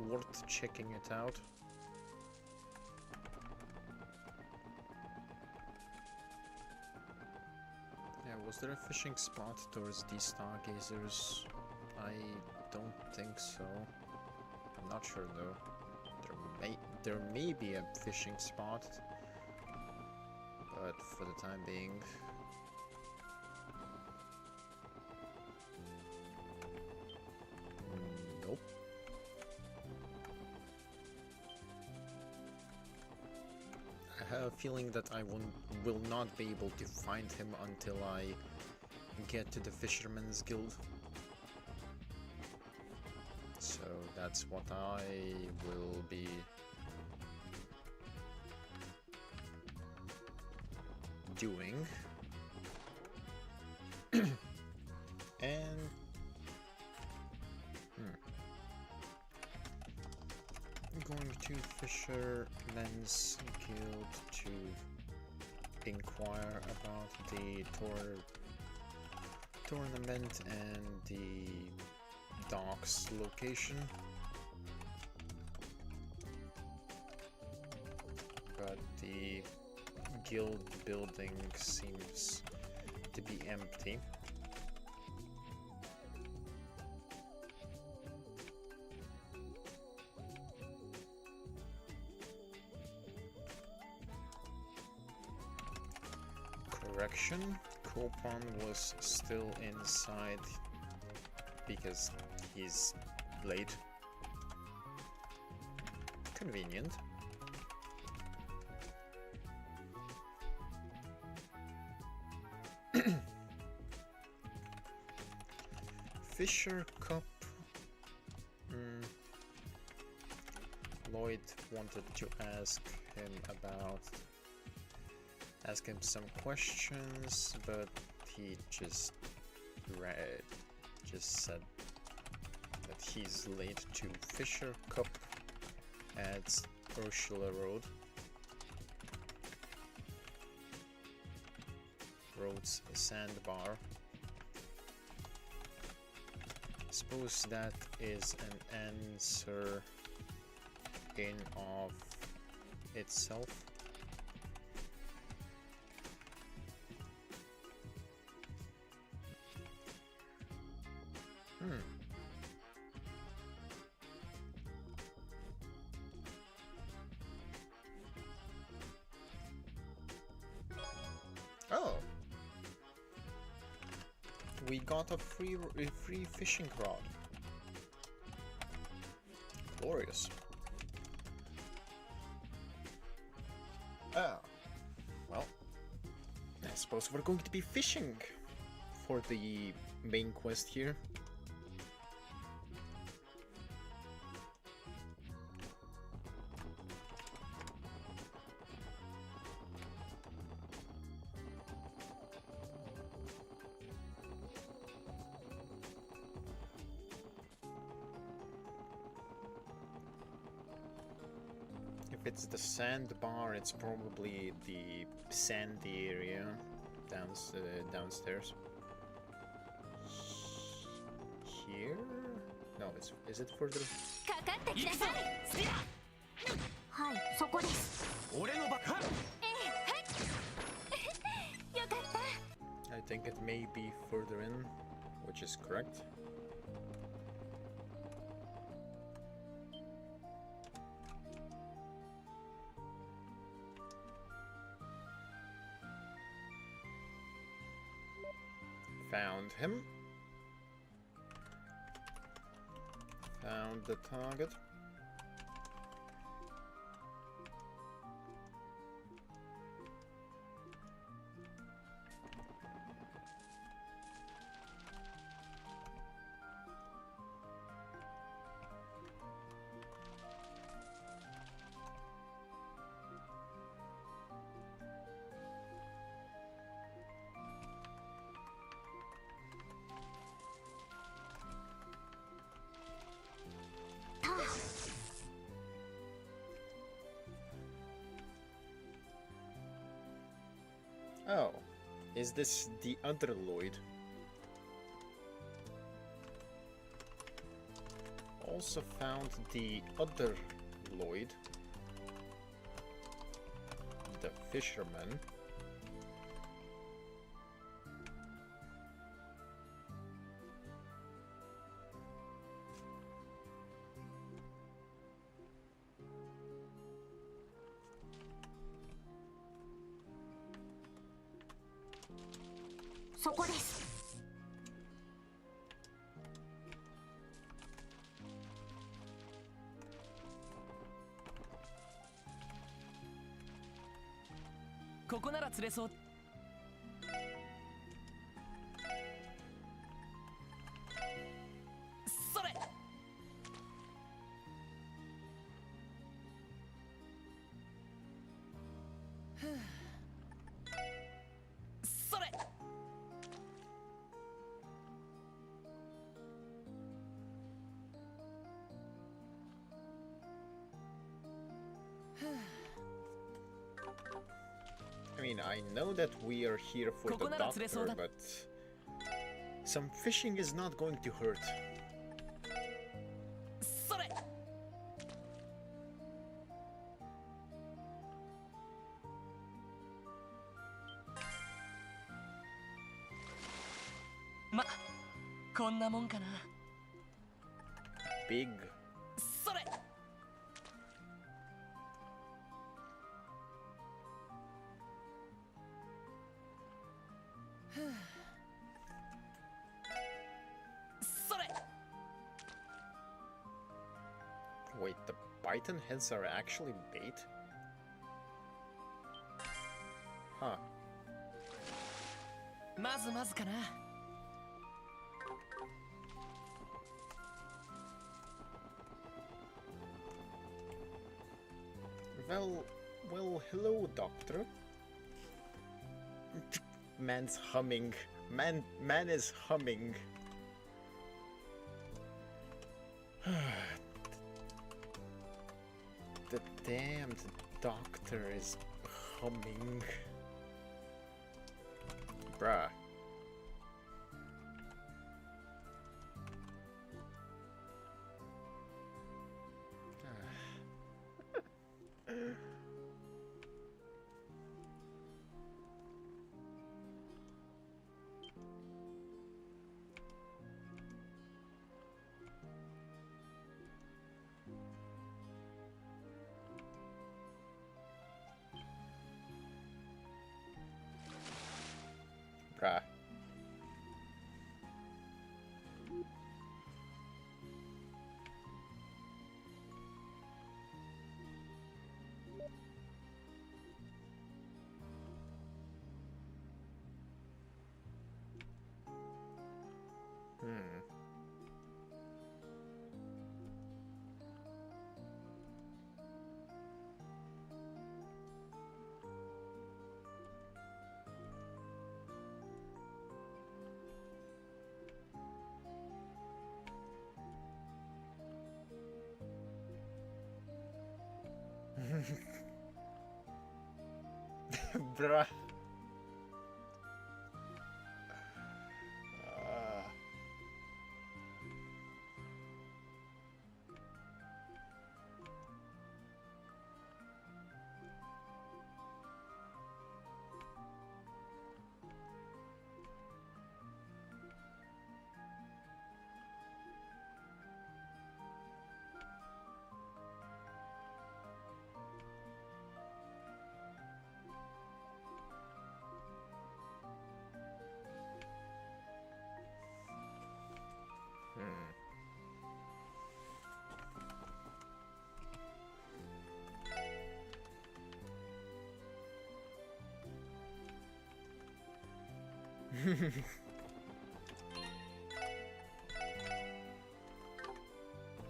worth checking it out. Yeah, was there a fishing spot towards these stargazers? I don't think so. I'm not sure though. There may be a fishing spot, but for the time being, nope. I have a feeling that I will not be able to find him until I get to the Fisherman's Guild. So that's what I will be doing. And I'm going to Fisherman's Guild to inquire about the tournament and the docks location. But the guild building seems to be empty. Correction, Coupon was still inside because he's late. Convenient. Fisher Cup. Lloyd wanted to ask him some questions, but he just said that he's late to Fisher Cup at Ursula Road's Sandbar. Suppose that is an answer in of itself. Oh, we got a free fishing rod. Glorious. Oh, well, I suppose we're going to be fishing for the main quest here. If it's the sandbar, it's probably the sandy area downstairs. Here? No, is it further? はい、そこです。俺のバカ。よかった。 I think it may be further in, which is correct. Found him. Found the target. Oh, is this the other Lloyd? Also found the other Lloyd, the fisherman. So こです。ここなら釣れそう。それ。それ。I mean, I know that we are here for the doctor, but some fishing is not going to hurt. それ。こんなもんかな。 Big. それ。それ。 Wait, the Python heads are actually bait? Huh. まずまずかな。 Well, hello, doctor. Man's humming. Man is humming. The damned doctor is humming. Bruh. Bruh. Bruh.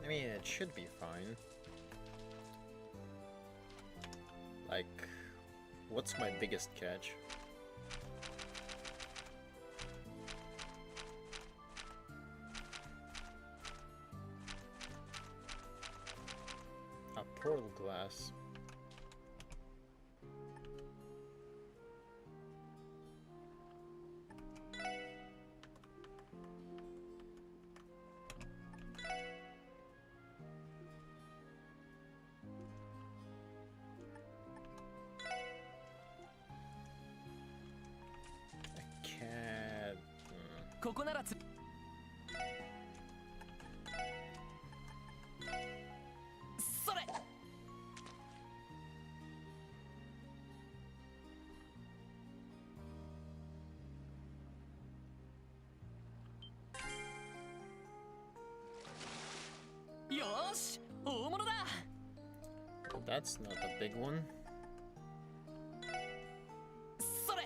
I mean, it should be fine. Like, what's my biggest catch? A portal glass. Cat. ここならつ。それ。 よーし、大物だ。 That's not a big one. それ。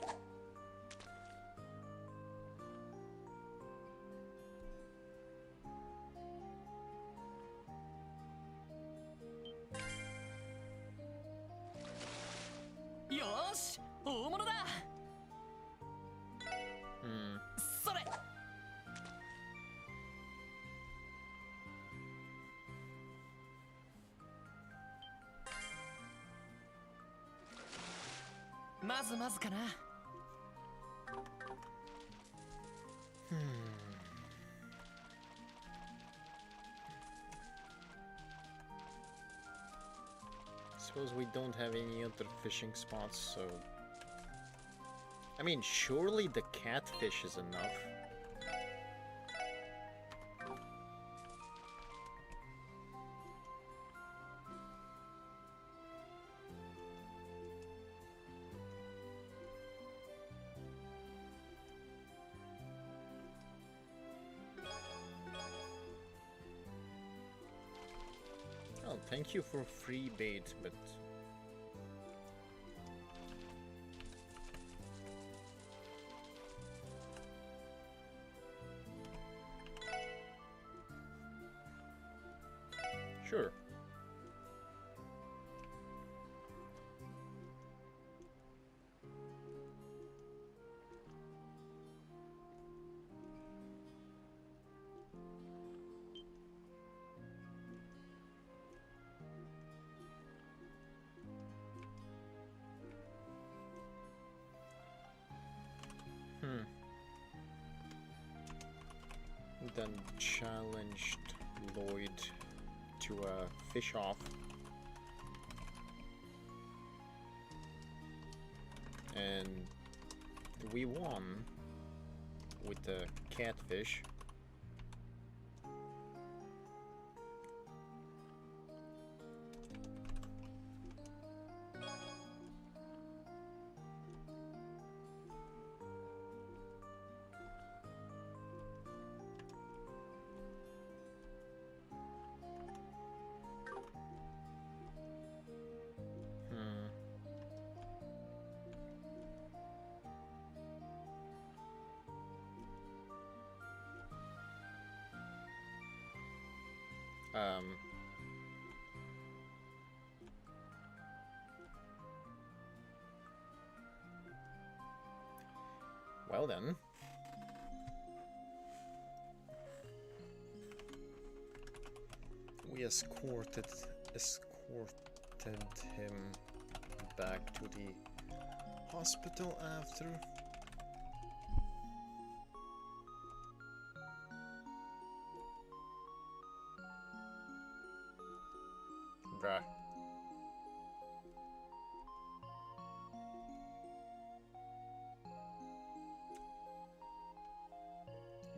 よーし、大物だ。 Hmm. それ。 まずまずかな。 Suppose we don't have any other fishing spots, so... I mean, surely the catfish is enough. Thank you for free bait, but... Sure. Then challenged Lloyd to a fish off. And we won with the catfish. Well then. We escorted him back to the hospital after. Bruh.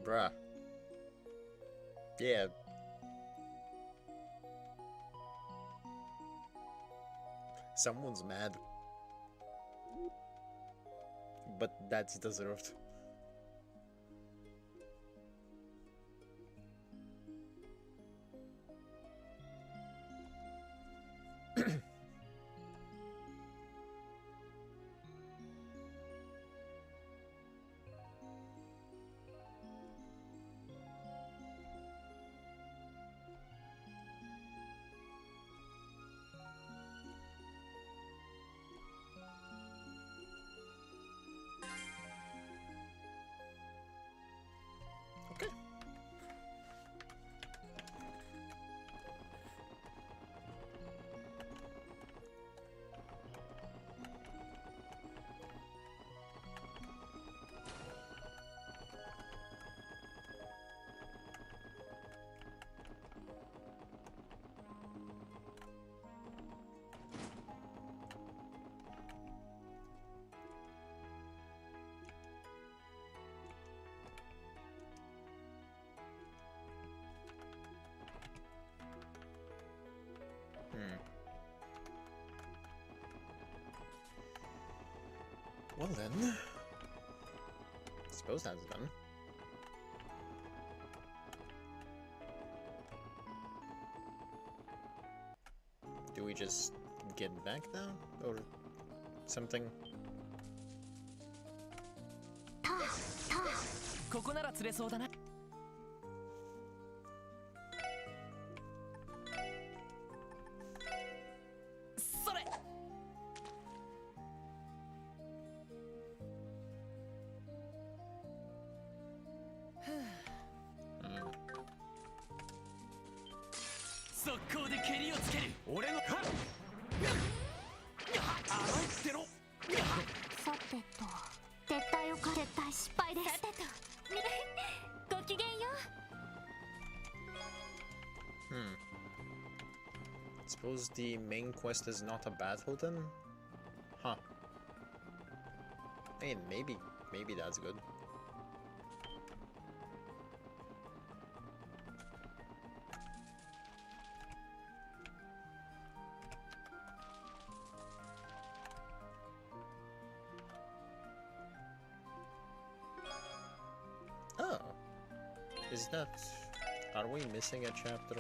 Bruh. Yeah. Someone's mad. But that's deserved. Okay. Well then, suppose that's done. Do we just get back now, or something? ここなら釣れそうだな。それ。速攻で蹴りをつける。俺の。甘いってろ。さてと撤退をか撤退失敗です。さてとごきげんよう。Suppose the main quest is not a battle then? Huh. I mean, maybe that's good. Oh. Is that... Are we missing a chapter?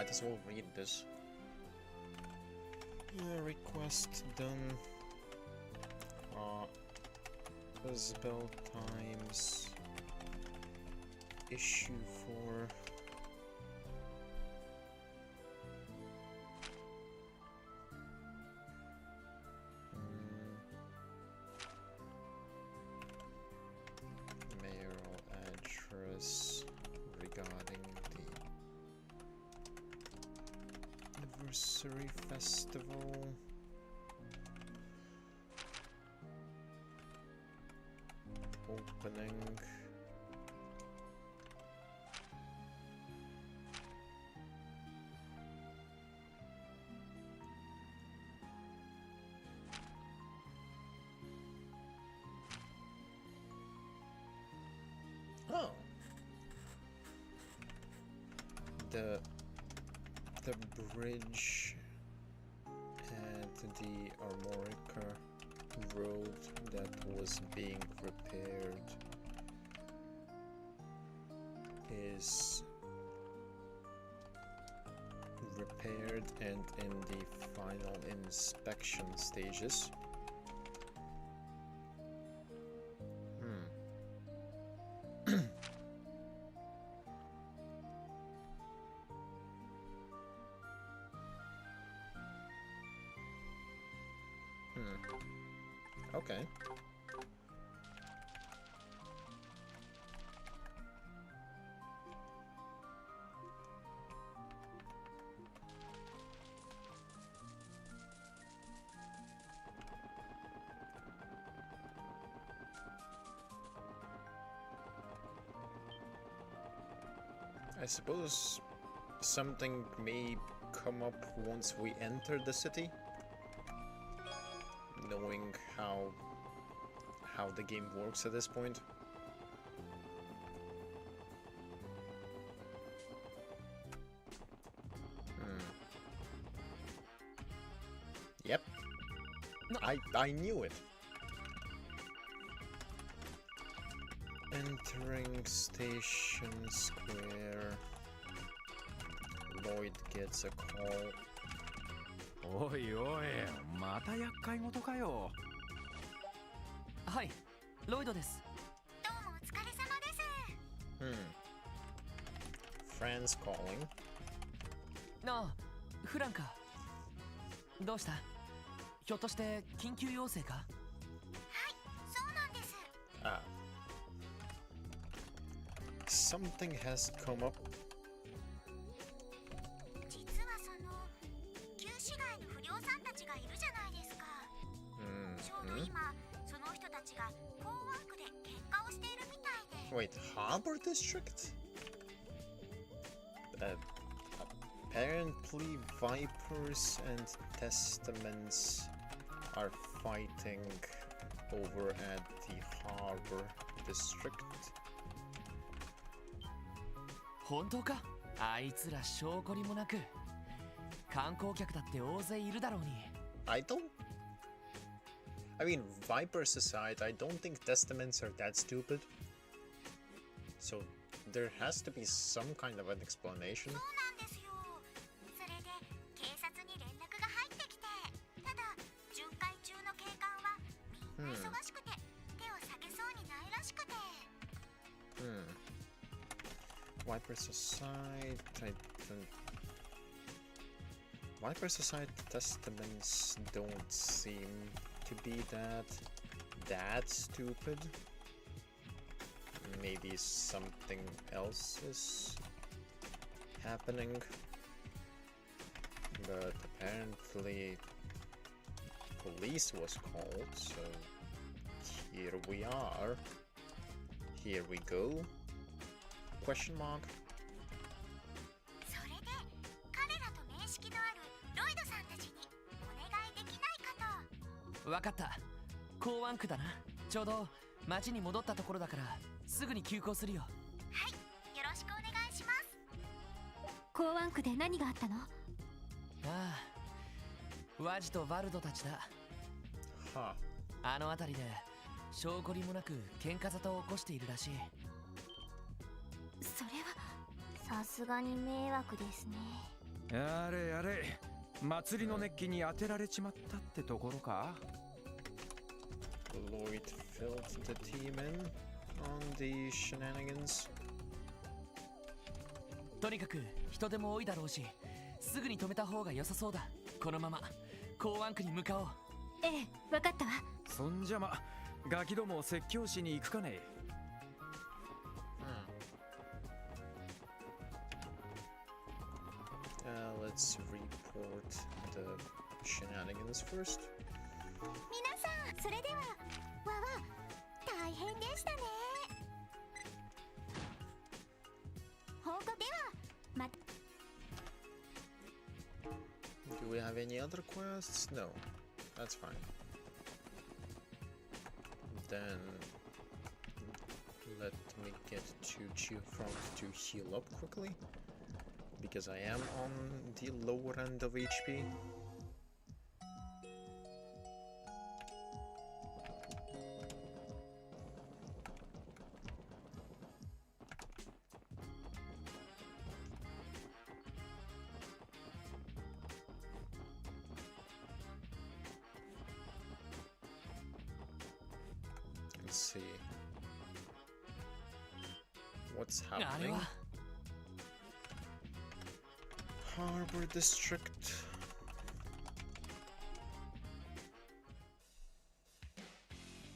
might as well read this. Request done. Isabel Times. Issue 4. Mayoral address regarding the anniversary festival. Opening. Oh. The bridge at the Armorica road that was being repaired is repaired and in the final inspection stages. Okay. I suppose something may come up once we enter the city, knowing how the game works at this point. Yep. No. I knew it. Entering Station Square. Lloyd gets a call. おいおい、また厄介事かよ。はい、ロイドです。どうもお疲れ様です。Friends calling. ああ、フランか。どうした？ひょっとして緊急要請か？はい、そうなんです。Ah. Something has come up. 実はその旧市街の不良さんたちがいるじゃないですか。ちょうど今その人たちが港湾区で喧嘩をしているみたいで。Wait, Harbor District? Apparently Vipers and Testaments are fighting over at the Harbor District. 本当か？あいつら証拠にもなく。観光客だって大勢いるだろうに。I mean, Vipers aside, I don't think Testaments are that stupid. So there has to be some kind of an explanation. そうなんですよ。それで警察に連絡が入ってきて、ただ巡回中の警官はみんな忙しくて手を下げそうにないらしくて。Vipers aside, Vipers aside, Testaments don't seem to be that stupid. Maybe something else is happening, but apparently police was called, so here we are. Here we go. Question mark. それで彼らと面識のあるロイドさんたちにお願いできないかと。わかった。港湾区だな。ちょうど町に戻ったところだからすぐに急行するよ。はい、よろしくお願いします。港湾区で何があったの？ああ、ワジとワルドたちだ。はあの辺りで証拠りもなく喧嘩沙汰を起こしているらしい。それはさすがに迷惑ですね。やれやれ、祭りの熱気に当てられちまったってところか。 Lloyd filled the team in on the shenanigans. とにかく人手も多いだろうし、すぐに止めた方が良さそうだ。このまま港湾区に向かおう。ええ、分かったわ。そんじゃま、ガキども説教しに行くかね。Let's report the shenanigans first. 皆さん、それではわわ大変でしたね。報告ではまた。 Do we have any other quests? No, that's fine. Then let me get to Geofront to heal up quickly, because I am on the lower end of HP. Let's see what's あれ happening. は Harbor District.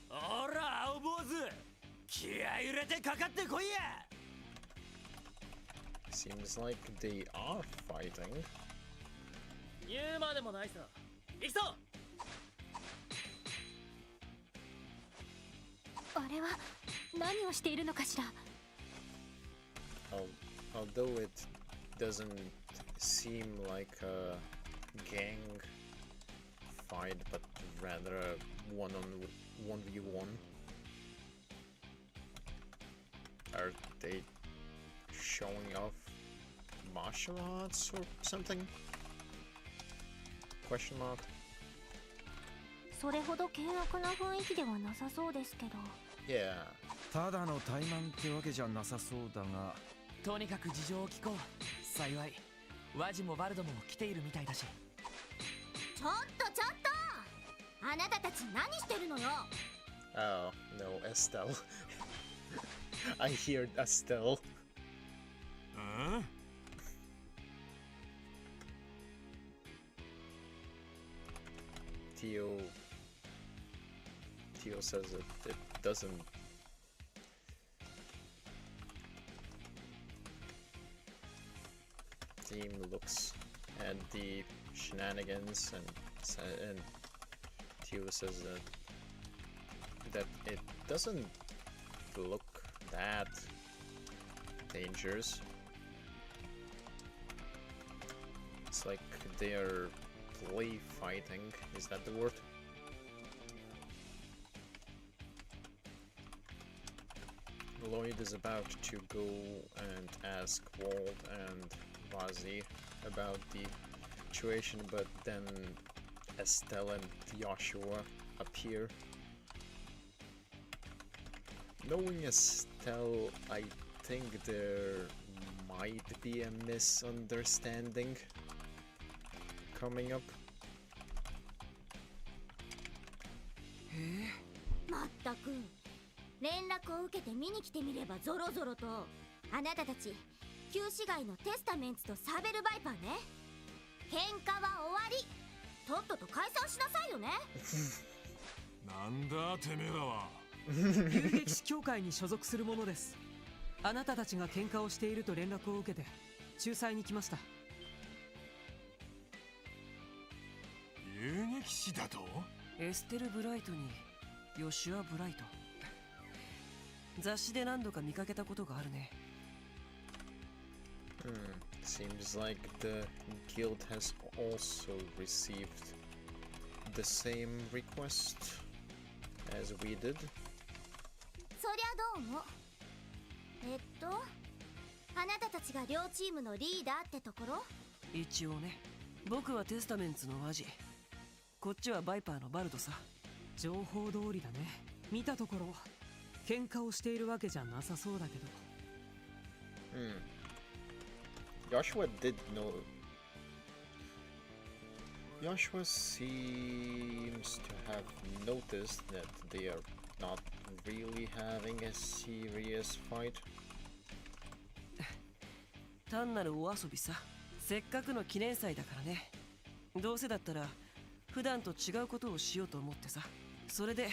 おら青坊主、気合い入れてかかってこいや。 Seems like they are fighting. 言うまでもないさ。行くぞ。あれは何をしているのかしら。Although it doesn't seem like a gang fight, but rather a 1v1. Are they showing off martial arts or something? Question mark. それほど険悪な雰囲気ではなさそうですけど。Yeah. ただの怠慢ってわけじゃなさそうだが。とにかく事情を聞こう。幸いワジもバルドも来ているみたいだし。ちょっとあなたたち何してるのよ。 Oh, no, Estelle. I hear Estelle. うん？ Theo says that it doesn't. Team looks at the shenanigans and Theo says that it doesn't look that dangerous. It's like they're play fighting. Is that the word? Lloyd is about to go and ask Walt and Vazi about the situation, but then Estelle and Joshua appear. Knowing Estelle, I think there might be a misunderstanding coming up. まったく連絡を受けて見に来てみればゾロゾロと。あなたたち旧市街のテスタメンツとサベルバイパーね。喧嘩は終わり。とっとと解散しなさいよね。なんだてめえらは。遊撃士協会に所属する者です。あなたたちが喧嘩をしていると連絡を受けて仲裁に来ました。遊撃士だと？エステル・ブライトにヨシュア・ブライト。雑誌で何度か見かけたことがあるね。Seems like the guild has also received the same request as we did. そりゃどうも。あなたたちが両チームのリーダーってところ？一応ね。僕はテスタメンツのワジ、こっちはバイパーのバルドさ。情報通りだね。見たところ喧嘩をしているわけじゃなさそうだけど。Joshua did know Joshua seems to have noticed that they are not really having a serious fight. 単なるお遊びさ。せっかくの記念祭だからね。どうせだったら普段と違うことをしようと思ってさ。それで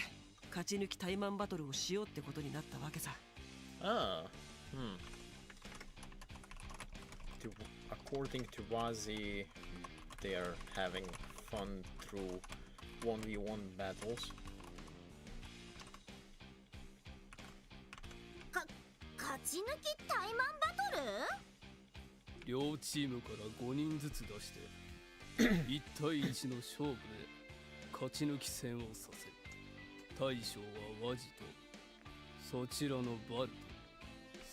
勝ち抜きタイマンバトルをしようってことになったわけさ。Ah, according to Wazi, they are having fun through 1v1 battles. 勝ち抜きタイマンバトル？両チームから5人ずつ出して1対1の勝負で勝ち抜き戦をさせる。大将はワジとそちらのバルド。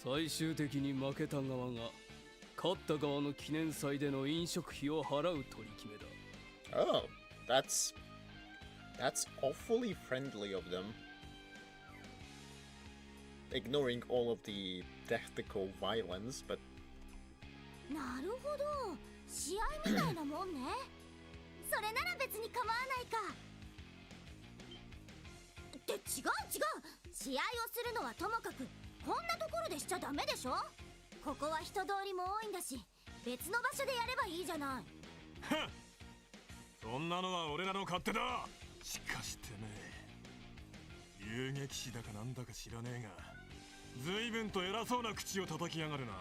最終的に負けた側が勝った側の記念祭での飲食費を払う取り決めだ。Oh, that's awfully friendly of them. Ignoring all of the tactical violence, but なるほど、試合みたいなもんね。それなら別に構わないか。って違う。試合をするのはともかくこんなところでしちゃダメでしょ。ここは人通りも多いんだし、別の場所でやればいいじゃない。そんなのは俺らの勝手だ。しかしてね、遊撃士だかなんだか知らねえが随分と偉そうな口を叩きやがるな。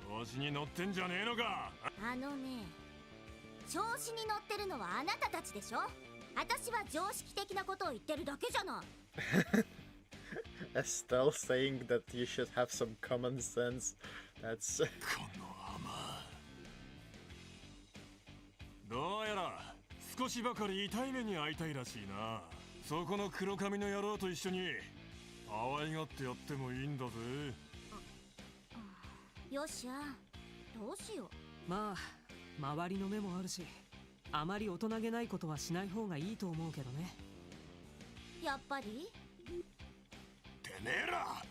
調子に乗ってんじゃねえのか。あのね、調子に乗ってるのはあなたたちでしょ。私は常識的なことを言ってるだけじゃない。Estelle saying that you should have some common sense. That's この甘。どうやら少しばかり痛い目に遭いたいらしいな。そこの黒髪の野郎と一緒に可愛がってやってもいいんだぜ。よしあ、どうしよう。まあ周りの目もあるし、あまり大人げないことはしない方がいいと思うけどね。やっぱりてめえら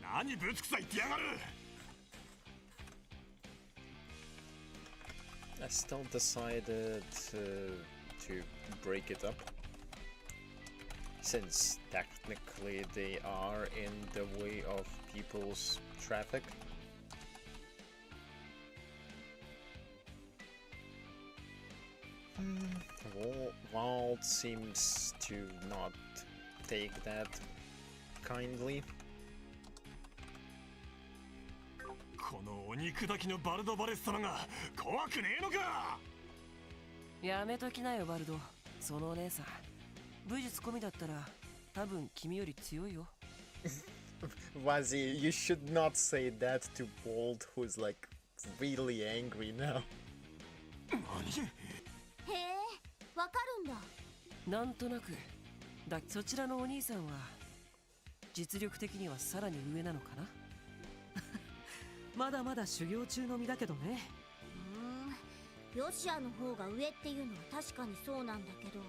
何ぶつくさ言ってやがる。Estelle decided to break it up, since technically they are in the way of people's traffic. Walt seems to not take that kindly. このお肉だきのバルドバレス様が怖くねえのか。やめときなよバルド。そのお姉さん武術込みだったら多分君より強いよ。Wazi, you should not say that to Walt, who's like really angry now. 何。へえ、わかるんだ。なんとなくだ。そちらのお兄さんは実力的にはさらに上なのかな。まだまだ修行中の身だけどね。ヨシアの方が上っていうのは確かにそうなんだけど、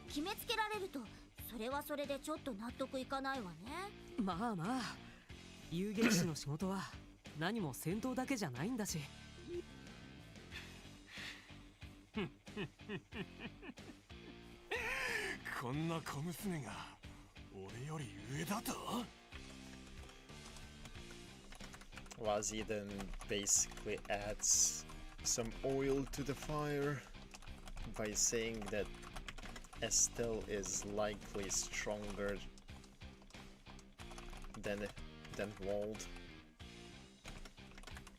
決めつけられるとそれはそれでちょっと納得いかないわね。まあまあ、遊撃士の仕事は何も戦闘だけじゃないんだし。こんな小娘が俺より上だと。Wazi then basically adds some oil to the fire by saying that Estelle is likely stronger than Walt.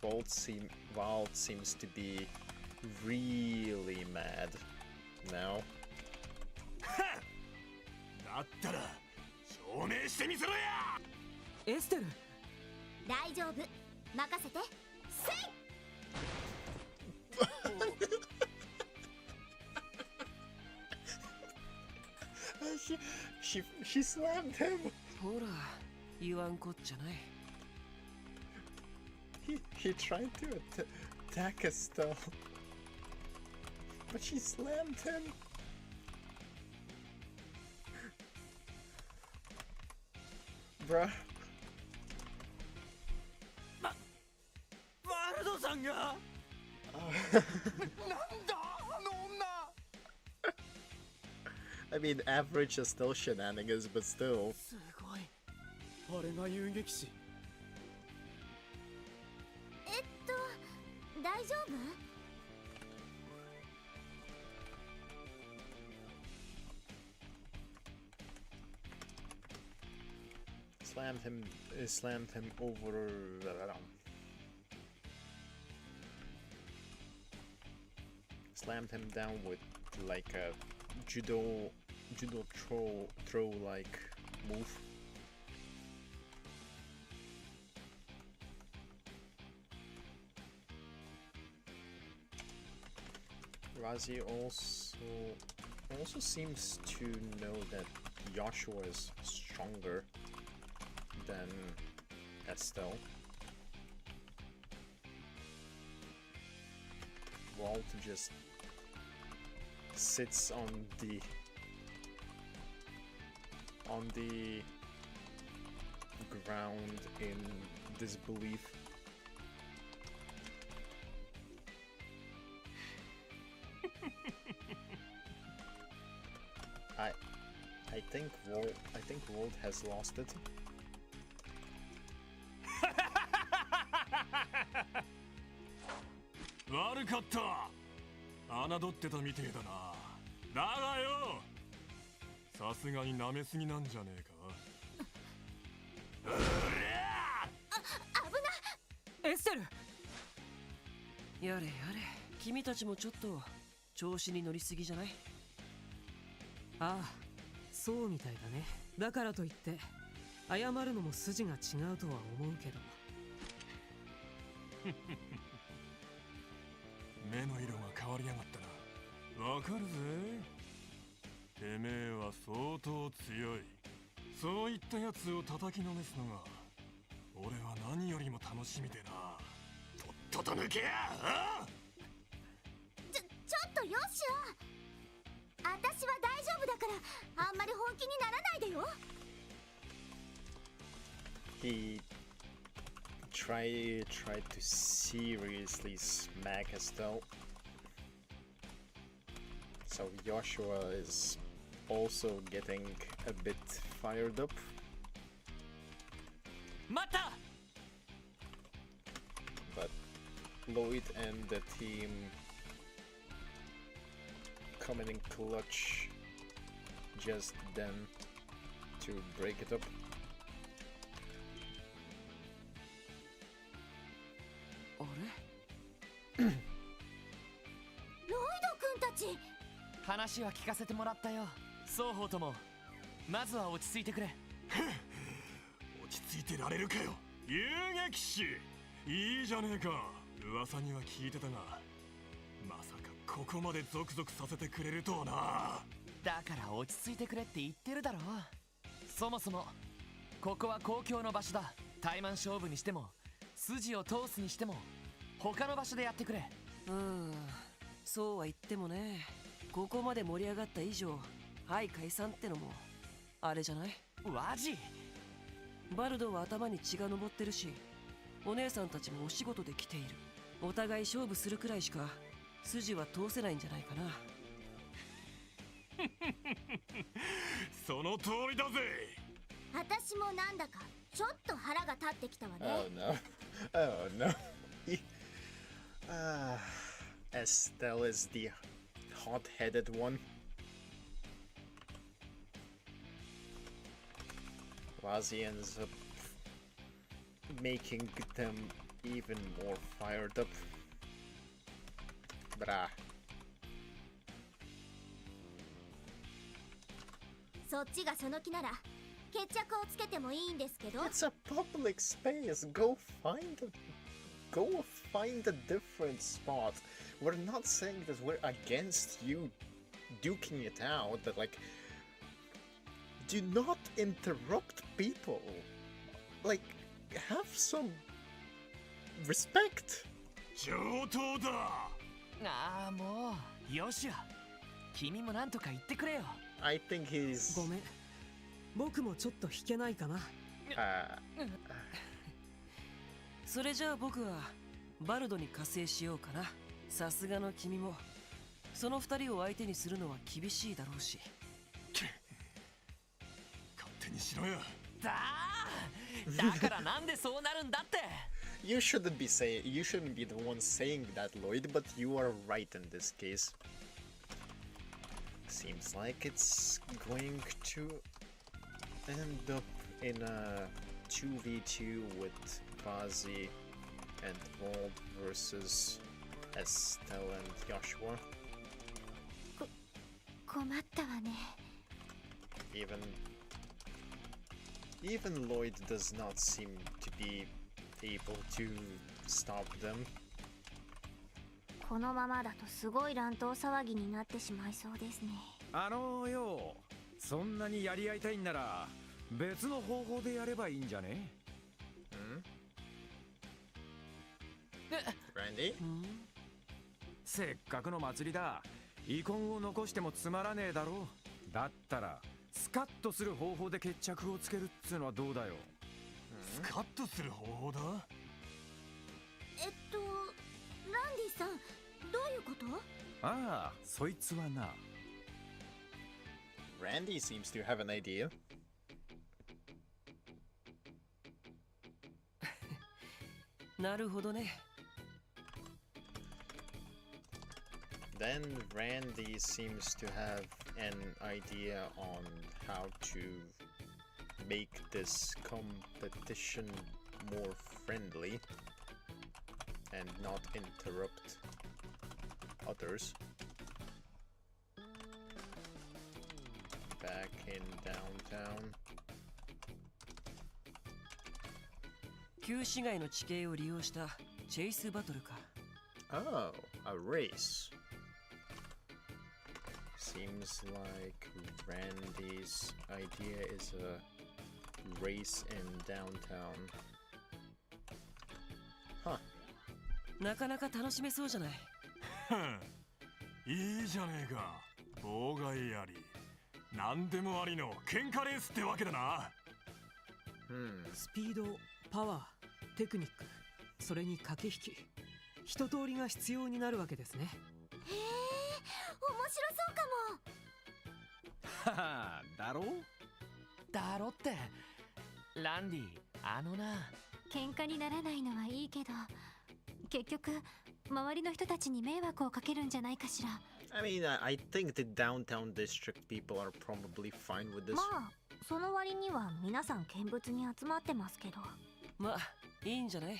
Walt seems to be really mad now. だったら証明してみせろや。エステル、大丈夫、任せて。せい。She slammed him. ほら言わんこっちゃない。He tried to attack Estelle, but she slammed him. Bruh. バルドさんがなんだあの女。I mean, average is still shenanigans, but still. すごい。あれが遊撃士。大丈夫？ Slammed him over. Slammed him down with like a judo throw like move. Razi also seems to know that Joshua is stronger than Estelle. Walt just sits on the ground in disbelief. I think Walt has lost it. 悪かった。侮ってたみてえだな。だがよ、さすがに舐めすぎなんじゃねえか。エステル。やれやれ、君たちもちょっと調子に乗りすぎじゃない？ああ、そうみたいだね。だからといって謝るのも筋が違うとは思うけど。目の色が変わりやがったな。わかるぜ。てめえは相当強い。そういったやつを叩きのめすのが俺は何よりも楽しみでな。とっとと抜けや。ちょっとヨシオ、私は大丈夫だからあんまり本気にならないでよ。He tried to seriously smack Estelle. So Joshua is also getting a bit fired up. 待った。 But Lloyd and the team coming in clutch just then to break it up. あれ？ロイド君たち。話は聞かせてもらったよ。双方ともまずは落ち着いてくれ。落ち着いてられるかよ、遊撃士。いいじゃねえか。噂には聞いてたが、まさかここまでゾクゾクさせてくれるとはな。だから落ち着いてくれって言ってるだろ。そもそもここは公共の場所だ。タイマン勝負にしても筋を通すにしても他の場所でやってくれ。そうは言ってもね、ここまで盛り上がった以上、はい解散ってのもあれじゃない？ワジ。バルドは頭に血が上ってるし、お姉さんたちもお仕事で来ている。お互い勝負するくらいしか筋は通せないんじゃないかな。その通りだぜ。私もなんだかちょっと腹が立ってきたわね。 Oh no. Oh no. Estelle is the hot-headed one. Razi ends up making them even more fired up. Brah. そっちがその気なら決着をつけてもいいんですけど。 It's a public space. Go find a different spot. We're not saying that we're against you duking it out, but like, do not interrupt people. Like, have some respect. 上等だ。ああ、もうよしや。君もなんとか言ってくれよ。I think he's ごめん、僕もちょっと弾けないかな。それじゃあ僕はバルドに加勢しようかな。さすがの君もその二人を相手にするのは厳しいだろうし。にしろや。だからなんでそうなるんだって。 You shouldn't be the one saying that, Lloyd, but you are right in this case. Seems like it's going to end up in a 2v2 with Vazi and Wald versus Estelle and Joshua. 困ったわね。 Even Lloyd does not seem to be able to stop them. このままだとすごい乱闘騒ぎになってしまいそうですね。よ、そんなにやり合いたいんなら別の方法でやればいいんじゃね？ Randy? せっかくの祭りだ。遺恨を残してもつまらねえだろ。だったらスカッとする方法で決着をつけるっつうのはどうだよ。スカッとする方法だ。ランディさん、どういうこと？ああ、そいつはな。Randy seems to have an idea. なるほどね。Then Randy seems to have an idea on how to make this competition more friendly and not interrupt others. Back in downtown. 旧市街の地形を利用したチェイスバトルか。 Oh, a race. Seems like Randy's idea is a race in downtown. Huh. なかなか楽しめそうじゃない。いいじゃねえか。妨害あり何でもありの喧嘩レースってわけだな。スピード、パワー、テクニック、それに駆け引き、一通りが必要になるわけですね。へえ、面白そうかも。はは、だろ？だろって。ランディ、喧嘩にならないのはいいけど、結局周りの人たちに迷惑をかけるんじゃないかしら。I mean, I think the downtown district people are probably fine with this. まあその割には皆さん見物に集まってますけど。まあいいんじゃない。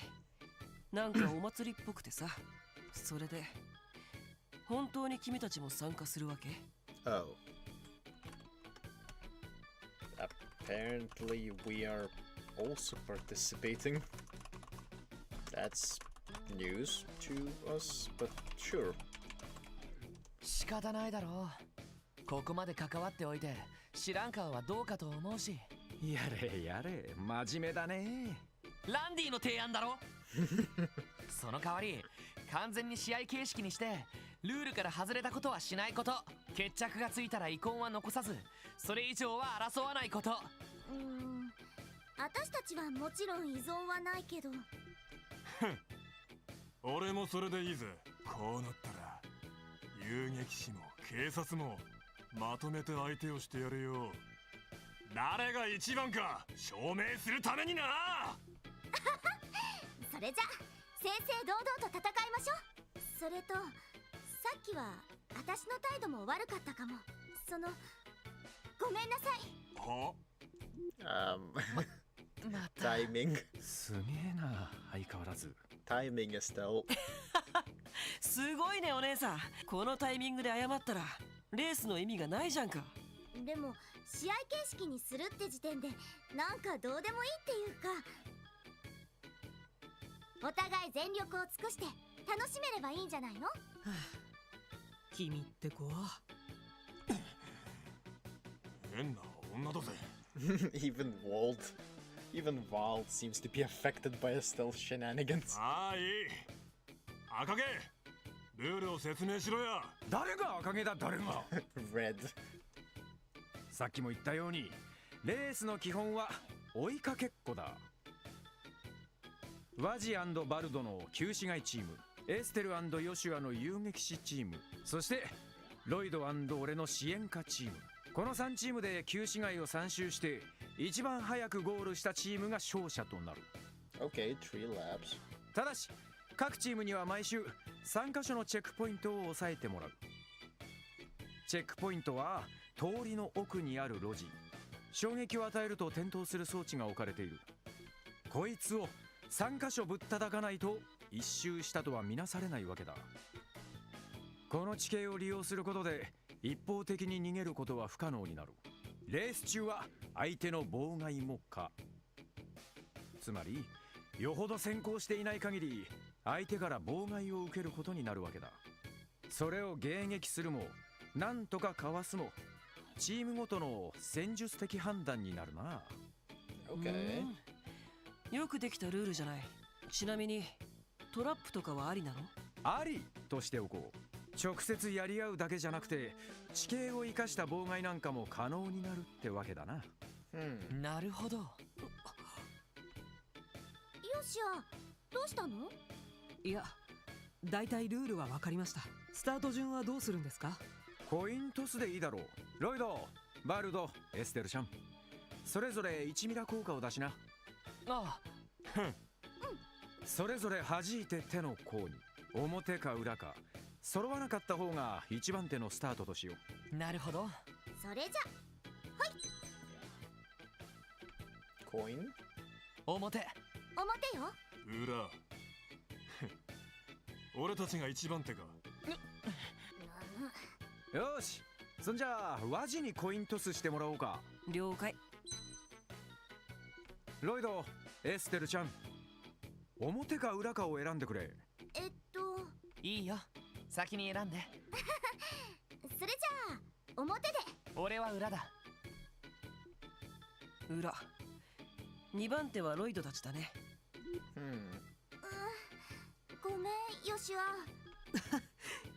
なんかお祭りっぽくてさ。それで本当に君たちも参加するわけ？ Oh. Apparently we are also participating. That's news to us, but sure. 仕方ないだろう。ここまで関わっておいて知らん顔はどうかと思うし。やれやれ、真面目だね。ランディの提案だろ。その代わり完全に試合形式にしてルールから外れたことはしないこと、決着がついたら遺恨は残さず、それ以上は争わないこと。私たちはもちろん依存はないけど。俺もそれでいいぜ。こうなったら遊撃士も警察もまとめて相手をしてやるよ。誰が一番か証明するためにな。それじゃ正々堂々と戦いましょう。それとさっきは私の態度も悪かったかも。ごめんなさい。はTiming. すげえな、相変わらず。Timing, Estelle. すごいねお姉さん。このタイミングで謝ったらレースの意味がないじゃんか。でも試合形式にするって時点でなんかどうでもいいっていうか、お互い全力を尽くして楽しめればいいんじゃないの？君って子は変な女だぜ。Even Wald seems to be affected by Estelle's shenanigans. ああいい。赤毛、ルールを説明しろや。誰が赤毛だ、誰が。Red. さっきも言ったようにレースの基本は追いかけっこだ。ワジ&バルドの旧市街チーム、エステル&ヨシュアの遊撃士チーム、そしてロイド&俺の支援家チーム、この3チームで旧市街を3周して一番早くゴールしたチームが勝者となる。 Okay, 3 laps. ただし各チームには毎週3カ所のチェックポイントを押さえてもらう。チェックポイントは通りの奥にある路地。衝撃を与えると点灯する装置が置かれている。こいつを3カ所ぶったたかないと一周したとは見なされないわけだ。この地形を利用することで一方的に逃げることは不可能になる。レース中は相手の妨害も可。つまりよほど先行していない限り相手から妨害を受けることになるわけだ。それを迎撃するもなんとかかわすもチームごとの戦術的判断になるな。 Okay. よくできたルールじゃない。ちなみにトラップとかはありなの？ありとしておこう。直接やり合うだけじゃなくて地形を生かした妨害なんかも可能になるってわけだな。なるほど。よしや、どうしたの？いや、だいたいルールは分かりました。スタート順はどうするんですか？コイントスでいいだろう。ロイド、バルド、エステルちゃん、それぞれ1ミラ効果を出しな。あそれぞれ弾いて手の甲に表か裏か揃わなかった方が一番手のスタートとしよあ、なるほど。それじゃ Coin. 表。表よ。裏俺たちが一番手か。う。よし、そんじゃあ和地にコイントスしてもらおうか。了解。ロイド、エステルちゃん、表か裏かを選んでくれ。いいよ、先に選んで。それじゃあ表で。俺は裏だ。裏。2番手はロイドたちだね。ごめん、よしや。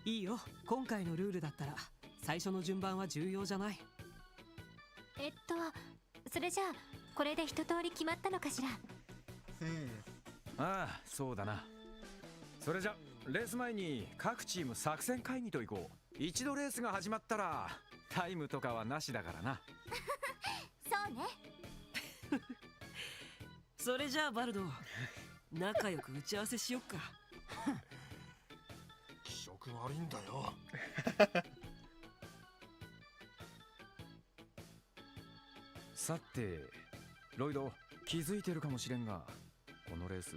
いいよ、今回のルールだったら最初の順番は重要じゃない。それじゃあこれで一通り決まったのかしら。ああ、そうだな。それじゃレース前に各チーム作戦会議と行こう。一度レースが始まったらタイムとかはなしだからな。そうね。それじゃあバルド、仲良く打ち合わせしよっか。気色悪いんだよ。さてロイド、気づいてるかもしれんがこのレース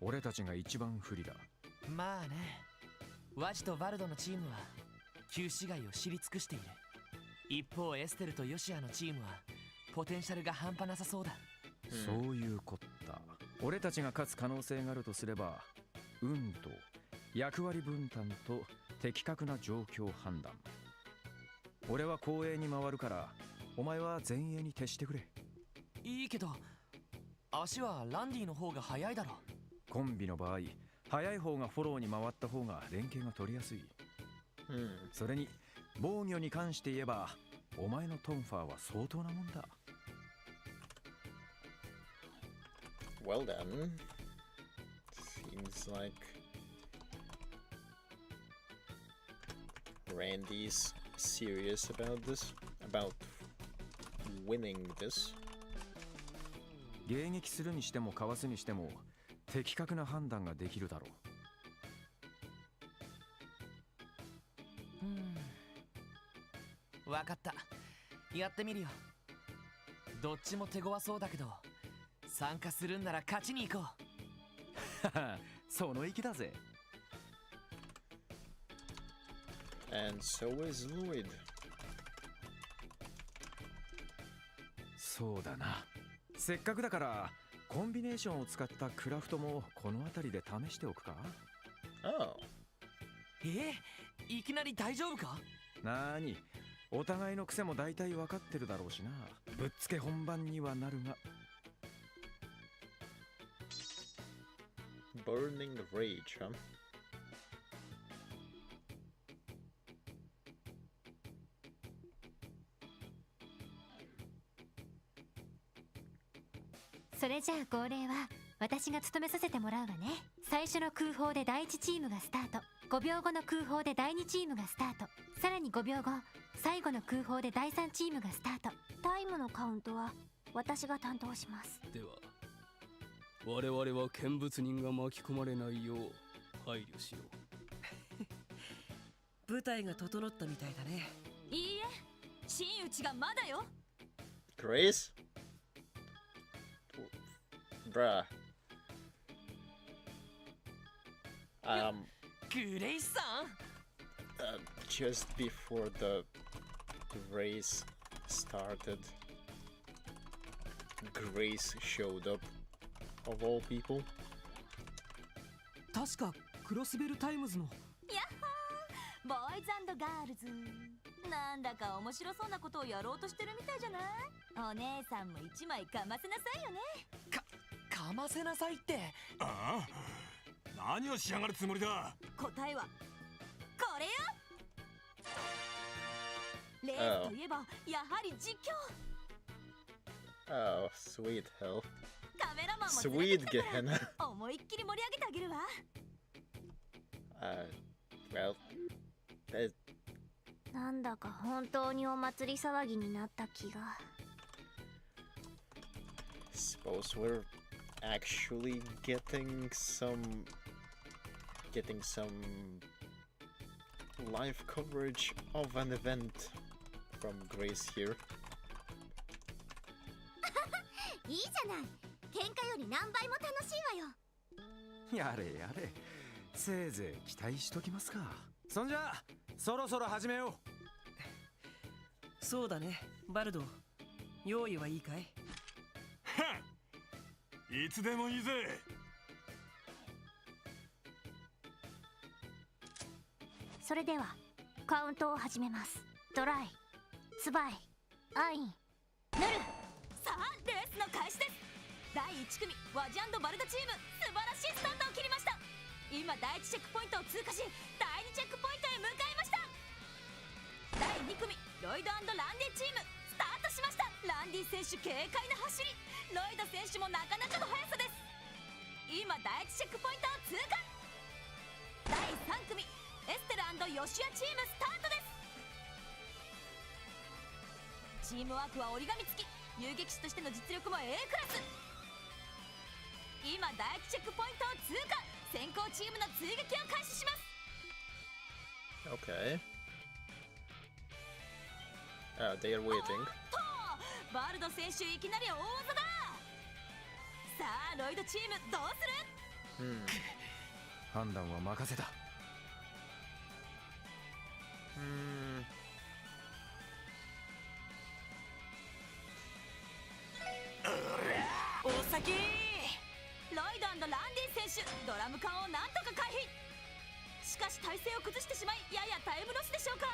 俺たちが一番不利だ。まあね、ワジとバルドのチームは旧市街を知り尽くしている。一方エステルとヨシアのチームはポテンシャルが半端なさそうだ。そういうこった。俺たちが勝つ可能性があるとすれば運と役割分担と的確な状況判断。俺は後衛に回るからお前は前衛に徹してくれ。いいけど足はランディの方が速いだろ。コンビの場合速い方がフォローに回った方が連携が取りやすい。それに防御に関して言えばお前のトンファーは相当なもんだ。Well then, seems like Randy's serious about this, about winning this. 迎撃するにしてもかわすにしても的確な判断ができるだろう。わかった、やってみるよ。どっちも手強そうだけど参加するんなら勝ちに行こう。その意気だぜ。And so is Lloyd. そうだな。せっかくだからコンビネーションを使ったクラフトもこの辺りで試しておくか。Oh. いきなり大丈夫か？なーに、お互いの癖も大体分かってるだろうしな。ぶっつけ本番にはなるが。Burning Rage, huh? それじゃあ号令は私が務めさせてもらうわね。最初の空砲で第1チームがスタート、5秒後の空砲で第2チームがスタート、さらに5秒後最後の空砲で第3チームがスタート。タイムのカウントは私が担当します。では我々は見物人が巻き込まれないよう配慮しよう。舞台が整ったみたいだね。いいえ、真打ちがまだよ。 Grace? Bruh. グレイスさん Just before the race started, Grace showed up, of all people. 確かクロスベルタイムズの。やっほー、ボーイズガールズ。なんだか面白そうなことをやろうとしてるみたいじゃない。お姉さんも一枚かませなさいよね。かませなさいって。ああ、何をしやがるつもりだ。答えはこれよ。レースといえばやはり実況。 Oh, sweet hell. カメラマンも Sweet 連れてきたか Gehenna. ら思いっきり盛り上げてあげるわ。Well, that, なんだか本当にお祭り騒ぎになった気が。 suppose we're actually getting some live coverage of an event from Grace here. いいじゃない。喧嘩より何倍も楽しいわよ。やれやれ、せいぜい期待しときますか。そんじゃそろそろ始めよう。そうだね、バルド。用意はいいかい？はっ、いつでもいいぜ。それではカウントを始めます。トライ、ツバイ、アイン、ヌル。さあレースの開始です。第1組ワジ&バルダチーム、素晴らしいスタートを切りました。今第1チェックポイントを通過し、第2チェックポイントへ向かいました。第2組ロイド&ランディチーム、スタートしました。ランディ選手軽快な走り、ロイド選手もなかなかの速さです。今第1チェックポイントを通過。第3組エステル&ヨシュアチーム、スタートです。チームワークは折り紙付き、遊撃士としての実力も A クラス。今第1チェックポイントを通過。先行チームの追撃を開始します。 Okay. They are waiting. とバルド選手いきなり大技だ。さあロイドチームどうする？判断は任せた。お先。ロイド&ランディ選手、ドラム缶をなんとか回避。しかし体勢を崩してしまい、ややタイムロスでしょうか。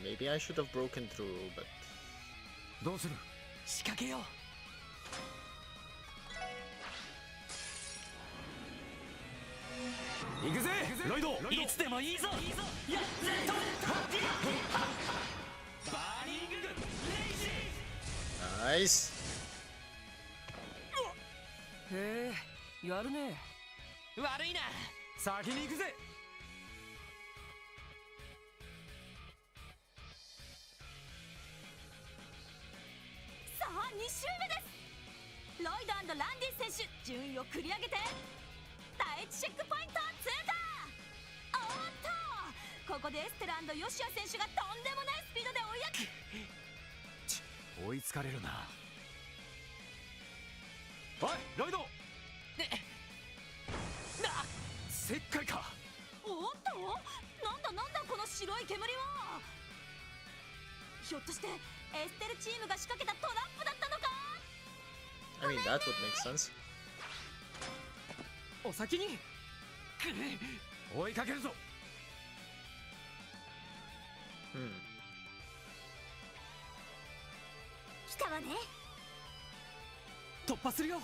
Maybe I should have broken through, but どうする？仕掛けよう。行くぜロイド。いつでもいいぞ。やっバーニングレイジ nice. へえ、やるね。悪いな。先に行くぜ。さあ2周目です。ロイド&ランディ選手、順位を繰り上げて第1チェックポイントを通過。おっと、ここでエステル&ヨシア選手がとんでもないスピードで追い上げ。追いつかれるな。おいロイド。石灰か。おっと、なんだこの白い煙は。ひょっとしてエステルチームが仕掛けたトラップだったのか。 I mean, that would make sense. お先に。追いかけるぞ。来たわね。突破するよ。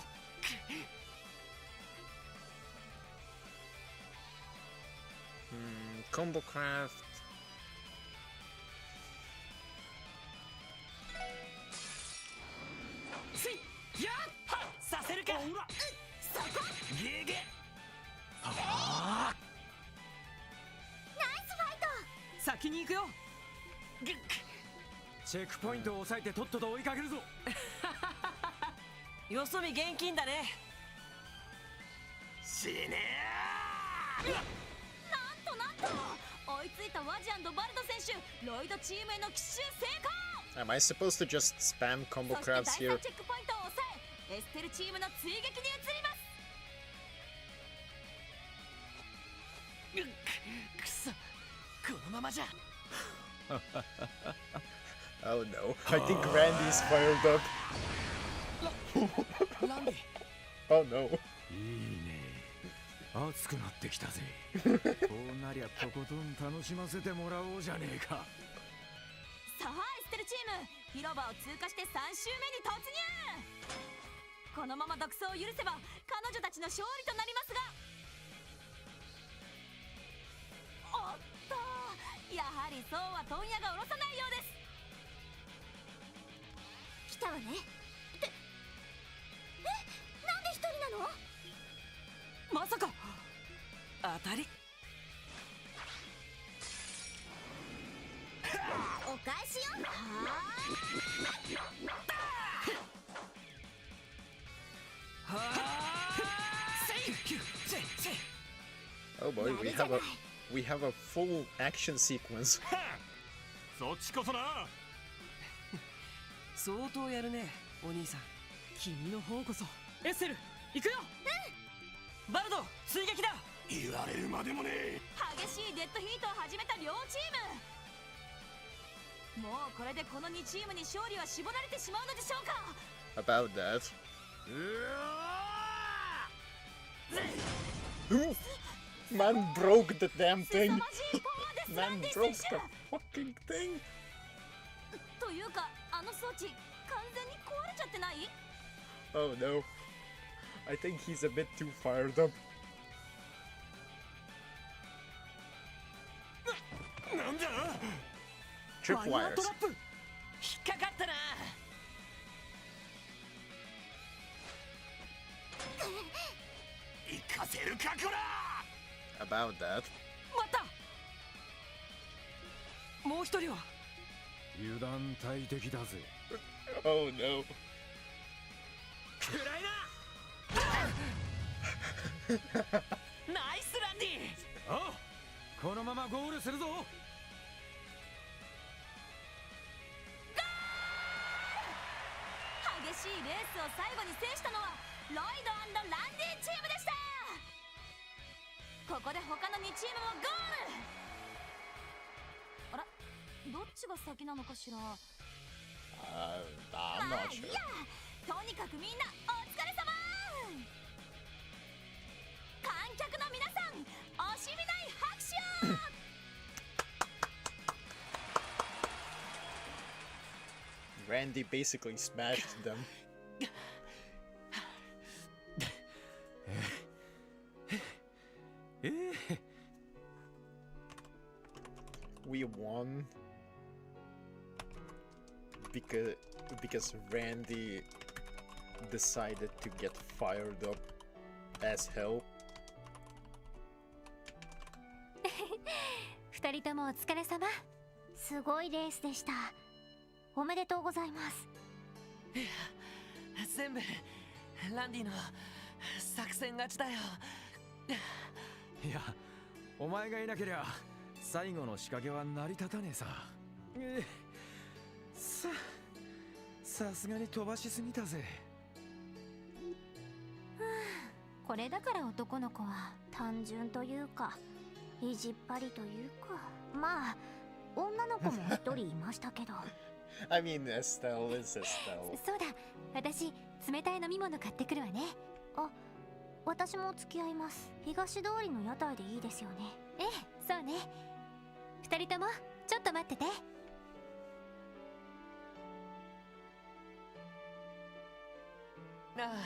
Combo craft. やっはさせるか。そこ。ゲゲ。ナイスファイト。先に行くよ。チェックポイントを抑えてとっとと追いかけるぞ。よそ見現金だね。死ねなんと追いついたワジバルド選手、ロイドチームへの奇襲成功。 Am I supposed to just spam combo そして crabs 第 here? 3チェックポイントを抑え、エステルチームの追撃に移ります。くそ、このままじゃ。 Oh no. I think Randy's fired up. ランディ、 Oh no. いいね。熱くなってきたぜ。こうなりゃとことん楽しませてもらおうじゃねえか。さあエステルチーム、広場を通過して3周目に突入。このまま独走を許せば彼女たちの勝利となりますが、おっと、やはりそうは問屋が下ろさないようです。来たわね。ってなんで一人なの？まさか当たり。お返しよ。Oh boy, we have a full action sequence. そっちこそな。相当やるね、お兄さん。君の方こそ。エッセル行くよ。バルド追撃だ。言われるまでもねえ。激しいデッドヒートを始めた両チーム。もうこれでこの2チームに勝利は絞られてしまうのでしょうか。 About that. Man broke the damn 凄 thing. まじいパワーです、ラ Man ンディ broke 選手。 the fucking thing. というかあの装置完全に壊れちゃってない？ Oh no. I think he's a bit too fired up. なんだ。 Tripwires. ワイヤートラップ。引っかかったな。行かせるかこら。 About that. また。もう一人は。油断大敵だぜ。 Oh no. 暗いナイスランディ。ああ、このままゴールするぞ。激しいレースを最後に制したのはロイド&ランディチームでした。ここで他の2チームもゴール。あら、どっちが先なのかしら。I'm まあ not いい sure. や、とにかくみんなお疲れ様。観客の皆さん、惜しみない拍手を。Randy basically smashed them. We won because Randy decided to get fired up as hell. 2人ともお疲れ様。すごいレースでした。おめでとうございます。全部ランディの作戦勝ちだよ。いや、お前がいなけりゃ最後の仕掛けは成り立たねえさ。さすがに飛ばしすぎたぜ。これだから男の子は単純というか意地っ張りというか、まあ女の子も一人いましたけど。I mean, Estelle is Estelle. そうだ、私冷たい飲み物買ってくるわね。あ、私も付き合います。東通りの屋台でいいですよね。ええ、そうね。2人ともちょっと待ってて。ああ、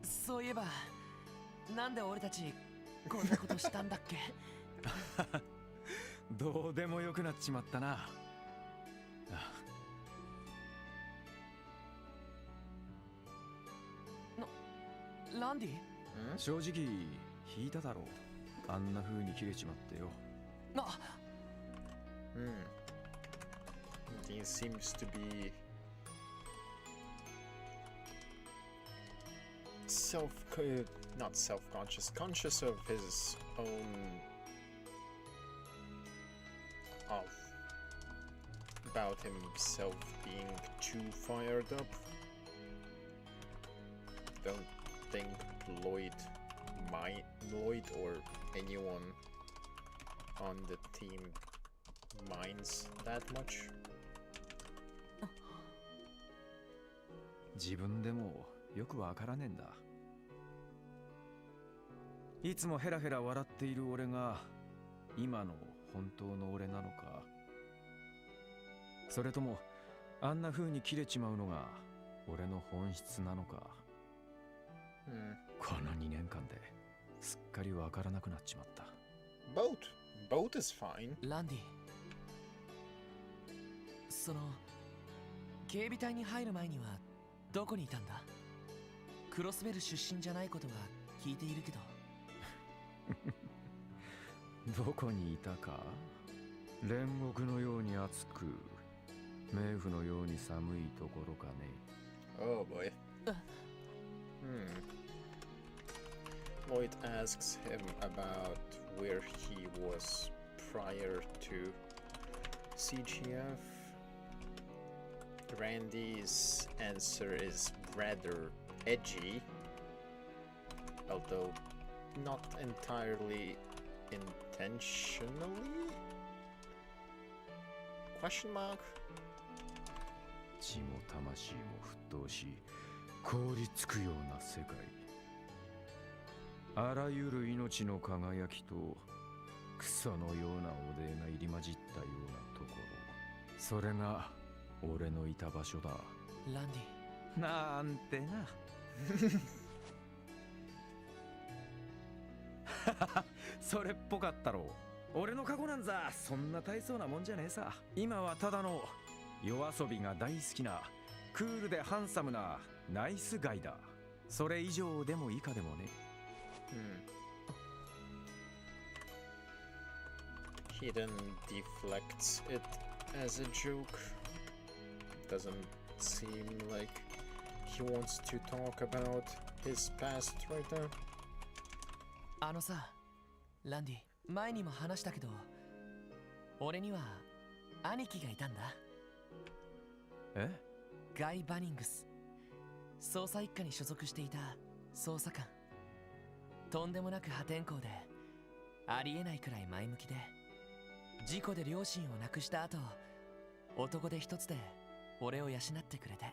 そういえばなんで俺たちこんなことしたんだっけ。どうでもよくなっちまったな。ランディ、正直引いただろう。あんな風に切れちまってよ。あ、he seems to be not self-conscious, conscious of his own about himself being too fired up. Don't think Lloyd or anyone on the team minds that much. 自分でもよくわからねえんだ。いつもヘラヘラ笑っている俺が今の本当の俺なのか、それともあんな風に切れちまうのが俺の本質なのか、この2年間ですっかりわからなくなっちまった。 Both is fine. ランディ、その警備隊に入る前にはどこにいたんだ？クロスベル出身じゃないことは聞いているけど。どこにいたか？煉獄のように熱く、冥府のように寒いところかね。 Oh boy. Lloyd asks him about where he was prior to CGF. Randy's answer is rather edgy, although not entirely intentionally? Question mark? 血も魂も沸騰し、凍りつくような世界。あらゆる命の輝きとクソのようなおでが入り混じったようなところ、それが俺のいた場所だ。ランディ、なんてな。それっぽかったろ。俺の過去なんざそんな大層なもんじゃねえさ。今はただの夜遊びが大好きなクールでハンサムなナイスガイだ。それ以上でも以下でもね。He then deflects it as a joke. Doesn't seem like he wants to talk about his past right now. あのさ、ランディ、前にも話したけど、俺には兄貴がいたんだ。え？ガイ・バニングス。捜査一課に所属していた捜査官。とんでもなく破天荒で、ありえないくらい前向きで、事故で両親を亡くした後、男手一つで俺を養ってくれて、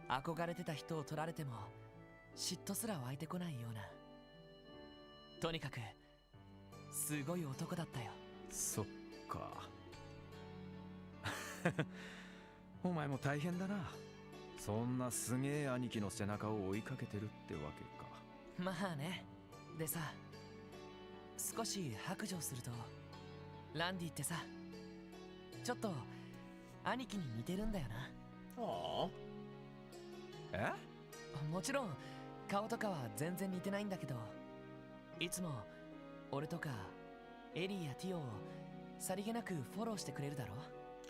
憧れてた人を取られても嫉妬すら湧いてこないような、とにかくすごい男だったよ。そっか。お前も大変だな。そんなすげえ兄貴の背中を追いかけてるってわけか。まあね。でさ、少し白状すると、ランディってさ、ちょっと兄貴に似てるんだよな。Aww. え？もちろん顔とかは全然似てないんだけど、いつも俺とかエリーやティオをさりげなくフォローしてくれるだろ。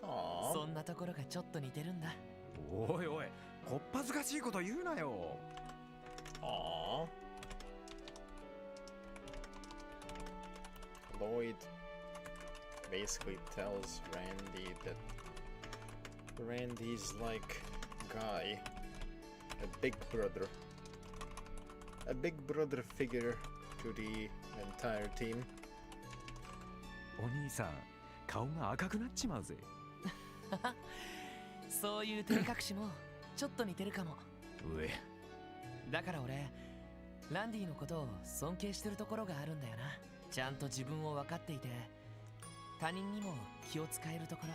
Aww. そんなところがちょっと似てるんだ。おいおい、こっぱずかしいこと言うなよ。Aww. Lloyd basically tells Randy that Randy's like Guy, a big brother figure to the entire team. お兄さん、顔が赤くなっちまうぜ。そういう照れ隠しもちょっと似てるかも。うえ。だから俺、ランディのことを尊敬してるところがあるんだよな。ちゃんと自分を分かっていて、他人にも気を使えるところ。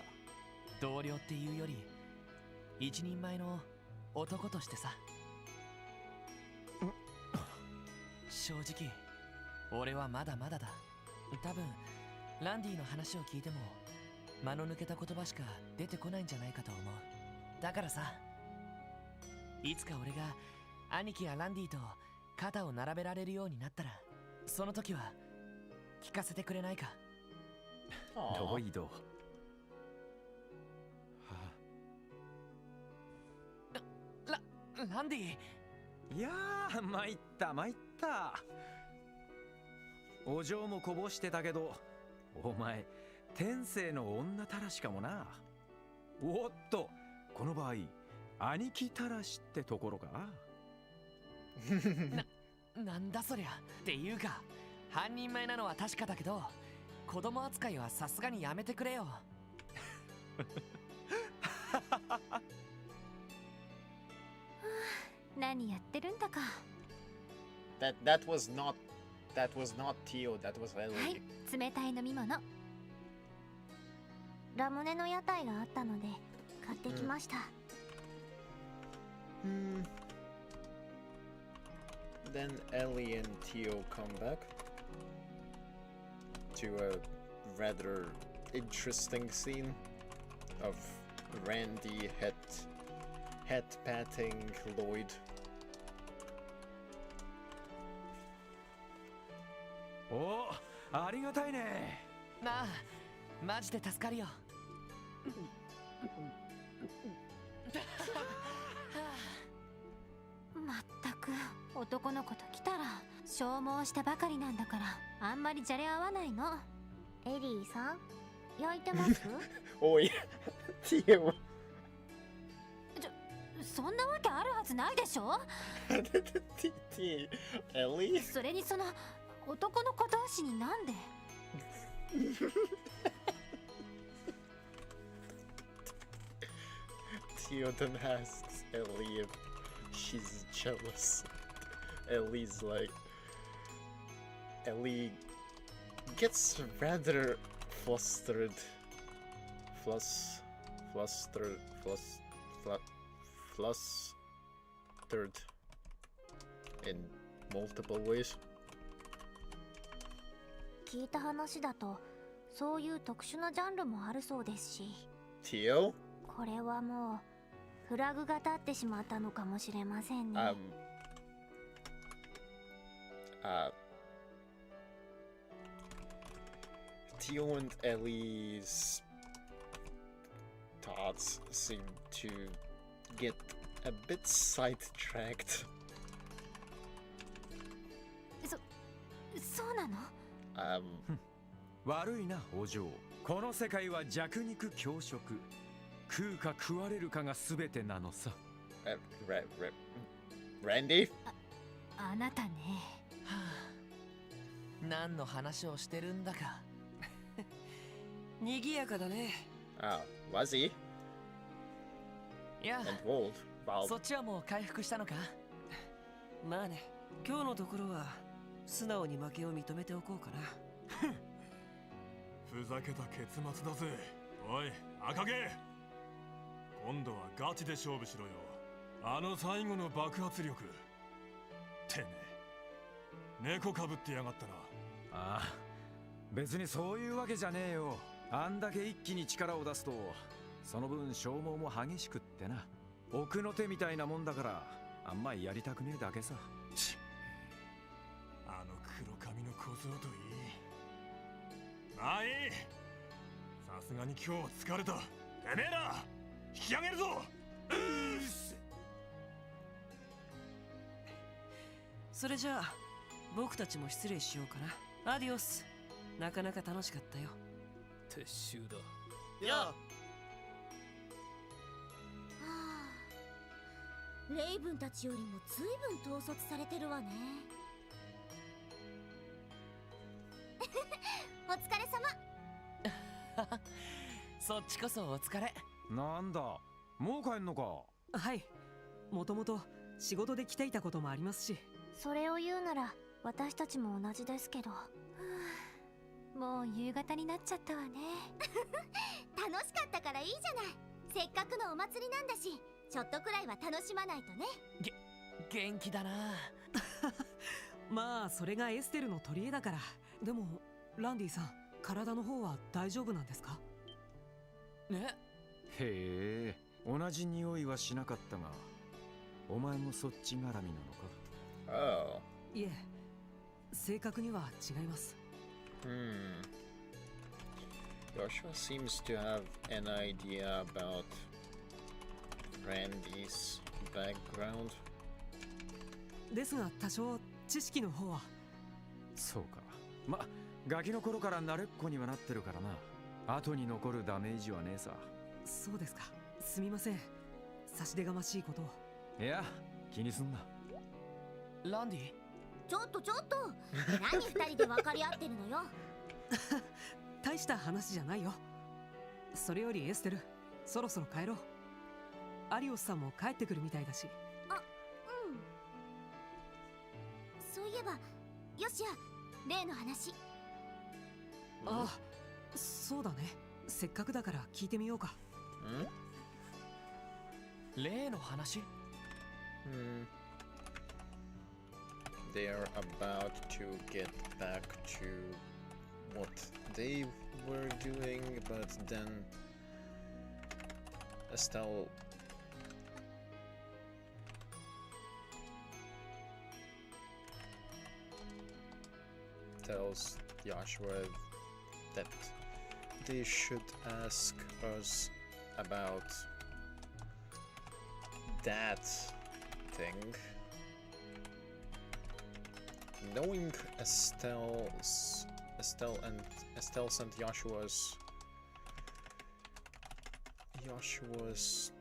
同僚っていうより一人前の男としてさ。正直俺はまだまだだ。多分ランディの話を聞いても間の抜けた言葉しか出てこないんじゃないかと思う。だからさ、いつか俺が兄貴やランディと肩を並べられるようになったら、その時は聞かせてくれないか。ロイド。ランディ。いやー、参った参った。お嬢もこぼしてたけど、お前天性の女たらしかもな。おっと、この場合兄貴たらしってところか。なんだそりゃ。っていうか半人前なのは確かだけど、子供扱いはさすがにやめてくれよ。何やってるんだか。That was not Tio, that was は Ellie. い、冷たい飲み物。ラムネの屋台があったので買ってきました。Then Ellie and Tio come back to a rather interesting scene of Randy head patting Lloyd. お、ありがたいね。なあ、マジで助かるよ。まったく男の子と来たら消耗したばかりなんだから、あんまりじゃれ合わないの。エリーさん、焼いてます？ Oi, Tio. そんなわけあるはずないでしょ。Ellie? それにその男の子同士になんで。Tio then asks Ellie if she's jealous. Ellie's like, Ellie gets rather flustered. Flustered in multiple ways. 聞いた話だとそういう特殊なジャンルもあるそうですし。 Tio? これはもうフラグが立ってしまったのかもしれませんね。Tio and Ellie's thoughts seem to get a bit sidetracked. そうなの？悪いな、お嬢。この世界は弱肉強食。食うか食われるかが全てなのさ。Randy? あなたね。はあ、何の話をしてるんだか。賑やかだね。Was he? いや、 And Wold? そっちはもう回復したのか？まあね、今日のところは素直に負けを認めておこうかな。ふざけた結末だぜ。おい、赤毛。今度はガチで勝負しろよ。あの最後の爆発力。てめえ、猫かぶってやがったな。ああ、別にそういうわけじゃねえよ。あんだけ一気に力を出すとその分消耗も激しくってな。奥の手みたいなもんだからあんまりやりたくねえだけさ。あの黒髪の小僧といい。まあいい。さすがに今日は疲れた。てめえら引き上げるぞ。それじゃあ僕たちも失礼しようかな。アディオス。なかなか楽しかったよ。撤収だ。はあ、レイブンたちよりも随分統率されてるわね。お疲れ様。そっちこそお疲れ。なんだ、もう帰んのか。はい、もともと仕事で来ていたこともありますし。それを言うなら私たちも同じですけど。もう夕方になっちゃったわね。楽しかったからいいじゃない。せっかくのお祭りなんだし、ちょっとくらいは楽しまないとね。元気だな。まあそれがエステルの取り柄だから。でもランディさん、体の方は大丈夫なんですか？ね。へえ、同じ匂いはしなかったが、お前もそっち絡みなのか？ Oh. いえ、正確には違います。Joshua seems to have an idea about Randy's background. ですが多少知識の方は。そうか。ま、ガキの頃から慣れっこにはなってるからな。後に残るダメージはねえさ。そうですか。すみません。差し出がましいことを。いや、気にすんな。ランディ、ちょっと何二人で分かり合ってるのよ。大した話じゃないよ。それよりエステル、そろそろ帰ろう。アリオスさんも帰ってくるみたいだし。うん。そういえばよしや、例の話。ああ、そうだね。せっかくだから聞いてみようか。例の話？ They are about to get back to what they were doing, but then Estelle tells Joshua that they should ask us about that thing. Knowing Estelle and Joshua's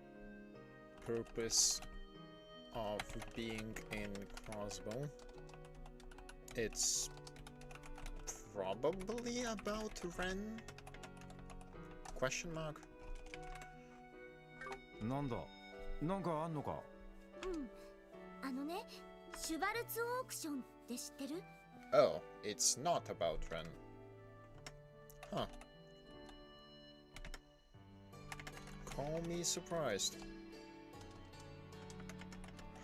purpose of being in Crossbow, it's probably about Ren? Question mark? なんだ、なんかあんのか。あのね、シュバルツオークションって知ってる？ Oh, it's not about Ren. Huh. Call me surprised.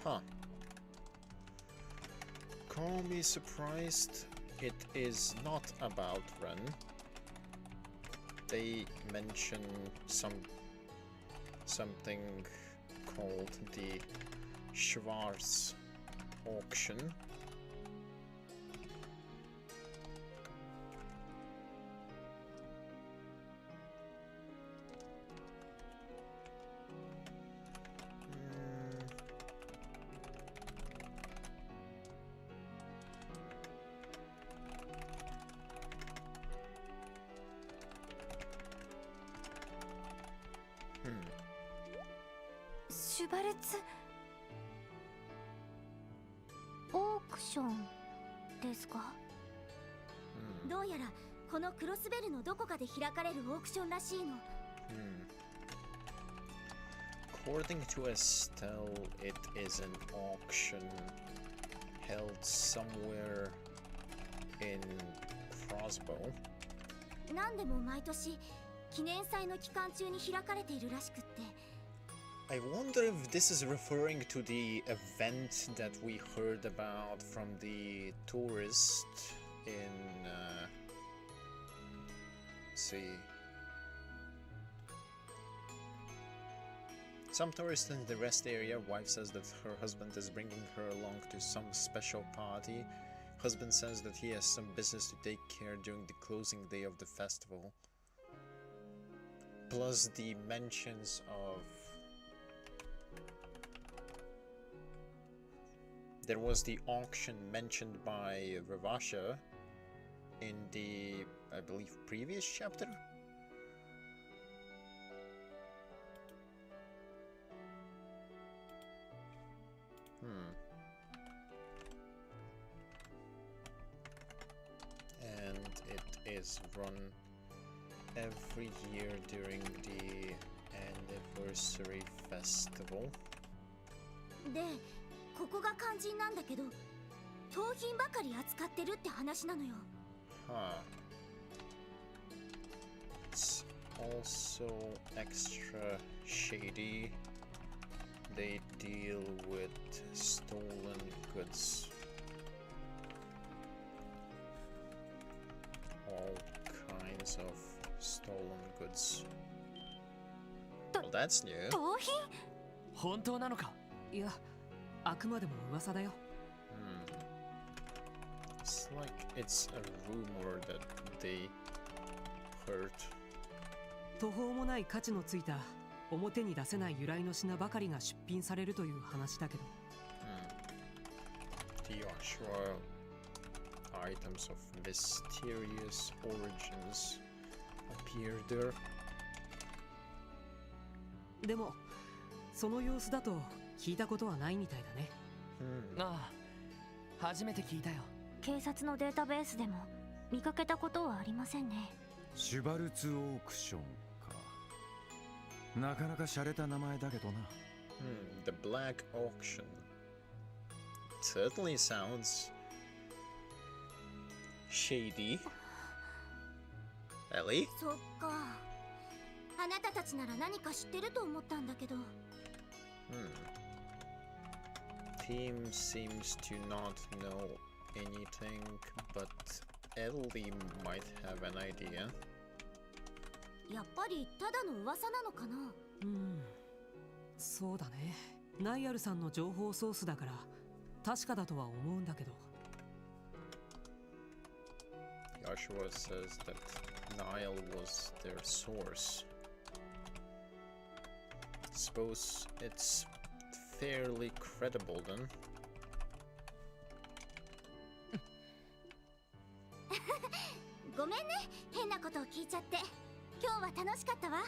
Huh. Call me surprised. It is not about Ren. They mention something called the Schwarz auction. Hmm. シュバルツオークションですか？どうやらこのクロスベルのどこかで開かれるオークションらしいの。According to Estelle, it is an auction held somewhere in Crossbow. 何でも毎年記念祭の期間中に開かれているらしくって。I wonder if this is referring to the event that we heard about from the tourist in see. Some tourist in the rest area. Wife says that her husband is bringing her along to some special party. Husband says that he has some business to take care during the closing day of the festival. Plus the mentions of... There was the auction mentioned by Ravasha in the, I believe, previous chapter? And it is run every year during the anniversary festival. で、ここが肝心なんだけど、盗品ばかり扱ってるって話なのよ。Huh. It's also extra shady. They deal with stolen goods. All kinds of stolen goods. Well, that's new. 盗品？本当なのか？いや、あくまでも噂だよ。It's like it's a rumor that they hurt. 途方もない価値のついた表に出せない由来の品ばかりが出品されるという話だけど。The actual items of mysterious origins appear there. でもその様子だと聞いたことはないみたいだね。ああ、初めて聞いたよ。警察のデータベースでも見かけたことはありませんね。シュバルツオークションか。なかなか洒落た名前だけどな。The Black Auction. Certainly sounds shady. Ellie? そっか。あなたたちなら何か知ってると思ったんだけど。Team seems to not know anything, but Ellie might have an idea. やっぱりただの噂なのかな。そうだね。ナイアルさんの情報ソースだから確かだとは思うんだけど。Joshua says that Nile was their source. Suppose it's fairly credible then. ごめんね、変なことを聞いちゃって。今日は楽しかったわ。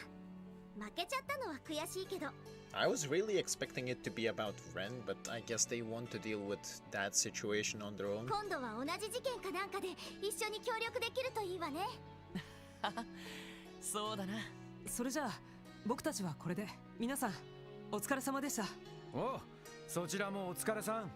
負けちゃったのは悔しいけど。I was really expecting it to be about Ren, but I guess they want to deal with that situation on their own. 今度は同じ事件かなんかで一緒に協力できるといいわね。そうだな。それじゃあ僕たちはこれで。皆さんお疲れ様でした。おう、そちらもお疲れさん。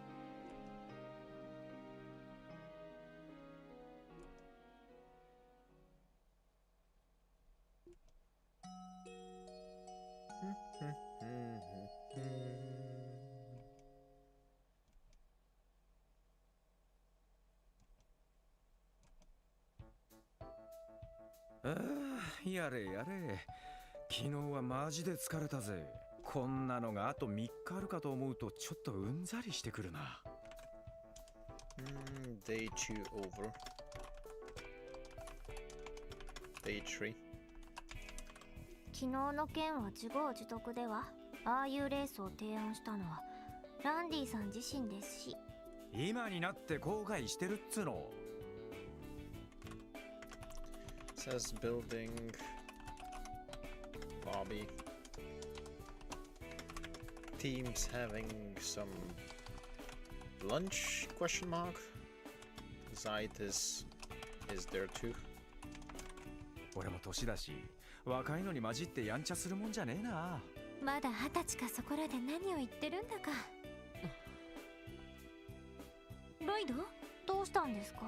やれやれ。昨日はマジで疲れたぜ。こんなのがあと3日あるかと思うとちょっとうんざりしてくるな。Day 2 over. Day 3. 昨日の件は自業自得では。ああいうレースを提案したのはランディさん自身ですし。今になって後悔してるっつの。Says building lobby. Teams having some lunch? Question mark. Zaitis is there too. 俺も年だし、若いのに混じってやんちゃするもんじゃねえな。まだ20歳かそこらで何を言ってるんだか。ロイド、どうしたんですか？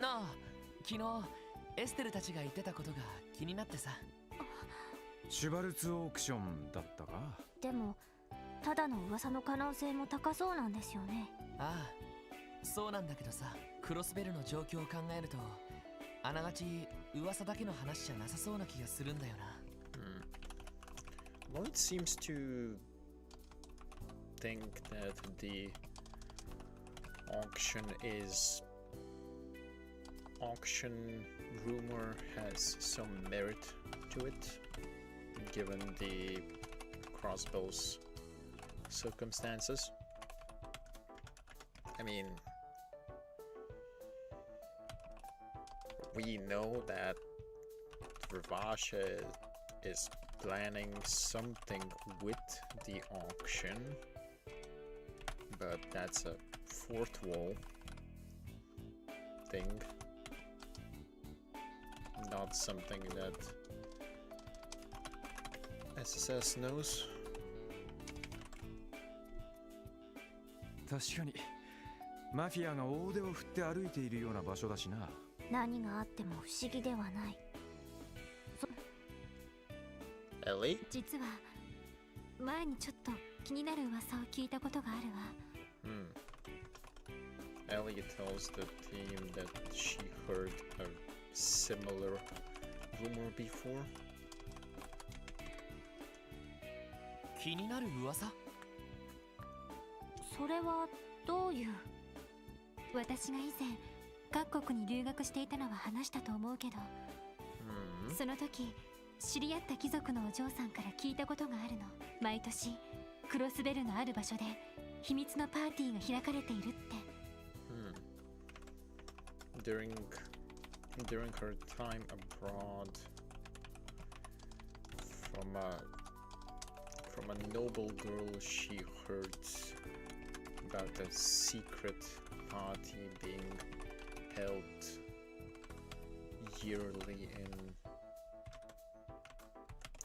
ああ、昨日エステルたちが言ってたことが気になってさ。シュバルツオークションだったか。でもただの噂の可能性も高そうなんですよね。ああ、そうなんだけどさ、クロスベルの状況を考えるとあながち噂だけの話じゃなさそうな気がするんだよな。Lloyd seems to think that the auction rumor has some merit to it, given the crossbow's circumstances. I mean, we know that Rivasha is planning something with the auction, but that's a fourth wall thing, not something that SSS knows. 確かにマフィアが大腕を振って歩いているような場所だしな。何があっても不思議ではない。Ellie? 実は前にちょっと気になる噂を聞いたことがあるわ。Ellie tells the team that she heard a similar rumor before. 気になる噂？それはどういう？私が以前各国に留学していたのは話したと思うけど、その時知り合った貴族のお嬢さんから聞いたことがあるの。毎年クロスベルのある場所で秘密のパーティーが開かれているって。During her time abroad, from a noble girl, she heard about a secret party being held yearly in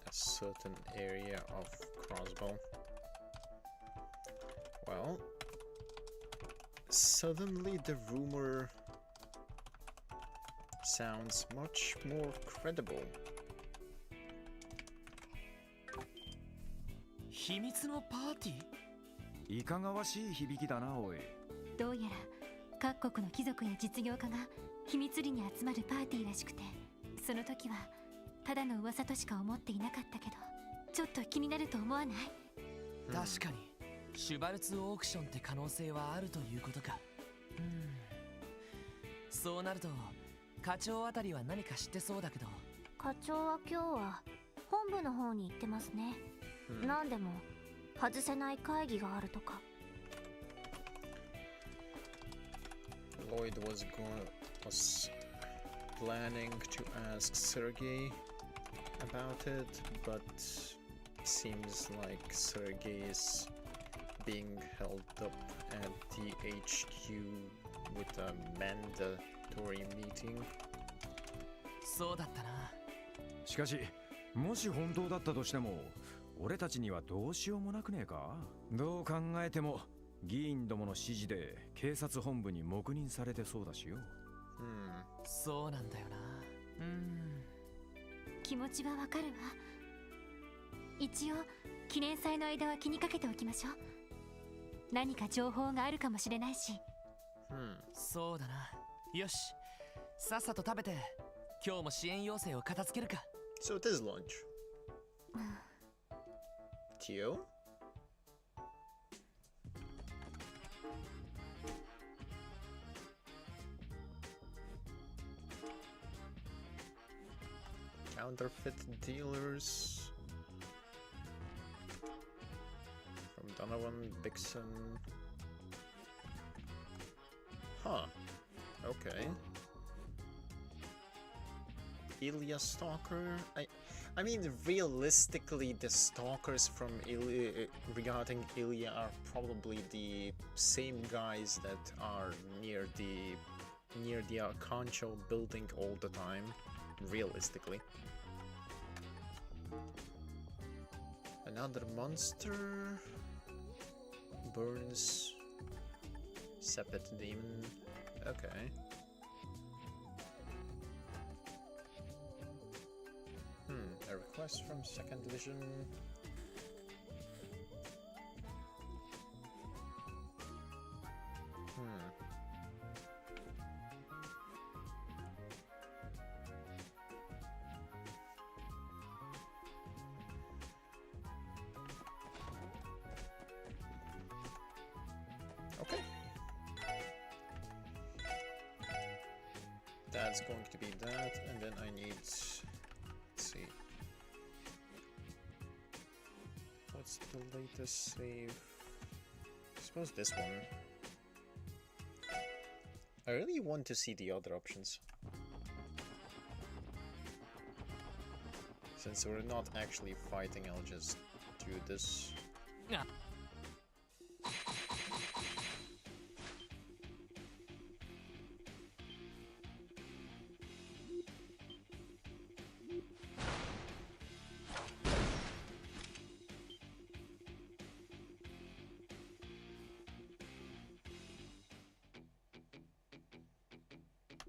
a certain area of Crossbow. Well, suddenly the rumor sounds much more credible. 秘密のパーティー？いかがわしい響きだな、おい。どうやら各国の貴族や実業家が秘密裏に集まるパーティーらしくて、その時はただの噂としか思っていなかったけど、ちょっと気になると思わない？確かにシュバルツオークションって可能性はあるということか。そうなると課長あたりは何か知ってそうだけど。課長は今日は本部の方に行ってますね。なんでも外せない会議があるとか。Lloyd was planning to ask Sergei about it, but seems like Sergei is being held up at the HQ with a mandatory meeting. そうだったな。しかしもし本当だったとしても俺たちにはどうしようもなくねえか。どう考えても議員どもの指示で警察本部に黙認されてそうだしよ。そうなんだよな。気持ちはわかるわ。一応記念祭の間は気にかけておきましょう。何か情報があるかもしれないし。そうだな。よし、さっさと食べて今日も支援要請を片付けるか。 So it is lunch. Tio? Counterfeit dealers from Donovan, Bixen. Huh. Okay. Ilya Stalker. I mean, realistically, the stalkers from regarding Ilya are probably the same guys that are near the Concho building all the time. Realistically. Another monster. Burns. Sepet Demon. Okay. A request from second division. Okay. That's going to be that, and then I need... Let's see. What's the latest save? I suppose this one. I really want to see the other options. Since we're not actually fighting, I'll just do this.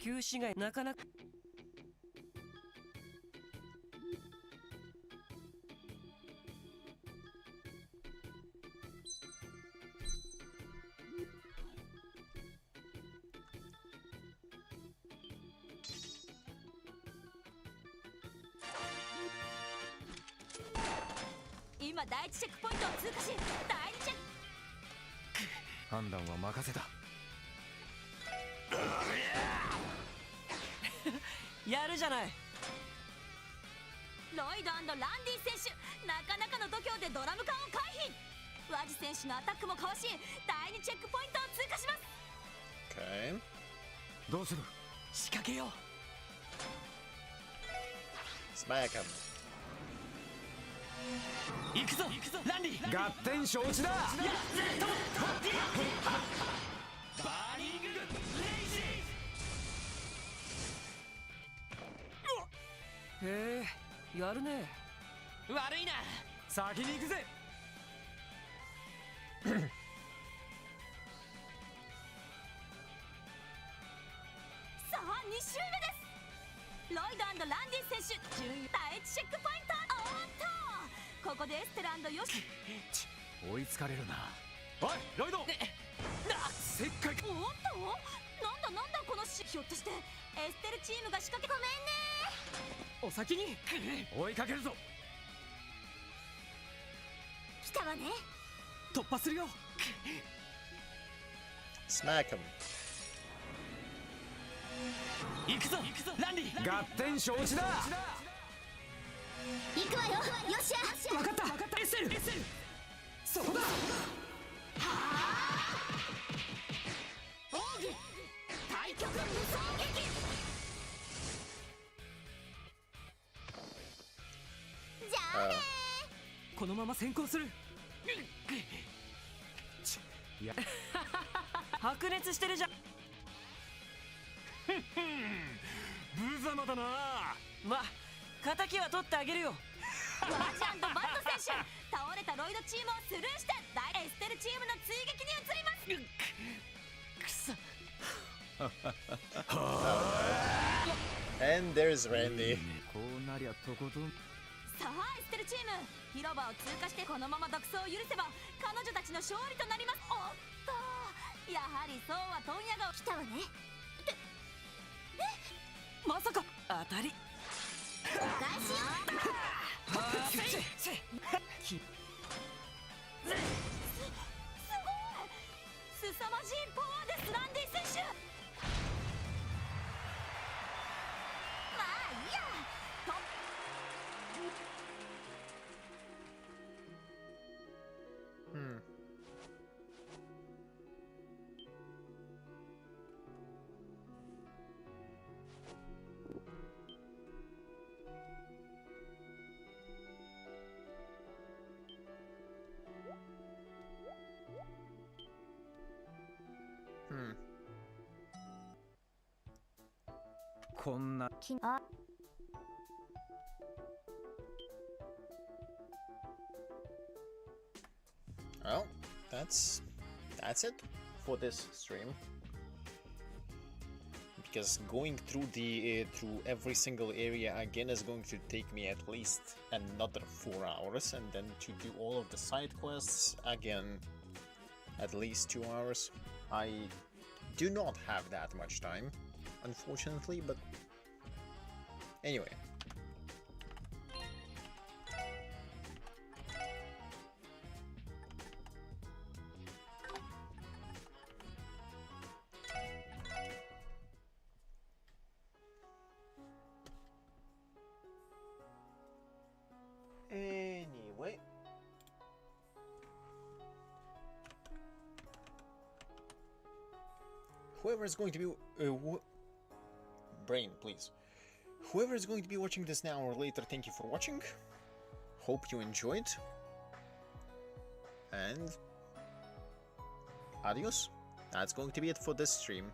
旧市街なかなか。今第一チェックポイントを通過し、第二チェック。判断は任せた。やるじゃない。ロイド&ランディ選手、なかなかの度胸でドラム缶を回避。ワジ選手のアタックもかわし、第2チェックポイントを通過します。 Okay. どうする？仕掛けよう。 Smack him. 行くぞランディ。合点承知だ。バーニングレイジへえ、やるね。悪いな。先に行くぜ。さあ2周目です。ロイド&ランディ選手、第1チェックポイント。おっと、ここでエステル&ヨシ。追いつかれるな。おいロイド、せっかく。おっと、なんだこのひょっとしてエステルチームが仕掛け。ごめんね。お先に。追いかけるぞ。来たわね。突破するよ。 Smack him. 行くぞランディ。合点承知だ。行くわよ、よっしゃ。分かったエッセル。そこだ。奥義対極無双撃。じゃあね。このまま先行する。白熱してるじゃん。無様だな。ま、敵は取ってあげるよ。ワジ&バット選手、倒れたロイドチームをスルーして大エステルチームの追撃に移ります。くそ。 And there's Randy. こうなりゃとことん。さあエステルチーム、広場を通過してこのまま独走を許せば彼女たちの勝利となります。おっと、やはりそうは問屋が来たわね。まさか。当たり。お返しよ。すごい、凄まじいパワーです、ランディ選手。まあいいや。と こんな。Well, that's it for this stream. Because going through through every single area again is going to take me at least another 4 hours, and then to do all of the side quests again at least 2 hours. I do not have that much time, unfortunately, but anyway. Anyway. Whoever is going to be brain, please. Whoever is going to be watching this now or later, thank you for watching. Hope you enjoyed. And adios. That's going to be it for this stream.